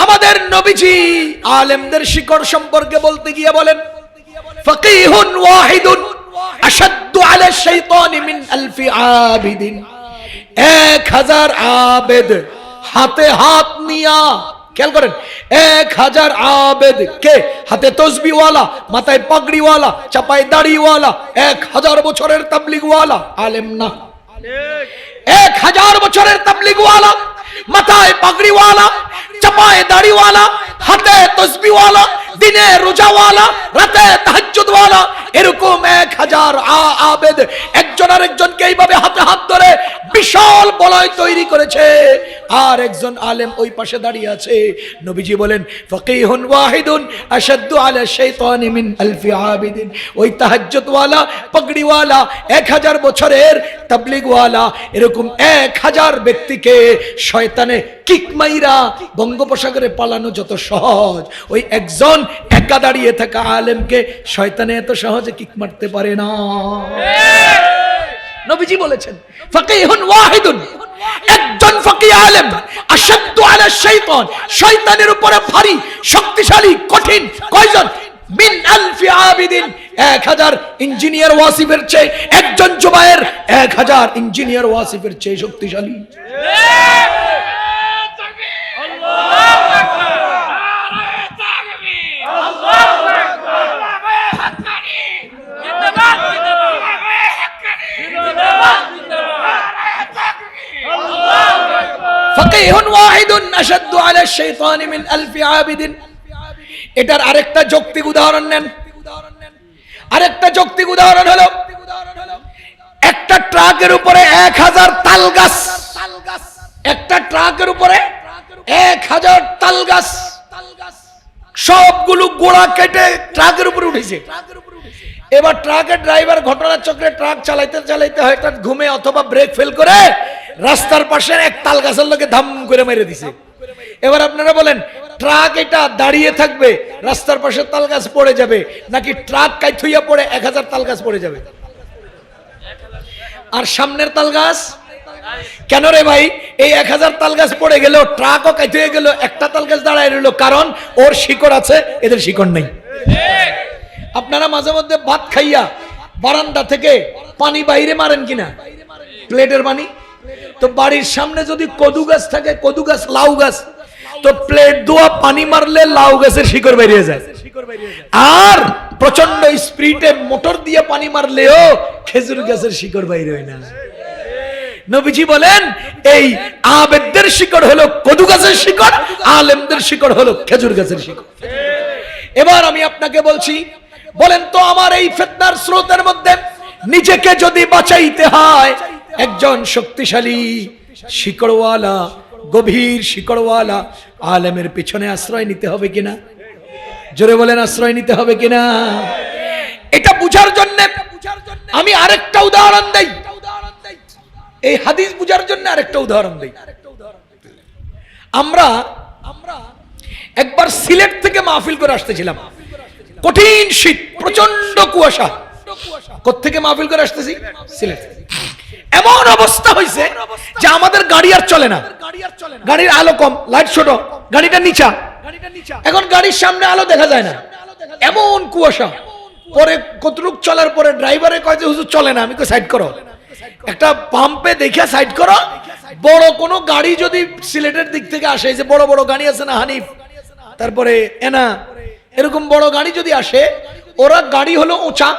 আমাদের নবীজি আলেমদের শিকড় সম্পর্কে বলতে গিয়ে বলেন, ফাকিহুন ওয়াহিদুন আশাদ্দু আলা শাইতানি মিন আলফি আবিদিন। 1000 আবেদ হাতে হাত নিয়া, খেয়াল করেন, 1000 আবেদ কে হাতে তসবিহওয়ালা, মাথায় পাগড়িওয়ালা, চাপায় দাড়িওয়ালা, 1000 বছরের তাবলীগওয়ালা, আলেম না। 1000 বছরের তাবলীগওয়ালা, মাথায় পাগড়িওয়ালা, চাপায় দাড়িওয়ালা, হাতে তসবিহওয়ালা, দিনে রোজাওয়ালা, রাতে তাহাজ্জুদওয়ালা, এরকম 1000 আবেদ একজন আরেকজনকে এইভাবে হাতে হাত ধরে বিশাল বলয় তৈরি করেছে। আর একজন আলেম ওই পাশে দাঁড়িয়ে আছে। নবীজি বলেন, ফাকিহুন ওয়াহিদুন আশাদ্দু আলা শাইতানি মিন আলফি আবিদিন। ওই তাহাজ্জুদওয়ালা, পাগড়িওয়ালা, 1000 বছরের তাবলীগওয়ালা, এরকম 1000 ব্যক্তিকে শয়তানে কিক মাইরা বঙ্গোপসাগরে পালানো যত সহজ, ওই একজন একা দাঁড়িয়ে থাকা আলেমকে শয়তানে এত সহজে কিক মারতে পারে না। নবীজি বলেছেন, ফাকিহুন ওয়াহিদুন, একজন ফকিহ আলেম, আশাদ্দু আলা শাইতান, শয়তানের উপরে ভারী শক্তিশালী কঠিন, কয়জন? মিন আলফি আবিদিন, 1000 ইঞ্জিনিয়ার ওয়াসিফের চেয়ে, একজন জুবায়ের 1000 ইঞ্জিনিয়ার ওয়াসিফের চেয়ে শক্তিশালী। ফাকিহুন ওয়াহিদুন আশাদ্দু আলা শাইতানি মিন আলফি আবিদিন। এটার আরেকটা যৌক্তিক উদাহরণ নেন। আরেকটা যৌক্তিক উদাহরণ হলো, একটা ট্রাকের উপরে 1000 তাল গাছ, একটা ট্রাকের উপরে 1000 তাল গাছ, সবগুলো গোড়া কেটে ট্রাকের উপরে উঠেছে। এবার ট্রাকের ড্রাইভার ঘটনার চক্রে ট্রাক চালাইতে চালাইতে হয়তো ঘুমে অথবা ব্রেক ফেল করে রাস্তার পাশে এক তাল গাছের লোকে ধাম করে মেরে দিছে। এবার আপনারা বলেন, ট্রাক এটা দাঁড়িয়ে থাকবে, রাস্তার পাশে তাল গাছ পড়ে যাবে, নাকি ট্রাক কাইথুইয়া পড়ে 1000 তাল গাছ পড়ে যাবে? আর সামনের তাল গাছ কেন রে ভাই? এই 1000 তাল গাছ পড়ে গেল, ট্রাকও কাইতে হয়ে গেল, একটা তাল গাছ দাঁড়ায় রইল, কারণ ওর শিকড় আছে, এদের শিকড় নেই। আপনারা মাঝে মধ্যে ভাত খাইয়া বারান্দা থেকে পানি বাইরে মারেন কিনা, প্লেটের পানি? তো বাড়ির সামনে যদি কদু গাছ থাকে, কদু গাছ, লাউ গাছ, তো প্লেট ধোয়া পানি মারলে লাউ গাছের শিকড় বেরিয়ে যায়। আর প্রচন্ড স্পিডে মোটর দিয়ে পানি মারলেও খেজুর গাছের শিকড় বাইরে হয় না। নবীজি বলেন এই আবেদদের শিকড় হলো কদু গাছের শিকড়, আলেমদের শিকড় হলো খেজুর গাছের শিকড়। এবার আমি আপনাকে বলছি, বলেন তো আমার এই ফিতনার স্রোতের মধ্যে নিজেকে যদি বাঁচাইতে হয়, একজন শক্তিশালী শিকড়ওয়ালা, গভীর শিকড়ওয়ালা আলেমের পিছনে আশ্রয় নিতে হবে কিনা? জোরে বলেন, আশ্রয় নিতে হবে কিনা? এটা বুঝার জন্য আমি আরেকটা উদাহরণ দেই। এই হাদিস বুঝার জন্য আরেকটা উদাহরণ দেই। আমরা একবার সিলেট থেকে মাহফিল করে আসতেছিলাম, কঠিন শীত, প্রচন্ড কুয়াশা। কোত্থেকে মাহফিল করে আসতেছি? সিলেট। এমন অবস্থা হয়েছে যে আমাদের গাড়ি আর চলে না, গাড়ির আলো কম, লাইট ছোট, গাড়িটা নিচা। এখন গাড়ির সামনে আলো দেখা যায় না, এমন কুয়াশা। পরে কতটুক চলার পরে ড্রাইভারে কয় যে হুজুর চলে না। আমি কই সাইড করো, একটা পাম্পে দেখে সাইড করো। বড় কোনো গাড়ি যদি সিলেটের দিক থেকে আসে, যে বড় বড় গাড়ি আছে না, হানিফ, তারপরে এনা, এরকম বড় গাড়ি যদি আসে, ওরা গাড়ি হলো উঁচা,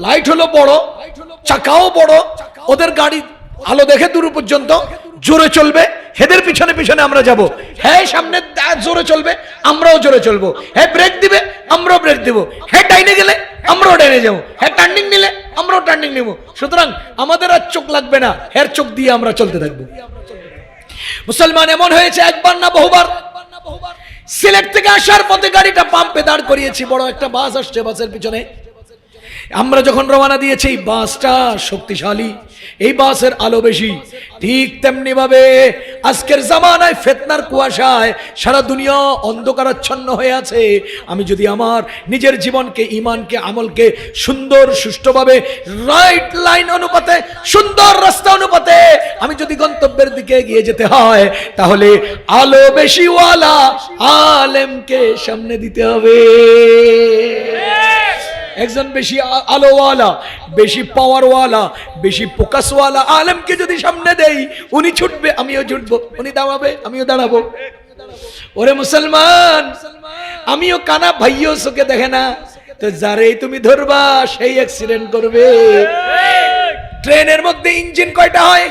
লাইট হলো বড়, চাকাও বড়, ওদের গাড়ি আলো দেখে দূর পর্যন্ত, জোরে চলবে, হেদের পিছনে পিছনে আমরা যাব। হ্যাঁ সামনে জোরে চলবে, আমরাও জোরে চলবো। হ্যাঁ ব্রেক দিবে, আমরাও ব্রেক দিব। হ্যাঁ ডাইনে গেলে আমরাও ডাইনে যাবো। হ্যাঁ টার্নিং নিলে আমরাও টার্নিং নিব। সুতরাং আমাদের আর চোখ লাগবে না, হের চোখ দিয়ে আমরা চলতে থাকবো। মুসলমান এমন হয়েছে একবার না বহুবার। সিলেট থেকে আসার পথে গাড়িটা পাম্পে দাঁড় করিয়েছি, বড় একটা বাস আসছে, বাসের পিছনে আমরা যখন রওনা দিয়েছি, বাসটা শক্তিশালী, এই বাসের আলো বেশি। ঠিক তেমনি ভাবে আজকের জামানায় ফিতনার কুয়াশায় সারা দুনিয়া অন্ধকারাচ্ছন্ন হয়ে আছে। আমি যদি আমার নিজের জীবনকে, ঈমানকে, আমলকে সুন্দর সুষ্ঠুভাবে রাইট লাইন অনুপাতে, সুন্দর রাস্তা অনুপাতে আমি যদি গন্তব্যের দিকে এগিয়ে যেতে হয়, তাহলে আলো বেশিওয়ালা আলেমকে সামনে দিতে হবে। একজন বেশি আলোওয়ালা, বেশি পাওয়ারওয়ালা, বেশি ফোকাসওয়ালা আলেমকে যদি সামনে দেই, উনি ছুটবে, আমিও ছুটবো, উনি দাঁড়াবে, আমিও দাঁড়াবো। ওরে মুসলমান, আমিও কানা, ভাইও চোখে দেখে না, তো যারে তুমি ধরবা সেই অ্যাক্সিডেন্ট করবে। ট্রেনের মধ্যে ইঞ্জিন কয়টা হয়?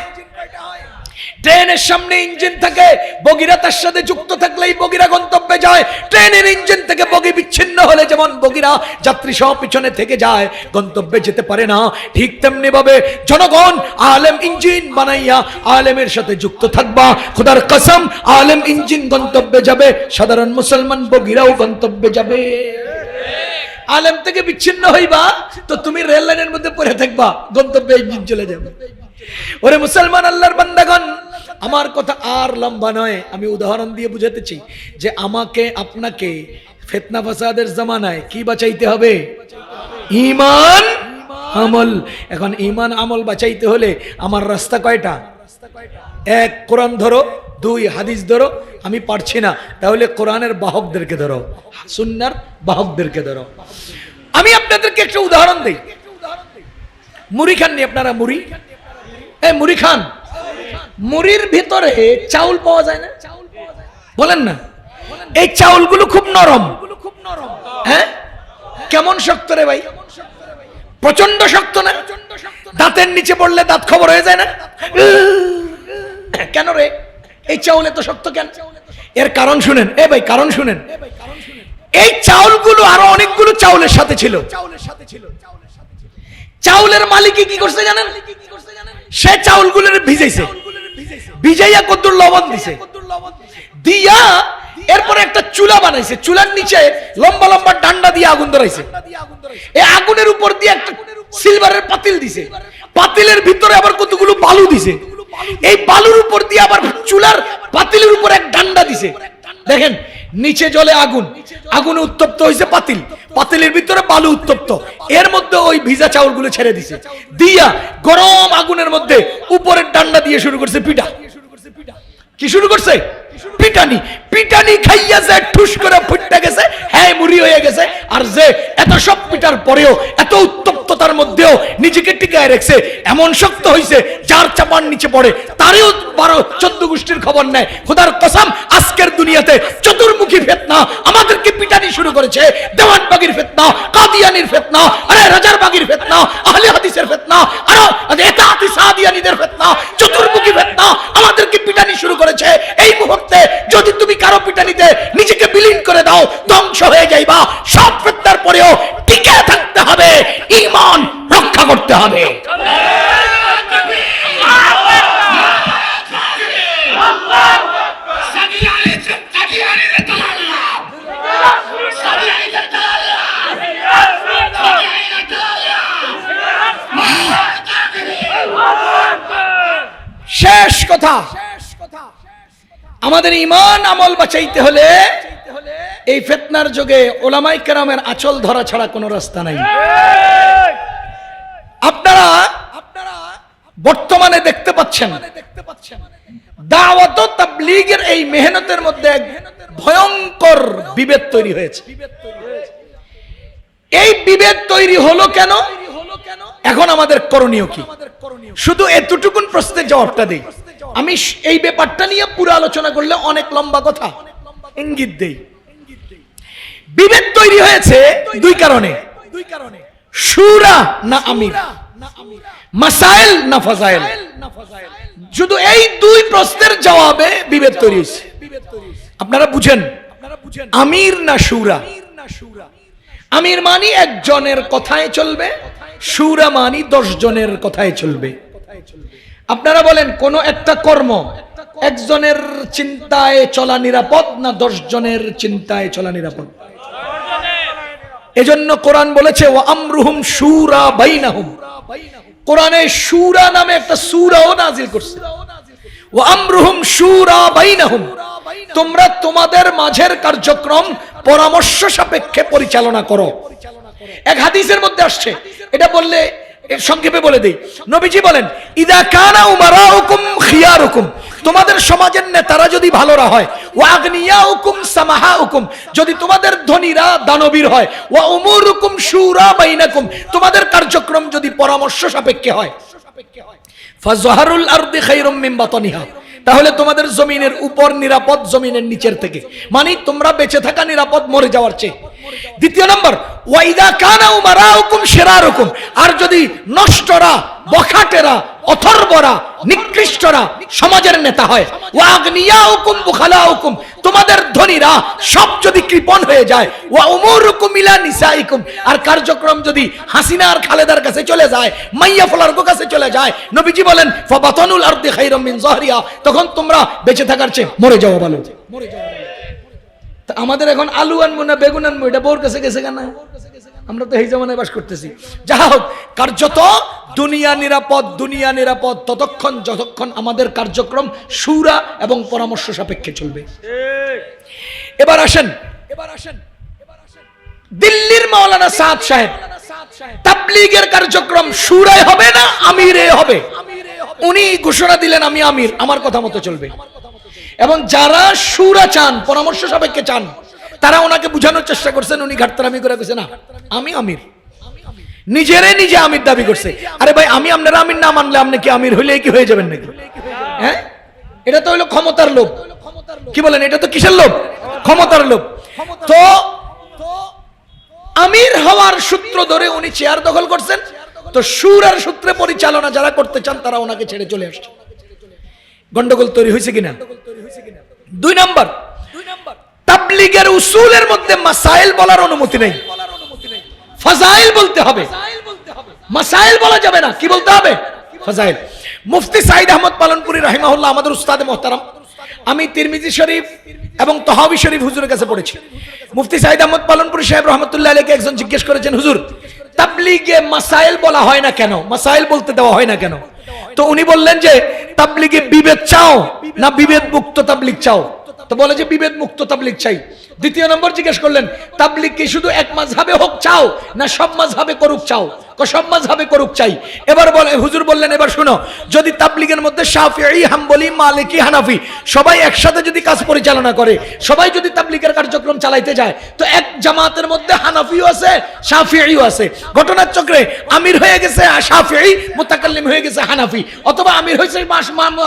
ট্রেনের সামনে ইঞ্জিন থাকে, বগিরা তার সাথে যুক্ত থাকলেই বগিরা গন্তব্যে যায়। ট্রেনের ইঞ্জিন থেকে বগি বিচ্ছিন্ন হলে যেমন বগিরা যাত্রী সহ পিছনে থেকে যায়, গন্তব্যে যেতে পারে না, ঠিক তেমনি ভাবে জনগণ আলেম ইঞ্জিন বানাইয়া আলেমের সাথে যুক্ত থাকবা। খোদার কসম, আলেম ইঞ্জিন গন্তব্যে যাবে, সাধারণ মুসলমান বগিরাও গন্তব্যে যাবে। আলেম থেকে বিচ্ছিন্ন হইবা তো তুমি রেল লাইনের মধ্যে পড়ে থাকবা, গন্তব্যে ইঞ্জিন চলে যাবে। ওরে মুসলমান, আল্লাহর বান্দাগণ, আমার কথা আর লম্বা নয়, আমি উদাহরণ দিয়ে বুঝাতেছি যে আমাকে আপনাকে ফিতনা ফাসাদের জামানায় কি বাঁচাইতে হবে? ঈমান আমল। এখন ঈমান আমল বাঁচাইতে হলে আমার রাস্তা কয়টা? এক, কোরআন ধরো, দুই, হাদিস ধরো। আমি পারছি না, তাহলে কোরআনের বাহকদেরকে ধরো, সুন্নাহর বাহকদেরকে ধরো। আমি আপনাদেরকে একটা উদাহরণ দেই। মুড়ি খাননি আপনারা? মুড়ি, মুড়ি খান? মুড়ির ভিতরে চাউল পাওয়া যায় না? বলেন না, এই চাউলগুলো খুব নরম। হ্যাঁ, কেমন শক্ত রে ভাই? প্রচন্ড শক্ত না? দাঁতের নিচে পড়লে দাঁত খবর হয়ে যায় না? কেন রে এই চাউল এত শক্ত কেন? এর কারণ শুনেন। ভাই কারণ শুনেন। এই চাউলগুলো আরো অনেকগুলো চাউলের সাথে ছিল। চাউলের মালিক কি করছে জানেন? সে চাউলগুলোর ভিজাইছে, ভিজাইয়া কদ্দুর লবণ দিছে, দিয়া এরপরে একটা চুলা বানাইছে। চুলার নিচে লম্বা লম্বা ডান্ডা দিয়ে আগুন ধরাইছে। এই আগুনের উপর দিয়ে একটা সিলভারের পাতিল দিছে, পাতিলের ভিতরে আবার কতগুলো বালু দিছে। এই বালুর উপর দিয়ে আবার চুলার পাতিলের উপর এক ডান্ডা দিছে। দেখেন নিচে জ্বলে আগুন, আগুনে উত্তপ্ত হয়েছে পাতিল, পাতিলের ভিতরে বালু উত্তপ্ত, এর মধ্যে ওই ভিজা চাউলগুলো ছেড়ে দিছে, দিয়া গরম আগুনের মধ্যে উপরের ডান্ডা দিয়ে শুরু করছে পিঠা। কি শুরু করছে? পিটানি। পিটানি খাইয়া যে ঠুস করে ফুটতে গেছে, হ্যাঁ মুড়ি হয়ে গেছে। আর যে এত সব পিটার পরেও এত উত্তপ্ততার মধ্যেও নিজেকে টিকায় রেখেছে, এমন শক্ত হয়েছে যার চাপার নিচে পড়ে তারও 12-14 গোষ্ঠীর খবর নেয়। খোদার কসম, আজকের দুনিয়াতে চতুর্মুখী ফিতনা আমাদেরকে পিটানি শুরু করেছে। দেওয়ানবাগির ফিতনা, কাদিয়ানির ফিতনা, আরে রাজারবাগির ফিতনা, আহলে হাদিসের ফিতনা, আর এতাআতি সাদিয়ানীদের ফিতনা, চতুর্মুখী ফিতনা আমাদেরকে পিটানি শুরু করেছে। এই মুহূর্তে যদি তুমি কারো পিটানিতে নিজেকে বিলীন করে দাও, ধ্বংস হয়ে যাইবা। সব ফিতনার পরেও টিকে থাকতে হবে, ঈমান রক্ষা করতে হবে। শেষ কথা, আমাদের ঈমান আমল বাঁচাইতে হলে এই ফিতনার যুগে উলামায়ে কেরামের আঁচল ধরা ছাড়া কোনো রাস্তা নাই। আপনারা বর্তমানে দেখতে পাচ্ছেন দাওয়াত ও তাবলীগের এই মেহনতের মধ্যে এক ভয়ঙ্কর বিভেদ তৈরি হয়েছে। এই বিভেদ তৈরি হলো কেন? এখন আমাদের করণীয় কি? শুধু এতটুকুন প্রশ্নের জবাবটা দেই। আমি এই ব্যাপারটা নিয়ে পুরো আলোচনা করলে অনেক লম্বা কথা, ইঙ্গিত দেই। বিভেদ তৈরি হয়েছে দুই কারণে, শুরা না আমির, মাসাইল না ফাজাইল। শুধু এই দুই প্রশ্নের জবাবে বিভেদ তৈরি হয়েছে। আপনারা বুঝেন, আমির না শুরা। আমির মানি একজনের কথায় চলবে, শুরা মানি 10 জনের কথায় চলবে। আপনারা বলেন কোন একটা কর্ম একজনের চিন্তায় চলা নিরাপদ না 10 জনের চিন্তায় চলা নিরাপদ? এজন্য কোরআন বলেছে ওয়া আমরুহুম শুরা বাইনাহুম। কোরআনে শুরা নামে একটা সূরাও নাযিল করছে। ওয়া আমরুহুম শুরা বাইনাহুম, তোমরা তোমাদের মাঝের কার্যক্রম পরামর্শ সাপেক্ষে পরিচালনা করো। এক হাদিসের মধ্যে আসছে, এটা বললে সংক্ষেপে বলে দেই। নবীজি বলেন ইদা কানা উমারাউকুম খিয়ারুকুম, তোমাদের সমাজের নেতারা যদি ভালোরা হয়, ওয়া আগনিয়াউকুম সামাহাউকুম, যদি তোমাদের ধনীরা দানবীর হয়, ওয়া উমুরুকুম শুরা বাইনাকুম, তোমাদের কার্যক্রম যদি পরামর্শ সাপেক্ষে হয়, ফাজহারুল আরদি খায়রুম মিন বাতনিহা, তাহলে তোমাদের জমিনের উপর নিরাপদ জমিনের নিচের থেকে, মানে তোমরা বেঁচে থাকা নিরাপদ মরে যাওয়ার চেয়ে। দ্বিতীয় নম্বর, ওয়াইদা কানা উমারাউকুম শিরারুকুম, আর যদি নষ্টরা, বখাটেরা, অথর্বরা, নিকৃষ্টরা সমাজের নেতা হয়, ওয়া আগনিয়াউকুম বুখালাউকুম, তোমাদের ধনীরা সব যদি কৃপণ হয়ে যায়, ওয়া উমুরুকুম ইলা নিসাইকুম, আর কার্যক্রম যদি হাসিনা আর খালেদার কাছে চলে যায়, মাইয়া ফলার কাছে চলে যায়, নবীজি বলেন ফাবাতানুল আরদি খায়রুম মিন যহরিহা, তখন তোমরা বেঁচে থাকার চেয়ে মরে যাওয়া ভালো। মরে যাওয়া ভালো। আমাদের এখন আলু আনবো না বেগুন আনবো, এটা বোর কাছে গেছে কেন? আমরা তো এই জামানায় বাস করতেছি। যা হোক, কার্যত দুনিয়া নিরাপদ, দুনিয়া নিরাপদ ততক্ষণ যতক্ষণ আমাদের কার্যক্রম শুরা এবং পরামর্শ সাপেক্ষে চলবে। এবার আসেন দিল্লির মাওলানা সাদ সাহেব, তাবলীগের কার্যক্রম শুরায় হবে না আমিরে হবে? উনি ঘোষণা দিলেন আমি আমির, আমার কথা মতো চলবে। এবং যারা শুরা চান, পরামর্শ সাপেক্ষে চান, তারা ওনাকে বুঝানোর চেষ্টা করছেন, উনি ঘাটতারামি করে কইছে না আমি আমির, নিজেরে নিজে আমির দাবি করছে। আরে ভাই, আমি আপনারা আমির না মানলে আপনি কি আমির হইলে কি হয়ে যাবেন নাকি? হ্যাঁ, এটা তো হলো ক্ষমতার লোভ। কি বলেন, এটা তো কিসের লোভ? ক্ষমতার লোভ। তো আমির হওয়ার সূত্র ধরে উনি চেয়ার দখল করছেন। তো শুরার সূত্রে পরিচালনা যারা করতে চান তারা ওনাকে ছেড়ে চলে আসছে। গন্ডগোল তৈরি হয়েছে কিনা? 2 নম্বর, তাবলীগের উসুলের মধ্যে মাসাইল বলার অনুমতি নেই, ফাজাইল বলতে হবে, মাসাইল বলা যাবে না। কি বলতে হবে? ফাজাইল। মুফতি সাইদ আহমদ পালনপুরি রাহিমাহুল্লাহ আমাদের উস্তাদে মুহতারাম, আমি তিরমিজি শরীফ এবং তহাবি শরীফ হুজুরের কাছে পড়েছি। মুফতি সাইদ আহমদ পালনপুরি সাহেব রহমতুল্লাহ আলাইহি একজন জিজ্ঞেস করেছেন, হুজুর তাবলীগে মাসাইল বলা হয় না কেন, মাসাইল বলতে দেওয়া হয় না কেন? তো উনি বললেন যে তাবলীগে বিভেদ চাও না বিভেদ মুক্ত তাবলীগ চাও? তো বলে যে বিভেদ মুক্ত তাবলিগ চাই। দ্বিতীয় নম্বর জিজ্ঞেস করলেন, তাবলিগ কি শুধু এক মাযহাবে হোক চাও, না সব মাযহাবে করুক চাও? সব মাযহাবে করুক চাই। এবার বলে হুজুর বললেন, এবার শুনো, যদি তাবলিগের মধ্যে শাফিঈ, হাম্বলি, মালিকি, হানাফি সবাই একসাথে যদি কাজ পরিচালনা করে, সবাই যদি তাবলিগের কার্যক্রম চালাইতে যায়, তো এক জামাতের মধ্যে হানাফিও আছে, শাফিঈও আছে। ঘটনার চক্রে আমির হয়ে গেছে শাফিঈ, মুতাকাল্লিম হয়ে গেছে হানাফি, অথবা আমির হয়েছে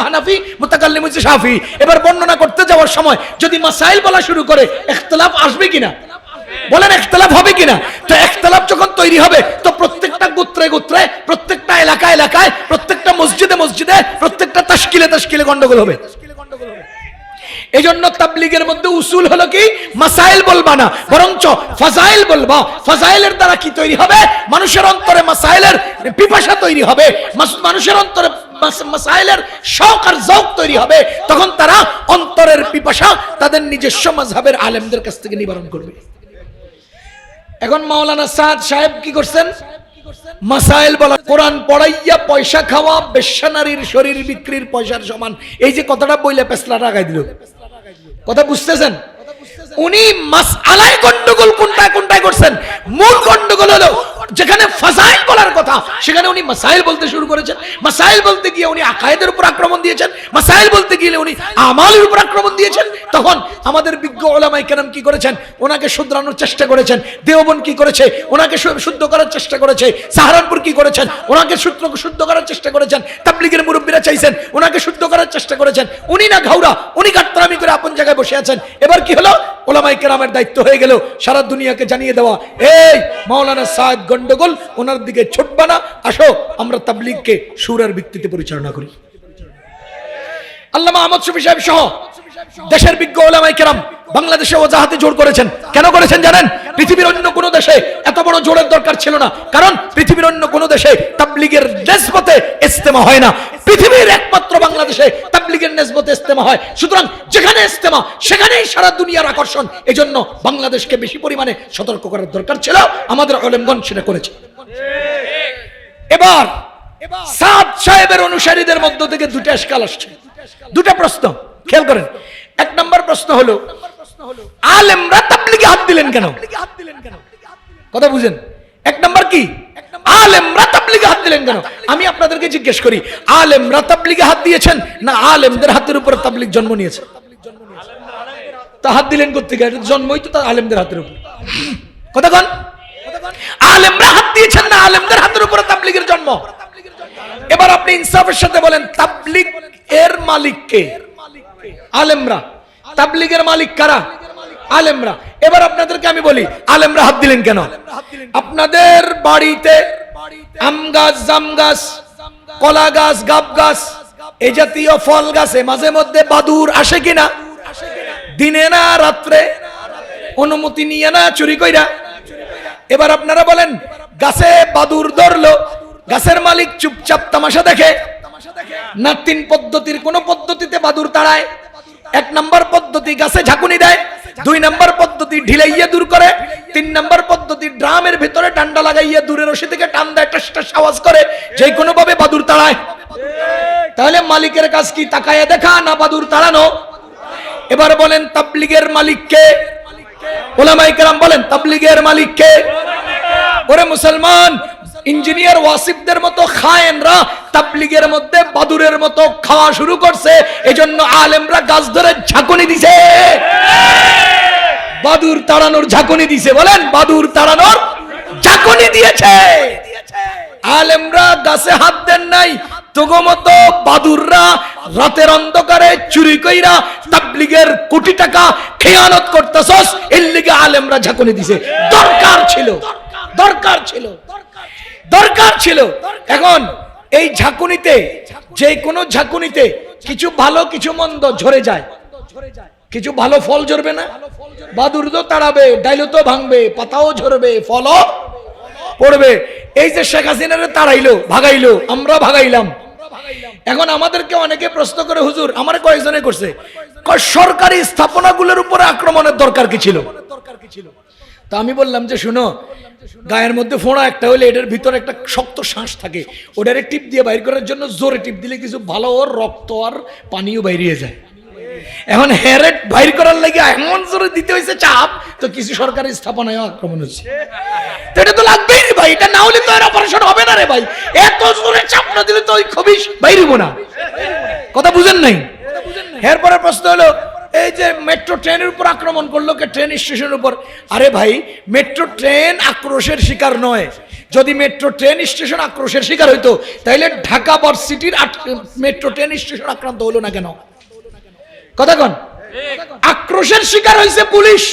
হানাফি, মুতাকাল্লিম হয়েছে শাফিঈ। এবার বর্ণনা করতে যাওয়ার সময় যদি মাসাইল বলা শুরু করে, ইখতিলাফ আসবে কিনা? বলেন ইখতিলাফ হবে কিনা? তো ইখতিলাফ যখন তৈরি হবে, তো প্রত্যেকটা গোত্রে গোত্রে, প্রত্যেকটা এলাকায় এলাকায়, প্রত্যেকটা মসজিদে মসজিদে, প্রত্যেকটা তাশকিলে তাশকিলে গন্ডগোল হবে। এজন্য তাবলিগের মধ্যে উসুল হলো কি, মাসাইল বলবা না, বরঞ্চ ফাজাইল বলবা। ফাজাইলের দ্বারা কি তৈরি হবে? মানুষের অন্তরে মাসাইলের পিপাসা তৈরি হবে, মানুষের অন্তরে মাসাইলের শৌক আর যৌক তৈরি হবে। তখন তারা অন্তরের পিপাসা তাদের নিজস্ব মাযহাবের আলেমদের কাছ থেকে নিবারণ করবে। এখন মাওলানা সাদ সাহেব কি করছেন? মাসাইল বলা, কোরআন পড়াইয়া পয়সা খাওয়া বেশ্যা নারীর শরীর বিক্রির পয়সার সমান। এই যে কথাটা বইলে পেছলা লাগাই দিল, কথা বুঝতেছেন? উনি মাসআলায় গন্ডগোল কোনটায় করছেন? মূল গন্ডগোল হলো যেখানে ফাজাইল বলার কথা, সেখানে উনি মাসাইল বলতে শুরু করেছেন। মাসাইল বলতে গিয়ে উনি আকায়েদের উপর আক্রমণ দিয়েছেন, মাসাইল বলতে গিয়ে উনি আমালের উপর আক্রমণ দিয়েছেন। তখন আমাদের বিজ্ঞ উলামায়ে কেরাম কি করেছেন? ওনাকে শুধরানোর চেষ্টা করেছেন। দেওবন্দ কি করেছে? ওনাকে শুদ্ধ করার চেষ্টা করেছে। সাহারানপুর কি করেছেন? ওনাকে শুদ্ধ করার চেষ্টা করেছেন। তাবলিগের মুরব্বীরা চাইছেন, ওনাকে শুদ্ধ করার চেষ্টা করেছেন। উনি না ঘাউরা, উনি গাত্রামি করে আপন জায়গায় বসে আছেন। এবার কি হলো? উলামায়ে কেরামের দায়িত্ব হয়ে গেল সারা দুনিয়াকে জানিয়ে দেওয়া, এই মাওলানা সাদ গন্ডগোল, ওনার দিকে ছুটবা না, আসো আমরা তাবলিগকে সূরার ভিত্তিতে পরিচালনা করি। আল্লামা আহমদ শফী সাহেব সহ দেশের বিজ্ঞ উলামায়ে কেরাম বাংলাদেশে ওজাহাতে জোর করেছেন। কেন করেছেন জানেন? পৃথিবীর অন্য কোন দেশে এত বড় জোরের দরকার ছিল না, কারণ পৃথিবীর অন্য কোন দেশে তাবলিগের নিসবতে ইজতেমা হয় না। পৃথিবীর একমাত্র বাংলাদেশে তাবলিগের নিসবতে ইজতেমা হয়। সুতরাং যেখানে ইজতেমা, সেখানেই সারা দুনিয়ার আকর্ষণ। এজন্য বাংলাদেশকে বেশি পরিমাণে সতর্ক করার দরকার ছিল, আমাদের আলেমগণ সেটা করেছে। এবার সাদ সাহেবের অনুসারীদের মধ্য থেকে দুটো ইশকাল আসছে, দুটো প্রশ্ন, খেয়াল করেন। এক নম্বর প্রশ্ন হলো, আলেমরা তাবলিগে হাত দিলেন কেন? কথা বুঝেন? এক নম্বর কি, আলেমরা তাবলিগে হাত দিলেন কেন? আমি আপনাদেরকে জিজ্ঞেস করি, আলেমরা তাবলিগে হাত দিয়েছেন না আলেমদের হাতের উপর তাবলিগ জন্ম নিয়েছে? তা হাত দিলেন কোত্থেকে? জন্মই তো আলেমদের হাতের উপর। কথা কন, আলেমরা হাত দিয়েছেন না আলেমদের হাতের উপর তাবলিগের জন্ম? এবার আপনি ইনসাফের সাথে বলেন, তাবলিগ এর মালিক কে? আলেমরা। তাবলিগের মালিক কারা? আলেমরা। এবার আপনাদেরকে আমি বলি, আলেমরা হাত দিলেন কেন? আপনাদের বাড়িতে আম গাছ, জাম গাছ, কলা গাছ, গাব গাছ, এই জাতীয় ফল গাছে মাঝে মধ্যে বাদুর আসে কিনা? দিনে না রাত্রে? অনুমতি নিয়ে না চুরি কইরা? এবার আপনারা বলেন, গাছে বাদুর ধরলো, গাছের মালিক চুপচাপ তামাশা দেখে না? তিন পদ্ধতির কোন পদ্ধতিতে বাদুর তাড়ায়? এক নম্বর পদ্ধতি গাছে ঝাঁকুনি দেয়, দুই নম্বর পদ্ধতি ঢিলাইয়া দূর করে, তিন নম্বর পদ্ধতি ড্রামের ভিতরে ডান্ডা লাগাইয়া দূরের রশি থেকে টান দেয়, টাস আওয়াজ করে, যে কোনো ভাবে বাদুর তাড়ায়। তাহলে মালিকের কাজ কি তাকায়া দেখা না বাদুর তাড়ানো? এবার বলেন, তাবলিগের মালিক কে? উলামায়ে কেরাম বলেন, তাবলিগের মালিক কে? ওরে মুসলমান, ইঞ্জিনিয়ার ওয়াসিফদের মতো খায়েনরা তাবলিগের মধ্যে বাদুরের মতো খাওয়া শুরু করছে। এজন্য আলেমরা গাছ ধরে ঝাঁকুনি দিছে, বাদুর তাড়ানোর ঝাঁকুনি দিছে। বলেন, বাদুর তাড়ানোর ঝাঁকুনি দিয়েছে। আলেমরা গাছে হাত দেন নাই, তোগো মতো বাদুররা রাতের অন্ধকারে চুরি কইরা তাবলিগের কোটি টাকা খেয়ানত করতেছস, এর লিগে আলেমরা ঝাঁকুনি দিছে। দরকার ছিল, দরকার ছিল, দরকার ছিল। এখন এই ঝাঁকুনিতে, যে কোনো ঝাঁকুনিতে কিছু ভালো কিছু মন্দ ঝরে যায়, কিছু ভালো ফল ঝরবে না? বাদুর তো তাড়াবে, ডাইল তো ভাঙবে, পাতাও ঝরবে, ফলও পড়বে। এই যে শেখ হাসিনারে তাড়াইলো, ভাগাইলো, আমরা ভাগাইলাম। এখন আমাদেরকে অনেকে প্রশ্ন করে, হুজুর আমার কয়েকজনে করছে, সরকারি স্থাপনাগুলোর উপরে আক্রমণের দরকার কি ছিল? তা আমি বললাম যে শুনো, গায়ের মধ্যে ফোঁড়া একটা হলে এটার ভিতরে একটা শক্ত শ্বাস থাকে, ওটারে টিপ দিয়ে বাইর করার জন্য জোরে টিপ দিলে কিছু ভালো ওর রক্ত আর পানিও বাইরিয়ে যায়। এখন হেরেট বাইর করার লাগে এমন জোরে দিতে হয়েছে চাপ, তো কিছু সরকারি স্থাপনায় আক্রমণ হচ্ছে। তো এটা তো লাগবেই রে ভাই, এটা না হলে তো এর অপারেশন হবে না রে ভাই। এত জোরে চাপ না দিলে তো ওই খবিশ বাইরব না। কথা বুঝেন নাই? এরপরে প্রশ্ন হলো, এই যে মেট্রো ট্রেনের উপর আক্রমণ করলো কে? ট্রেন স্টেশনের উপর। আরে ভাই, মেট্রো ট্রেন আক্রোশের শিকার নয়। যদি মেট্রো ট্রেন স্টেশন আক্রোশের শিকার হইতো, তাহলে ঢাকা ভার্সিটির মেট্রো ট্রেন স্টেশন আক্রান্ত হলো না কেন? কথা কন। আক্রোশের শিকার হয়েছে পুলিশ।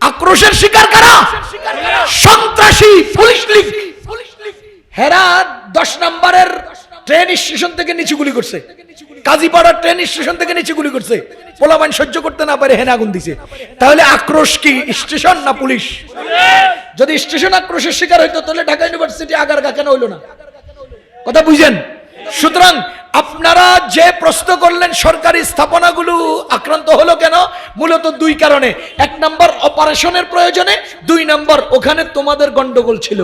আক্রোশের শিকার কারা? সন্ত্রাসী পুলিশ লীগ। হেরা 10 নম্বরের ট্রেন স্টেশন থেকে নিচে গুলি করছে, কাজীপাড়ার ট্রেন স্টেশন থেকে নিচে গুলি করছে, পোলাপান সহ্য করতে না পারে হেনা আগুন দিছে। তাহলে আক্রোশ কি স্টেশন না পুলিশ? যদি স্টেশন আক্রোশের শিকার হইতো, তাহলে ঢাকা ইউনিভার্সিটি আগারগা কেন হইলো না? কথা বুঝেন? সুতরাং আপনারা যে প্রশ্ন করলেন সরকারি স্থাপনাগুলো আক্রান্ত হলো কেন, মূলত 2 কারণে। 1 নম্বর অপারেশনের প্রয়োজনে, 2 নম্বর ওখানে তোমাদের গন্ডগোল ছিল,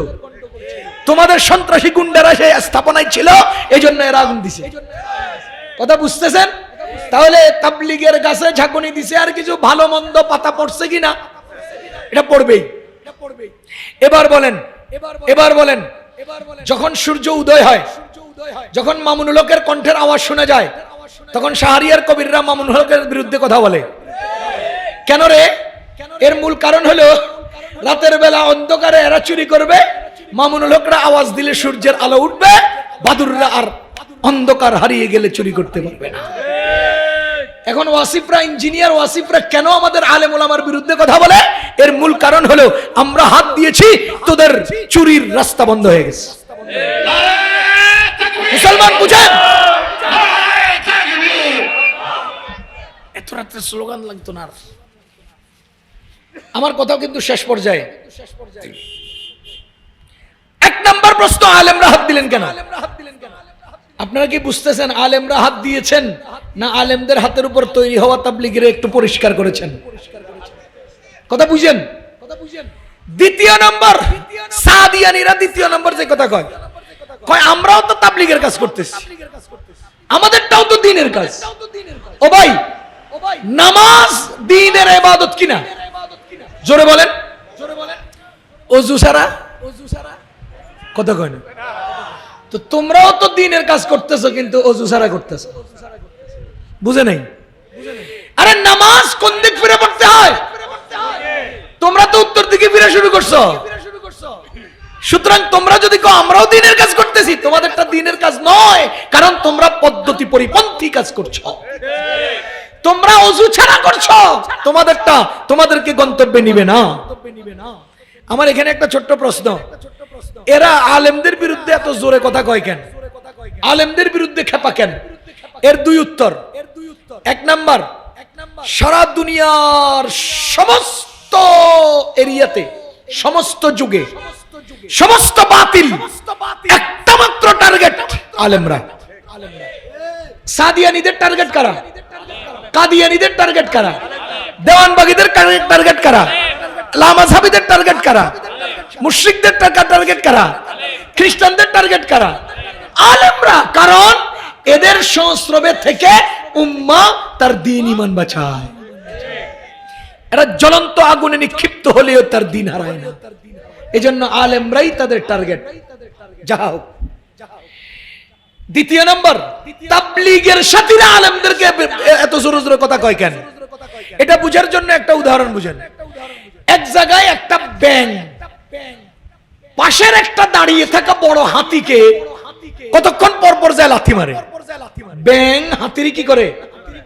তোমাদের সন্ত্রাসী গুন্ডারা সেই স্থাপনায় ছিল, এই জন্য এরা আগুন দিছে। কথা বুঝতেছেন? তাহলে তাবলীগের গাছে ঝাঁকুনি দিছে, আর কিছু ভালো মন্দ পাতা পড়ছে কিনা? এটা পড়বেই। এবার বলেন, যখন সূর্য উদয় হয়, যখন মামুনুল হকের কণ্ঠের আওয়াজ শোনা যায়, তখন শাহরিয়ার কবিররা মামুনুল হকের বিরুদ্ধে কথা বলে কেন রে? এর মূল কারণ হলো, রাতের বেলা অন্ধকারে এরা চুরি করবে, মামুনুল হকরা আওয়াজ দিলে সূর্যের আলো উঠবে, বাদুররা আর অন্ধকার হারিয়ে গেলে চুরি করতে পারবে না। এখন ওয়াসিফরা, ইঞ্জিনিয়ার ওয়াসিফরা কেন আমাদের আলেম ওলামার বিরুদ্ধে কথা বলে? এর মূল কারণ হলো, আমরা হাত দিয়েছি, তোদের চুরির রাস্তা বন্ধ হয়ে গেছে। মুসলমান বুঝেন? এত রাত্রে স্লোগান লাগতো না। আমার কথাও কিন্তু শেষ পর্যায়ে। 1 নম্বর প্রশ্ন, আলেমরা হাত দিলেন কেন? আপনারা কি বুঝতেছেন আলেমরা হাত দিয়েছেন, না আলেমদের হাতের উপর তৈরি হওয়া তাবলীগের একটু পরিষ্কার করেছেন? কথা বুঝেন? 2 নম্বর, সাদিয়ানীরা 2 নম্বর যে কথা কয়, আমরাও তো তাবলীগের কাজ করতেছি, আমাদেরটাও তো দ্বীনের কাজ। ও ভাই, নামাজ দ্বীনের ইবাদত কিনা? জোরে বলেন। ওযু ছাড়া কথা কয় না। তো তোমরাও তো দ্বীনের কাজ করতেছো, কিন্তু ওযু ছাড়া করতেছো। বুঝে নাই? আরে নামাজ কোন দিক ফিরে পড়তে হয়? তোমরা তো উত্তর দিকে ফিরে শুরু করছো। সুতরাং তোমরা যদি কও আমরাও দ্বীনের কাজ করতেছি, তোমাদেরটা দ্বীনের কাজ নয়, কারণ তোমরা পদ্ধতি পরিপন্থী কাজ করছো। তোমরা ওযু ছাড়া করছো, তোমাদেরটা তোমাদেরকে গন্তব্যে নিবে না। আমার এখানে একটা ছোট্ট প্রশ্ন, এরা আলেমদের বিরুদ্ধে এত জোরে কথা কয় কেন? আলেমদের বিরুদ্ধে খেপা কেন? এর 2 উত্তর। 1 নাম্বার, সারা দুনিয়ার সমস্ত এরিয়াতে, সমস্ত যুগে, সমস্ত বাতিল একটা মাত্র টার্গেট আলেমরা। সাদিয়ানীদের টার্গেট কারা? কাদিয়ানীদের টার্গেট কারা? দেওয়ানবাগীদের টার্গেট কারা? লামাযহাবীদের টার্গেট কারা? মুশরিকদের টার্গেট কারা? খ্রিস্টানদের টার্গেট কারা? আলেমরা। কারণ এদের সংস্রবে থেকে উম্মাহ তার দ্বীন ঈমান বাঁচায়। এরা জ্বলন্ত আগুনে নিক্ষিপ্ত হলেও তার দ্বীন হারায় না। এজন্য আলেমরাই তাদের টার্গেট। যা হোক, 2 নম্বর, তাবলীগের সাথীরা আলেমদেরকে এত জোরে জোরে কথা কয় কেন? এটা বুঝার জন্য একটা উদাহরণ বুঝেন। এক জায়গায় একটা ব্যাঙ পাশের একটা দাঁড়িয়ে থাকা বড় হাতিকে কতক্ষণ পর পর যায় লাথি মারে। ব্যাঙ হাতির কি করে?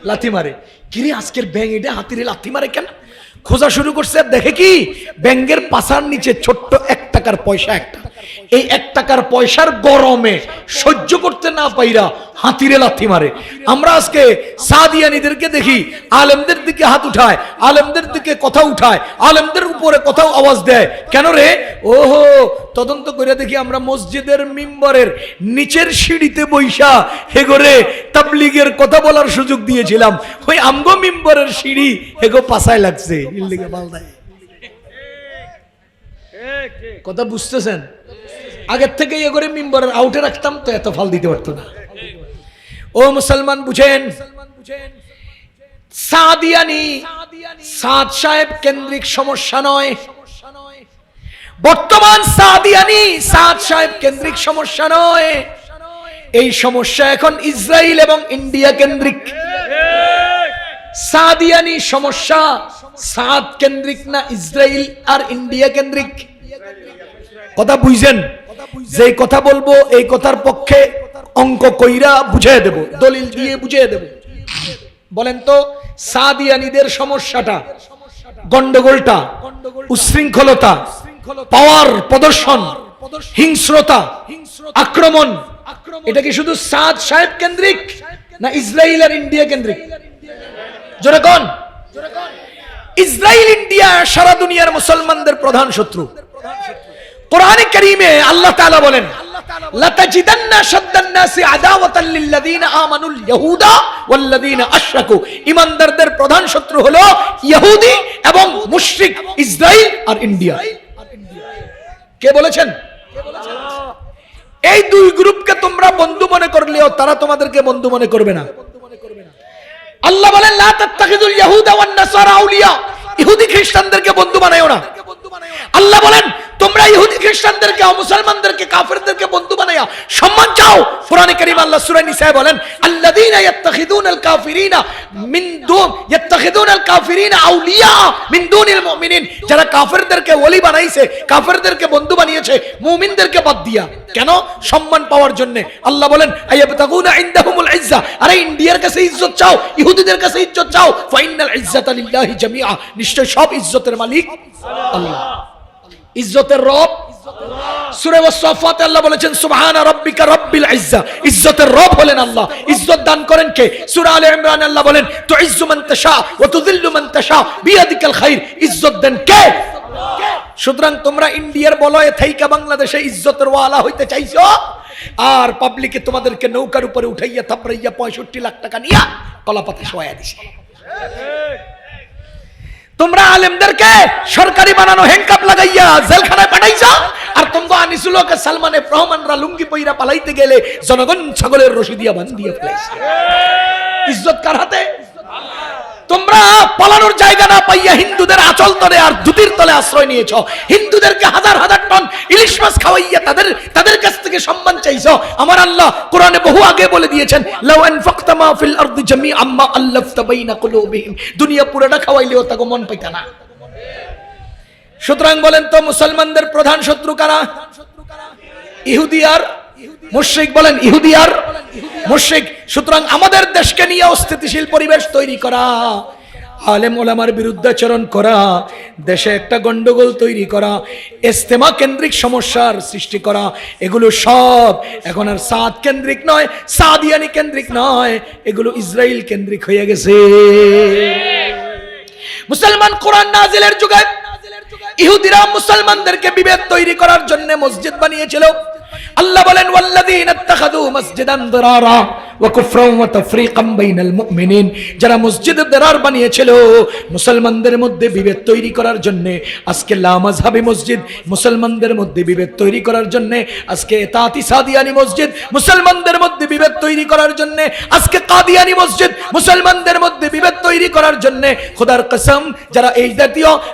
লাথি মারে। কিরে আজকের ব্যাঙ এটা হাতির লাথি মারে কেন? খোঁজা শুরু করছে, আর দেখে কি ব্যাঙের পাছার নিচে ছোট্ট 1 টাকার পয়সা একটা। এই 1 টাকার পয়সার গরমে সহ্য করতে না পাইরা হাতিরে লাথি মারে। আমরা আজকে সাদিয়ানীদেরকে দেখি আলেমদের দিকে হাত উঠায়, আলেমদের দিকে কথা উঠায়, আলেমদের উপরে কথাও আওয়াজ দেয় কেন রে? ওহো, তদন্ত করে দেখি আমরা মসজিদের মিম্বরের নিচের সিঁড়িতে বৈশা হেগরে তাবলীগের কথা বলার সুযোগ দিয়েছিলাম। ওই আমগো মিম্বরের সিঁড়ি হেগো পাছায় লাগছে। কথা বুঝতেছেন? আগের থেকে এগোরে মিম্বরের আউটে রাখতাম তো এত ফাল দিতে পারতো না। ও মুসলমান বুঝেন, সাদিয়ানি সাদ সাহেব কেন্দ্রিক সমস্যা নয়, বর্তমান সাদিয়ানি সাদ সাহেব কেন্দ্রিক সমস্যা নয়, এই সমস্যা এখন ইসরায়েল এবং ইন্ডিয়া কেন্দ্রিক। সাদিয়ানি সমস্যা সাদ কেন্দ্রিক না ইসরায়েল আর ইন্ডিয়া কেন্দ্রিক? কথা বুঝছেন? যে কথা বলবো এই কথার পক্ষে অঙ্ক কইরা বুঝিয়ে দেব, দলিল দিয়ে বুঝিয়ে দেব। বলেন তো সাদিয়ানিদের সমস্যাটা, গন্ডগোলটা, উশৃঙ্খলতা, পাওয়ার প্রদর্শন, হিংস্রতা, আক্রমণ, এটা কি শুধু সাদ সাহেব কেন্দ্রিক না ইসরায়েল আর ইন্ডিয়া কেন্দ্রিক? জোরে কোন? ইসরায়েল ইন্ডিয়া সারা দুনিয়ার মুসলমানদের প্রধান শত্রু। কোরআনে কারীমে আল্লাহ তাআলা বলেন, লাতাজিদান্না শাদ্দান নাসি আদাওয়াতাল লিল্লাযিনা আমানুল ইয়াহুদা ওয়াল্লাযিনা আশরাকু। ঈমানদারদের প্রধান শত্রু হলো ইহুদি এবং মুশরিক, ইসরায়েল আর ইন্ডিয়া। কে বলেছেন? এই দুই গ্রুপকে তোমরা বন্ধু মনে করলেও তারা তোমাদেরকে বন্ধু মনে করবে না। আল্লাহ বলেন, লা তাত্তাখিযুল ইয়াহুদা ওয়ান নাসারা আউলিয়া। ইহুদি খ্রিস্টানদেরকে বন্ধু বানায়ো না। আল্লাহ বলেন, তোমরা ইহুদি খ্রিস্টানদেরকে, মুসলমানদেরকে, কাফেরদেরকে বন্ধু বানায়া সম্মান চাও। কোরআনে কারীম আল্লাহ সূরা নিসা বলেন, আল্লাযীনা ইয়াত্তাখিযুনাল কাফিরিনা মিন দুন ইয়াত্তাখিযুনাল কাফিরিনা আউলিয়া মিন দুনিল মুমিনিন। যারা কাফেরদেরকে ওলি বানাইছে, কাফেরদেরকে বন্ধু বানিয়েছে মুমিনদেরকে বাদ দিয়া। কেন? সম্মান পাওয়ার জন্য। আল্লাহ বলেন, আয়াবতাগুনা ইনদাহুমুল ইজ্জা। আরে ইন্ডিয়ার কাছে ইজ্জত চাও, ইহুদিদের কাছে ইজ্জত চাও। ফাইনাল ইজ্জাতা লিল্লাহি জামিআ। নিশ্চয় সব ইজ্জতের মালিক আল্লাহ, ইজ্জতের রব। সূরা ওয়াসফাতে আল্লাহ বলেছেন, সুবহানা রাব্বিকা রাব্বিল ইজ্জা। ইজ্জতের রব হলেন আল্লাহ। ইজ্জত দান করেন কে? সূরা আলে ইমরান আল্লাহ বলেন, তুইজ্জু মান তাশা ওয়া তুযিল্লু মান তাশা বিয়াদিকাল খাইর। ইজ্জত দেন কে? সুতরাং তোমরা ইন্ডিয়ার বলয়ে থাইকা বাংলাদেশে ইজ্জতের ওয়ালা হইতে চাইছো, আর পাবলিকে তোমাদেরকে নৌকার উপরে উঠাইয়া থাপড়াইয়া 65 লাখ টাকা নিয়া কলাপাতা শোয়া দিছে। তোমরা আলেমদেরকে সরকারি বানানো হ্যান্ডকাপ লাগাইয়া জেলখানায় পাঠাইছো, আর তোমরা আনিসুলকে সালমানে রহমানরা লুঙ্গি পইরা পালাইতে গেলে জনগণ ছাগলের রশি দিয়া বান্ধিয়া ফেলাইছে। ইজ্জত কার হাতে? তোমরা পালানোর জায়গা না পাইয়া হিন্দুদের আঁচল তলে আর দুতির তলে আশ্রয় নিয়েছো। হিন্দুদেরকে হাজার হাজার টন ইলিশ মাছ খাওয়াইয়া তাদের কাছ থেকে সম্মান চাইছো। আমার আল্লাহ কোরআনে বহু আগে বলে দিয়েছেন, লাউ আনফাকতা মা ফিল আরদি জামিআন মা আল্লাফতা বাইনা কুলুবিহিম। দুনিয়া পুরোটা খাওয়াইলেও তাকে মন পাইতা না। সুতরাং বলেন তো মুসলমানদের প্রধান শত্রু কারা? ইহুদি আর মুশরিক। বলেন, ইহুদি আর মুশরিক। সুতরাং আমাদের দেশকে নিয়ে অস্থিতিশীল পরিবেশ তৈরি করা, আলেম ওলামার বিরুদ্ধাচরণ করা, দেশে একটা গন্ডগোল তৈরি করা, ইজতেমা কেন্দ্রিক সমস্যার সৃষ্টি করা, এগুলো সব এখন আর সাদ কেন্দ্রিক নয়, সাদিয়ানি কেন্দ্রিক নয়, এগুলো ইসরায়েল কেন্দ্রিক হয়ে গেছে। মুসলমান কোরআন নাজিলের যুগে ইহুদিরা মুসলমানদেরকে বিভেদ তৈরি করার জন্য মসজিদ বানিয়েছিল। আল্লাহ বলেন, ওয়াল্লাযীনা ইত্তাখাযু মাসজিদান দিরারা ওয়া কুফরান ওয়া তাফরীকাম বাইনাল মুমিনিন। যারা মসজিদে দিরার বানিয়েছিল মুসলমানদের মধ্যে বিভেদ তৈরি করার জন্য, আজকে লা মাযহাবী মসজিদ মুসলমানদের মধ্যে বিভেদ তৈরি করার জন্য, আজকে ইতাআতি সাদিয়ানি মসজিদ মুসলমানদের মধ্যে বিভেদ তৈরি করার জন্য, আজকে কাদিয়ানি মসজিদ মুসলমানদের মধ্যে বিভেদ তৈরি করার জন্য। খোদার কসম, যারা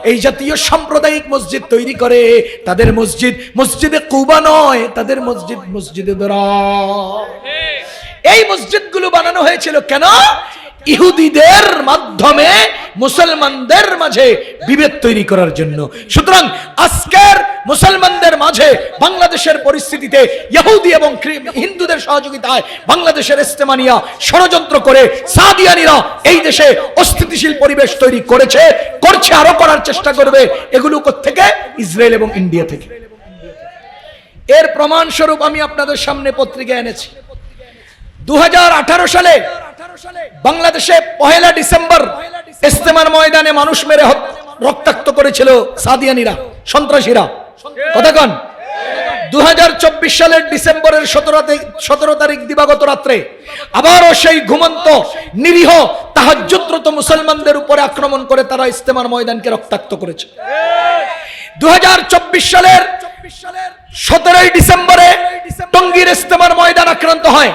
এই জাতীয় সাম্প্রদায়িক মসজিদ তৈরি করে, তাদের মসজিদ মসজিদে কুবা নয়, তাদের মসজিদ মসজিদে দিরার। এই মসজিদগুলো বানানো হয়েছিল কেন? ইহুদিদের মাধ্যমে মুসলমানদের মাঝে বিভেদ তৈরি করার জন্য। সুতরাং আজকের মুসলমানদের মাঝে বাংলাদেশের পরিস্থিতিতে ইহুদি এবং হিন্দুদের সহযোগিতায় বাংলাদেশের ইজতেমা নিয়ে ষড়যন্ত্র করে সাদিয়ানিরা এই দেশে অস্থিতিশীল পরিবেশ তৈরি করেছে, করছে, আরো করার চেষ্টা করবে। এগুলো কোত্থেকে? ইসরায়েল এবং ইন্ডিয়া থেকে। এর প্রমাণ স্বরূপ আমি আপনাদের সামনে পত্রিকা এনেছি। 2018 সালে বাংলাদেশে 1 ডিসেম্বর ইজতেমার ময়দানে মানুষ মেরে রক্তাক্ত করেছিল সাদিয়ানিরা, সন্ত্রাসীরা। কথা কন। 2024 সালের ডিসেম্বরের 17 তারিখ দিবাগত রাত্রে আবারও সেই ঘুমন্ত নিরীহ তাহাজ্জুদরত মুসলমানদের উপরে আক্রমণ করে তারা ইজতেমার ময়দানকে রক্তাক্ত করেছে। 2024 সালের 17 ডিসেম্বরে টঙ্গীর ইজতেমার ময়দান আক্রান্ত হয়।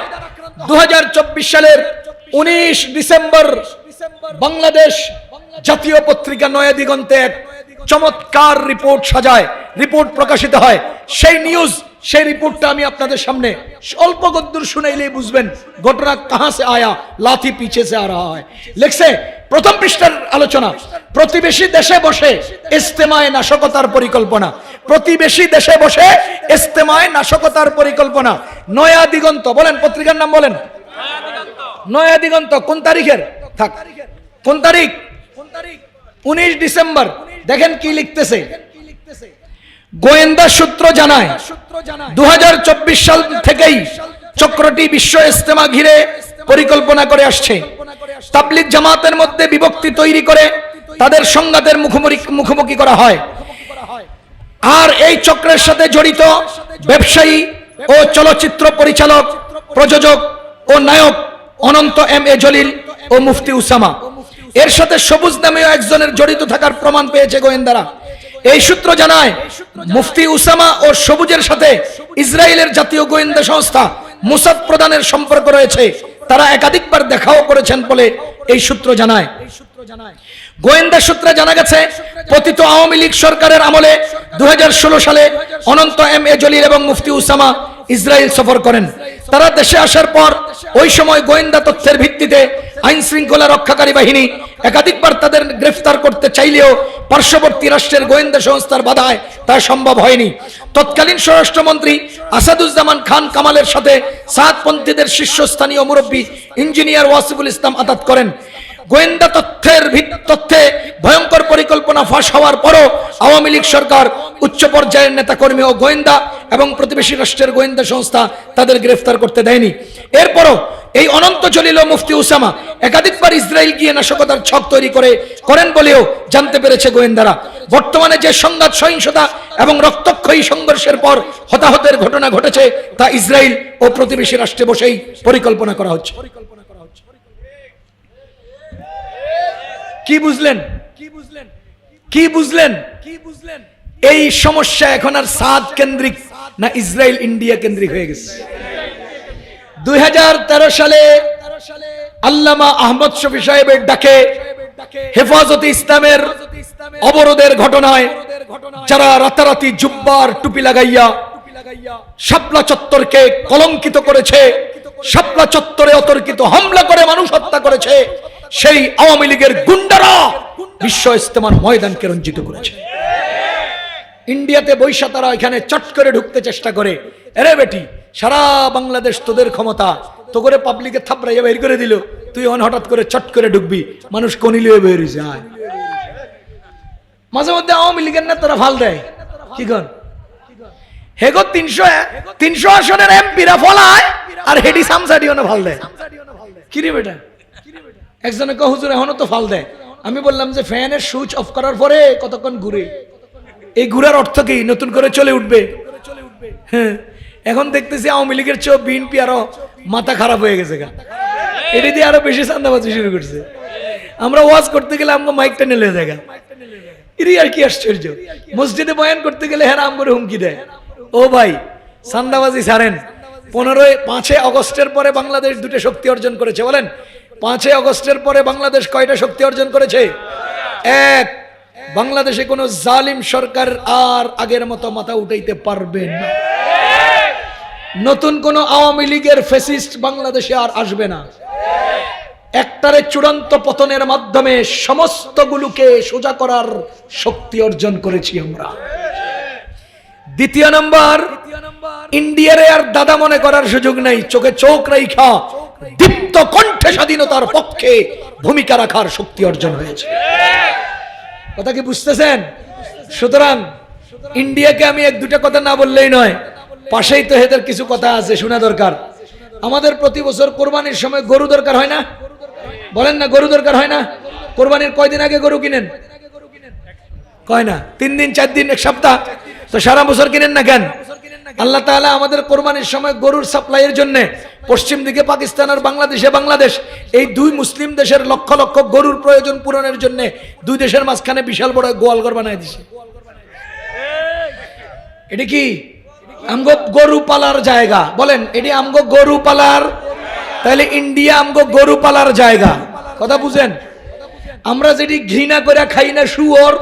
2024 সালের 19 ডিসেম্বর বাংলাদেশ জাতীয় পত্রিকা নয়া দিগন্তে এক চমৎকার রিপোর্ট সাজায়, রিপোর্ট প্রকাশিত হয়। সেই নিউজ, সেই রিপোর্টটা আমি আপনাদের সামনে অল্প গদ্দুর শুনাইলেই বুঝবেন ঘটনা কাহা সে আয়া, লাথি পিছে সে আ রাহা হয়। লিখছে প্রথম পৃষ্ঠার আলোচনা, প্রতিবেশী দেশে বসে ইস্তেমায় নাশকতার পরিকল্পনা। প্রতিবেশী দেশে বসে ইস্তেমায় নাশকতার পরিকল্পনা। নয়া দিগন্ত, বলেন পত্রিকার নাম বলেন। নয়া দিগন্ত কোন তারিখের? থাক, কোন তারিখ? 19 ডিসেম্বর। দেখেন কি লিখতেছে, গোয়েন্দা সূত্র জানায় 2024 সাল থেকেই চক্রটি বিশ্ব ইস্তেমা ঘিরে পরিকল্পনা করে আসছে। তাবলিগ জামাতের মধ্যে বিভক্তি তৈরি করে তাদের সংঘাতের মুখোমুখি করা হয়। আর এই চক্রের সাথে জড়িত ব্যবসায়ী ও চলচ্চিত্র পরিচালক, প্রযোজক ও নায়ক অনন্ত M A Jalil O Mufti Osama, এর সাথে সবুজ নামেও একজনের জড়িত থাকার প্রমাণ পেয়েছে গোয়েন্দারা। এই সূত্র জানায় মুফতি উসামা ও সবুজের সাথে ইসরায়েলের জাতীয় গোয়েন্দা সংস্থা মোসাদ প্রদানের সম্পর্ক রয়েছে। তারা একাধিকবার দেখাও করেছেন বলে এই সূত্র জানায়। গোয়েন্দা সূত্রে জানা গেছে পতিত আওয়ামী লীগ সরকারের আমলে 2016 সালে অনন্ত এম এ জলিল এবং মুফতি উসামা ইসরায়েল সফর করেন। তারা দেশে আসার পর ওই সময় গোয়েন্দা তথ্যের ভিত্তিতে আইন শৃঙ্খলা রক্ষাকারী বাহিনী একাধিকবার তাদের গ্রেফতার করতে চাইলেও পার্শ্ববর্তী রাষ্ট্রের গোয়েন্দা সংস্থার বাধায় তা সম্ভব হয়নি। তৎকালীন স্বরাষ্ট্রমন্ত্রী আসাদুজ্জামান খান কামালের সাথে সাতপন্থীদের শীর্ষস্থানীয় মুরব্বী ইঞ্জিনিয়ার ওয়াসিফুল ইসলাম আতাত করেন। গোয়েন্দা তথ্যে ভয়ঙ্কর পরিকল্পনা ফাঁস হওয়ার পরও আওয়ামী লীগ সরকার উচ্চ পর্যায়ের নেতাকর্মী ও গোয়েন্দা এবং প্রতিবেশী রাষ্ট্রের গোয়েন্দা সংস্থা তাদের গ্রেফতার করতে দেয়নি। এরপরও এই অনন্ত জলিল ও মুফতি উসামা একাধিকবার ইসরায়েল গিয়ে নাশকতার ছক তৈরি করেন বলেও জানতে পেরেছে গোয়েন্দারা। বর্তমানে যে সংঘাত, সহিংসতা এবং রক্তক্ষয়ী সংঘর্ষের পর হতাহতের ঘটনা ঘটেছে তা ইসরায়েল ও প্রতিবেশী রাষ্ট্রে বসেই পরিকল্পনা করা হচ্ছে। কি বুঝলেন? কি বুঝলেন? এই সমস্যা এখন আর সাদ কেন্দ্রিক না ইসরায়েল ইন্ডিয়া কেন্দ্রিক হয়ে গেছে। 2013 সালে আল্লামা আহমদ শফি সাহেবের ডাকে হেফাজতে ইসলামের অবরোধের ঘটনায় যারা রাতারাতি জুব্বার টুপি লাগাইয়া শাপলা চত্বরকে কলঙ্কিত করেছে, শাপলা চত্বরে অতর্কিত হামলা করে মানুষ হত্যা করেছে, সেই আওয়ামী লীগের গুন্ডারা বিশ্ব ইস্তেমার ময়দানকে রঞ্জিত করেছে। ইন্ডিয়াতে বৈশা তারা এখানে চট করে ঢুকতে চেষ্টা করে। আরে বেটি, সারা বাংলাদেশ তোদের ক্ষমতা, তো করে পাবলিকে থাপড়াইয়া বের করে দিল, তুই হঠাৎ করে চট করে ঢুকবি, মানুষ কনিলে বের হয়েছে। মাঝে মধ্যে আওয়ামী লীগের নেতারা ভাল দেয়, কি কন হেগো 300 আসনের এমপিরা ফলায় আর হেডি সামসাডিও না ভাল দেয়। কিরে বেটা, একজনে কহ হুজুর এখনো তো ফাল দেয়। আমি বললাম যে ফ্যানের সুইচ অফ করার পরে কতক্ষণ ঘুরে, এই ঘুরার অর্থ কি নতুন করে চলে উঠবে? হ্যাঁ, এখন দেখতেছি আওয়ামী লীগের চেয়েও বিএনপি আরো মাথা খারাপ হয়ে গেছে, এটা দিয়ে আরো বেশি চান্দাবাজি শুরু করছে। আমরা ওয়াজ করতে গেলে আমাকে মাইকটা নিলে জায়গা, এরই আর কি আশ্চর্য। মসজিদে বয়ান করতে গেলে হ্যাঁ আম করে হুমকি দেয়, ও ভাই চান্দাবাজি ছাড়েন। 5 আগস্টের পরে বাংলাদেশ 2টা শক্তি অর্জন করেছে। বলেন 5 আগস্টের পরে বাংলাদেশ কয়টা শক্তি অর্জন করেছে? 1, বাংলাদেশে কোনো জালিম সরকার আর আগের মতো মাথা উঠাইতে পারবে না। নতুন কোন আওয়ামী লীগের ফ্যাসিস্ট বাংলাদেশে আর আসবে না। একটারে চূড়ান্ত পতনের মাধ্যমে সমস্তগুলোকে সোজা করার শক্তি অর্জন করেছি আমরা। দ্বিতীয় নাম্বার, ইন্ডিয়ারে আর দাদা মনে করার সুযোগ নাই। চোখে চোখ রাইখা দীপ্ত কণ্ঠে স্বাধীনতার পক্ষে ভূমিকা রাখার শক্তি অর্জন হয়েছে। কথা কি বুঝতেছেন? সুতরাং ইন্ডিয়াকে আমি 1-2টা কথা না বললেই নয়, পাশেই তো এদের কিছু কথা আছে, শোনা দরকার। আমাদের প্রতি বছর কোরবানির সময় গরু দরকার হয় না? বলেন না, গরু দরকার হয় না? কোরবানির কয়দিন আগে গরু কিনেন? কয় না, 3 দিন 4 দিন 1 সপ্তাহ, তো সারা বছর কিনেন না কেন? আল্লাহ তাআলা আমাদের কোরবানির সময় গরুর সাপ্লাইয়ের জন্য পশ্চিম দিকে পাকিস্তান আর বাংলাদেশ, এই 2 মুসলিম দেশের লক্ষ লক্ষ গরুর প্রয়োজন পূরণের জন্য 2 দেশের মাঝখানে বিশাল বড় গোয়ালঘর বানায় দিছে। এটা কি আমগো গরু পালার জায়গা? বলেন, এটি আমগো গরু পালার, তাহলে ইন্ডিয়া আমগো গরু পালার জায়গা। কথা বুঝেন? আমরা যেটি ঘৃণা করে খাই না শুয়োর,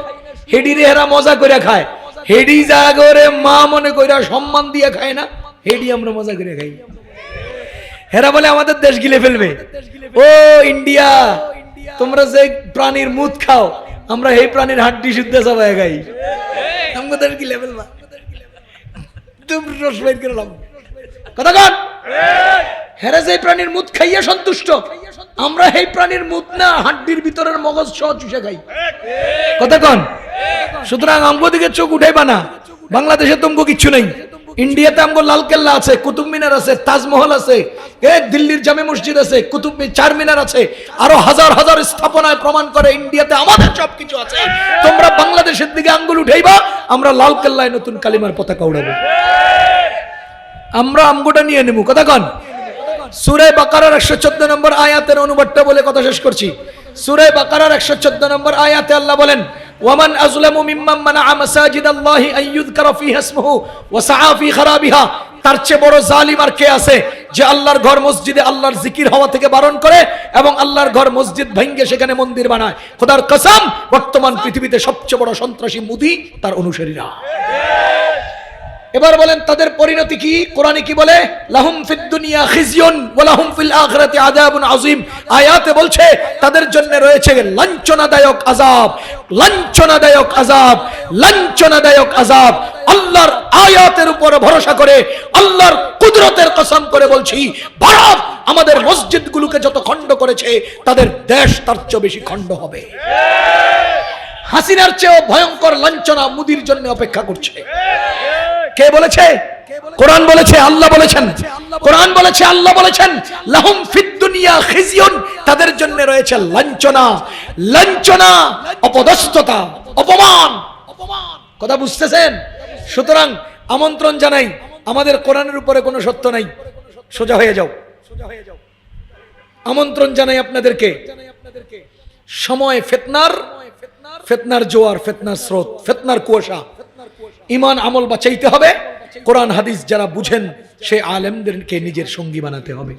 হেডিরে হেরা মজা করে খায়, হেডি জাগরে মা মনে কইরা সম্মান দিয়ে খায় না, হেডি আমরা মজা করে খাই। হেরা বলে আমাদের দেশ গিলে ফেলবে। ও ইন্ডিয়া, তোমরা যে প্রাণীর মুত খাও, আমরা এই প্রাণীর হাড্ডি শুদ্ধ সবাই খাই, আমাদের গিলে ফেলবা। কথা কন, হেরা যে প্রাণীর মুত খাইয়া সন্তুষ্ট, আমরা এই প্রাণীর মুত না হাড্ডির ভিতরের মগজ সহ চুষে খাই। কথা কন। সুতরাং আমগো দিকে চোখ উঠাইবা না। বাংলাদেশে তোমগো কিচ্ছু নেই। ইন্ডিয়াতে আমগো লাল কেল্লা আছে, কুতুব মিনার আছে, তাজমহল আছে, দিল্লির জামে মসজিদ আছে, কুতুব চার মিনার আছে, আরো হাজার হাজার স্থাপনায় প্রমাণ করে ইন্ডিয়াতে আমাদের সবকিছু আছে। তোমরা বাংলাদেশের দিকে আঙ্গুল উঠাইবা, আমরা লাল কেল্লায় নতুন কালিমার পতাকা উড়াবো। আমরা আমগোটা নিয়ে নেব। কথা কন। সূরা বাকারার 114 নম্বর আয়াতের অনুবাদটা বলে কথা শেষ করছি। সূরা বাকারার 114 নম্বর আয়াতে আল্লাহ বলেন, ওয়ামান আযলামু মিম্মান মানাআ মাসাজিদাল্লাহি আন ইযকারা ফিহা ইসমুহু ওয়া সাআ ফি খারাবিহা। তার চেয়ে বড় জালিম আর কে আছে যে আল্লাহর ঘর মসজিদে আল্লাহর জিকির হওয়া থেকে বারণ করে এবং আল্লাহর ঘর মসজিদ ভেঙে সেখানে মন্দির বানায়। খোদার কসম, বর্তমান পৃথিবীতে সবচেয়ে বড় সন্ত্রাসী মুদি তার অনুসারীরা। এবার বলেন তাদের পরিণতি কি? কোরআনে কি বলে? লাহুম ফিদ দুনিয়া খিজিয়ুন ওয়া লাহুম ফিল আখিরাতি আযাবুন আযীম। আয়াতে বলছে তাদের জন্য রয়েছে লাঞ্ছনাদায়ক আযাব, লাঞ্ছনাদায়ক আযাব, লাঞ্ছনাদায়ক আযাব। আল্লাহর আয়াতের উপর ভরসা করে, আল্লাহর কুদরতের কসম করে বলছি, ভারত আমাদের মসজিদগুলোকে যত খণ্ড করেছে, তাদের দেশ তার চেয়ে বেশি খণ্ড হবে। হাসিনার চেয়েও ভয়ঙ্কর লাঞ্ছনা মুদির জন্য অপেক্ষা করছে। কে বলেছে? কোরআন বলেছে, আল্লাহ বলেছেন। কোরআন বলেছে, আল্লাহ বলেছেন, লাহুম ফিদ দুনিয়া খিজিয়ুন, তাদের জন্য রয়েছে লাঞ্ছনা, লাঞ্ছনা, অপদস্থতা, অপমান। কথা বুঝতেছেন? সুতরাং আমন্ত্রণ জানাই, আমাদের কোরআনের উপরে কোনো সত্য নাই, সোজা হয়ে যাও। আমন্ত্রণ জানাই আপনাদেরকে, সময় ফিতনার, ফিতনার জোয়ার, ফিতনার স্রোত, ফিতনার কুয়াশা। ঈমান আমল বাঁচাইতে হবে। কোরআন হাদিস যারা বুঝেন সেই আলেমদেরকে নিজের সঙ্গী বানাতে হবে।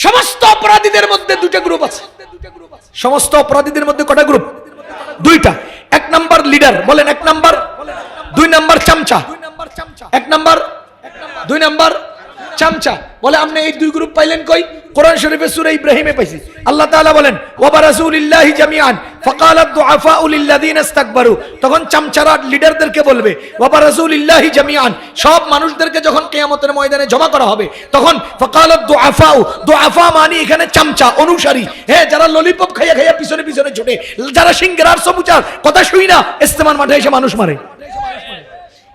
সমস্ত অপরাধীদের মধ্যে দুটো গ্রুপ আছে। সমস্ত অপরাধীদের মধ্যে কটা গ্রুপ? দুইটা। এক নাম্বার লিডার, বলেন এক নাম্বার। দুই নাম্বার চামচা। এক নাম্বার, দুই নাম্বার চামচা। বলে আপনি এই দুই গ্রুপ পাইলেন কই? কোরআন শরীফে সূরা ইব্রাহিমে পাইছি। আল্লাহ তাআলা বলেন, ওয়া বারাসুলিল্লাহি জামিআন ফাকালাদ দুআফাউ লিল্লাযিনা ইসতাকবারু। তখন চামচারা লিডারদেরকে বলবে, ওয়া বারাসুলিল্লাহি জামিআন, সব মানুষদেরকে যখন কিয়ামতের ময়দানে জমা করা হবে, তখন ফাকালাদ দুআফাউ, দুআফা মানে এখানে চামচা, অনুসারী, হ্যাঁ, যারা ললিপপ খাইয়া খাইয়া পিছনে পিছনে ছুটে, যারা সিংহার সবুচার কথা শুই না ইস্তেমার মাঠে এসে মানুষ মারে,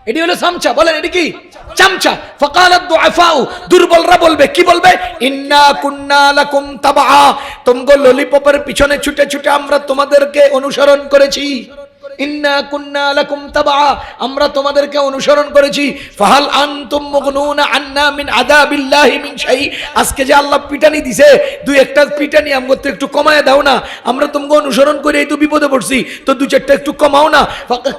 এটি হলো চামচা। বলেন এটি কি? চামচা। ফাকালাদ দুআফাউ, দুর্বলরা বলবে, কি বলবে? ইন্না কুন্না লাকুম তাবআ, তোমগো ললিপপের পিছনে ছুটে ছুটে আমরা তোমাদেরকে অনুসরণ করেছি। ইন্না কুন্না লাকুম তাবআ, আমরা তোমাদেরকে অনুসরণ করেছি। ফাহাল আনতুম মুগনুনা আন্না মিন আযাবিল্লাহি মিন শাই। আজকে যে আল্লাহ পিটানি দিছে, দুই একটা পিটানি আমগো তো একটু কমায় দাও না, আমরা তোমাকে অনুসরণ করে এই তো বিপদে পড়ছি, তো দুই চারটা একটু কমাও না।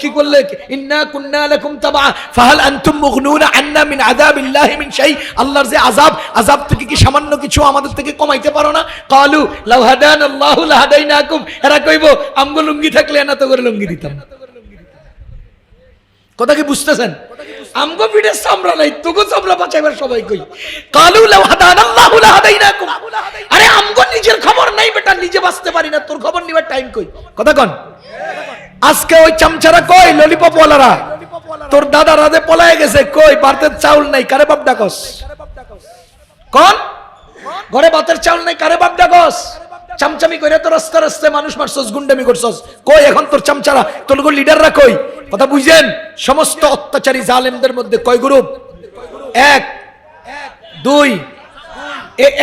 কি করলে? ইন্না কুন্না লাকুম তাবআ ফাহাল আনতুম মুগনুনা আন্না মিন আযাবিল্লাহি মিন শাই। আল্লাহর যে আযাব, আযাব থেকে কি সামান্য কিছু আমাদের থেকে কমাইতে পারো না? ক্বালু লাউ হাদানাল্লাহু লাহাদাইনাকুম। এরা কইব আমগো লুঙ্গি থাকলে না তো করে লুঙ্গি দিতাম। কথা কি বুঝতেছেন? আমগো পিঠে চামড়া নাই, তোকে চামড়া বাঁচাইবার সবাই কই। ক্বালু লাউ হাদানাল্লাহু লাহাদাইনাকুম। আরে আমগো নিজের খবর নাই বেটা, নিজে বাঁচতে পারি না, তোর খবর নিবার টাইম কই? কথা কন। আজকে ওই চামচারা কই? ললিপপ ওয়ালারা, তোর দাদা রাতে পলায় গেছে, কই ভাতের চাউল নাই, কারে বাপ ডাকস? কোন ঘরে ভাতের চাউল নাই, কারে বাপ ডাকস? চামচামি কইরা তো রাস্তা রাস্তায় মানুষ মারছস, গুন্ডামি করছস, কই এখন তোর চামচারা, তোর লিডাররা কই? কথা বুঝেন? সমস্ত অত্যাচারী জালেমদের মধ্যে কয় গ্রুপ? এক, দুই,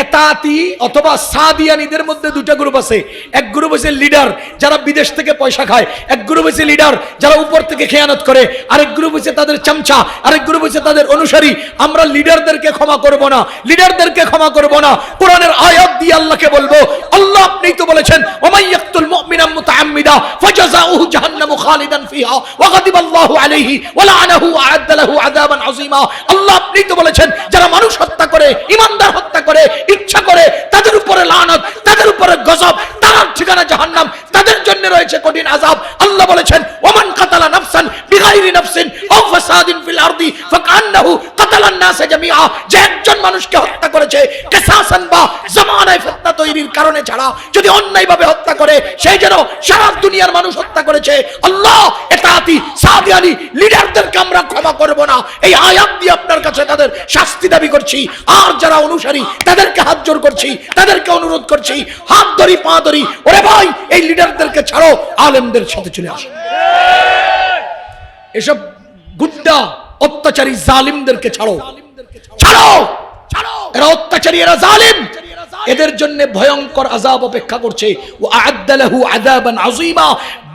এতাতি অথবা সাদিয়ানীদের মধ্যে দুটো গ্রুপ আছে। এক গ্রুপ হচ্ছে লিডার যারা বিদেশ থেকে পয়সা খায়, এক গ্রুপ হচ্ছে লিডার যারা উপর থেকে খেয়ানত করে, আরেক গ্রুপ হচ্ছে তাদের চামচা, আরেক গ্রুপ হচ্ছে তাদের অনুসারী। আমরা লিডারদেরকে ক্ষমা করব না, লিডারদেরকে ক্ষমা করব না। কোরআনের আয়াত দিয়ে আল্লাহকে বলবো, আল্লাহ আপনিই তো বলেছেন, ওমাই ইয়াকতুল মুমিনান মুতাআম্মিদা ফাজাযাউহু জাহান্নামু খালিদান ফিহা ওয়া গাদিবাল্লাহু আলাইহি ওয়া লাআনাহু ওয়া আ'আদ্দা লাহু আযাবান আযীমা। আল্লাহ আপনিই তো বলেছেন, যারা মানুষ হত্যা করে, ঈমানদার হত্যা করে, ইচ্ছা করে, তাদের উপরে লানত, তাদের উপরে গজব, তার ঠিকানা জাহান্নাম। আল্লাহ বলেছেন ওমান কাতালা নাফসান বিগাইরি নাফসিন আও ফাসাদিন ফিল আরদি ফাকান্নাহু কাতালান নাস জামিআ, যে একজন মানুষকে হত্যা করেছে কিসাসান বা জামানায়ে ফিতনা তৈরির কারণে ছাড়া যদি অন্যায়ভাবে হত্যা করে সেই যেন সারা দুনিয়ার মানুষ হত্যা করেছে। আল্লাহ এতাতি সাদিয়ানি লিডারদেরকে আমরা ক্ষমা করব না, এই আয়াত দিয়ে আপনার কাছে তাদের শাস্তি দাবি করছি। আর যারা অনুসারী তাদেরকে হাত জোর করছি, তাদেরকে অনুরোধ করছি, হাত ধরি পা ধরি, ওরে ভাই এই লিডারদেরকে ছাড়ো, আলেমদের সাথে চলে আসো। এসব গুন্ডা অত্যাচারী জালিমদেরকে ছাড়ো, ছাড়ো, এরা অত্যাচারী, এরা জালিম, এদের জন্য ভয়ঙ্কর আযাব অপেক্ষা করছে। ওয়া আ'আদ্দা লাহু আযাবান আযীমা,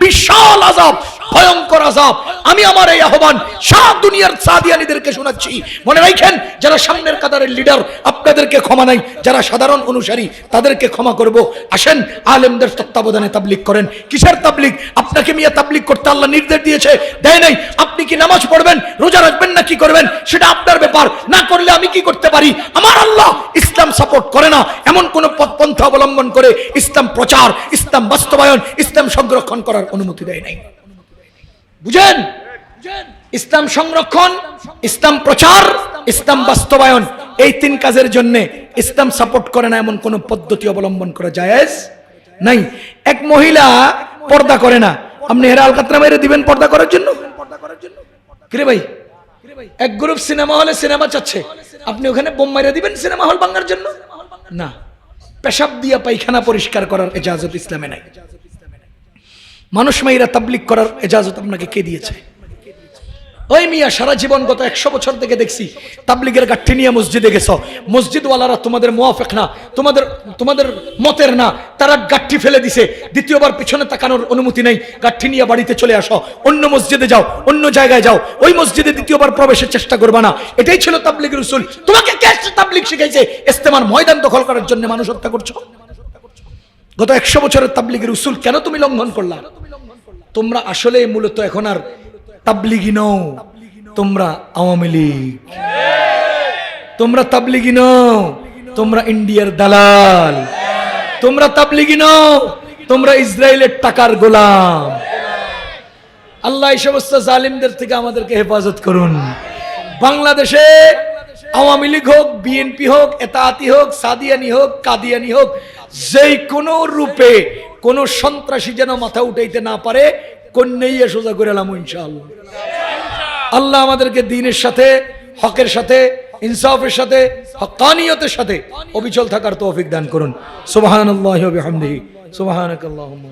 বিশাল আযাব, ভয়ঙ্কর আযাব। আমি আমার এই আহ্বান সারা দুনিয়ার সাদিয়ানীদেরকে শোনাচ্ছি, মনে রাখেন যারা সামনের কাতারের লিডার আপনাদেরকে ক্ষমা নাই, যারা সাধারণ অনুসারী তাদেরকে ক্ষমা করব। আসেন আলেমদের তত্ত্বাবধানে তাবলীগ করেন। কিসের তাবলীগ? আপনাকে মিয়া তাবলীগ করতে আল্লাহ নির্দেশ দিয়েছে, দেয় নাই? আপনি কি নামাজ পড়বেন, রোজা রাখবেন না কি করবেন সেটা আপনার ব্যাপার, না করলে আমি কি করতে পারি? আমার আল্লাহ ইসলাম সাপোর্ট করে না এমন কোন পন্থা অবলম্বন করে ইসলাম প্রচার, ইসলাম বাস্তবায়ন, ইসলাম সংরক্ষণ করার অনুমতি দেয় নাই। বুঝেন? ইসলাম সংরক্ষণ, ইসলাম প্রচার, ইসলাম বাস্তবায়ন, এই তিন কাজের জন্য ইসলাম সাপোর্ট করে না এমন কোন পদ্ধতি অবলম্বন করা জায়েজ নাই। এক মহিলা পর্দা করে না, আপনি হেরা আলকাতরা মেরে দিবেন পর্দা করার জন্য? কিরে ভাই, এক গ্রুপ সিনেমা হলে সিনেমা চাচ্ছে, আপনি ওখানে বোম মাইরা দিবেন সিনেমা হল ভাঙার জন্য? না, পেশাব দিয়া পায়খানা পরিষ্কার করার ইজাজত ইসলামে নাই। মানুষ মাইরা তাবলীগ করার ইজাজত আপনাকে কে দিয়েছে? ওই মিয়া সারা জীবন গত 100 বছর থেকে দেখছি তাবলীগের গাঠি নিয়ে মসজিদে গেছো, মসজিদওয়ালারা তোমাদের মুয়াফিক না, তোমাদের মতের না, তারা গাঠি ফেলে দিছে, দ্বিতীয়বার পিছনে তাকানোর অনুমতি নেই, গাঠি নিয়ে বাড়িতে চলে আসো, অন্য মসজিদে যাও, অন্য জায়গায় যাও, ওই মসজিদে দ্বিতীয়বার প্রবেশের চেষ্টা করবা না। এটাই ছিল তাবলীগের উসুল। তোমাকে কে তাবলীগ শিখাইছে ইস্তেমার ময়দান দখল করার জন্য মানুষ হত্যা করছো? গত 100 বছরের তাবলীগের উসুল কেন তুমি লঙ্ঘন করলা? তোমরা আসলে মূলত এখন আর তাবলীগী নও, তোমরা আওয়ামী লীগ। তোমরা তাবলীগী নও, তোমরা ইন্ডিয়ার দালাল। তোমরা তাবলীগী নও, তোমরা ইসরায়েলের টাকার গোলাম। আল্লাহ এই সমস্ত জালিমদের থেকে আমাদেরকে হেফাজত করুন। বাংলাদেশে আওয়ামী লীগ হোক, বিএনপি হোক, এতাআতি হোক, সাদিয়ানি হোক, কাদিয়ানি হোক, যেই কোনো রূপে কোন সন্ত্রাসী যেন মাথা উঠাইতে না পারে, কন্যাইয়া সোজা করে এলাম ইনশাআল্লাহ। আল্লাহ আমাদেরকে দ্বীনের সাথে, হকের সাথে, ইনসাফের সাথে, হক্কানিয়তের সাথে অবিচল থাকার তৌফিক দান করুন। সুবহানাল্লাহি ওয়া বিহামদিহি, সুবহানাকাল্লাহুম্মা।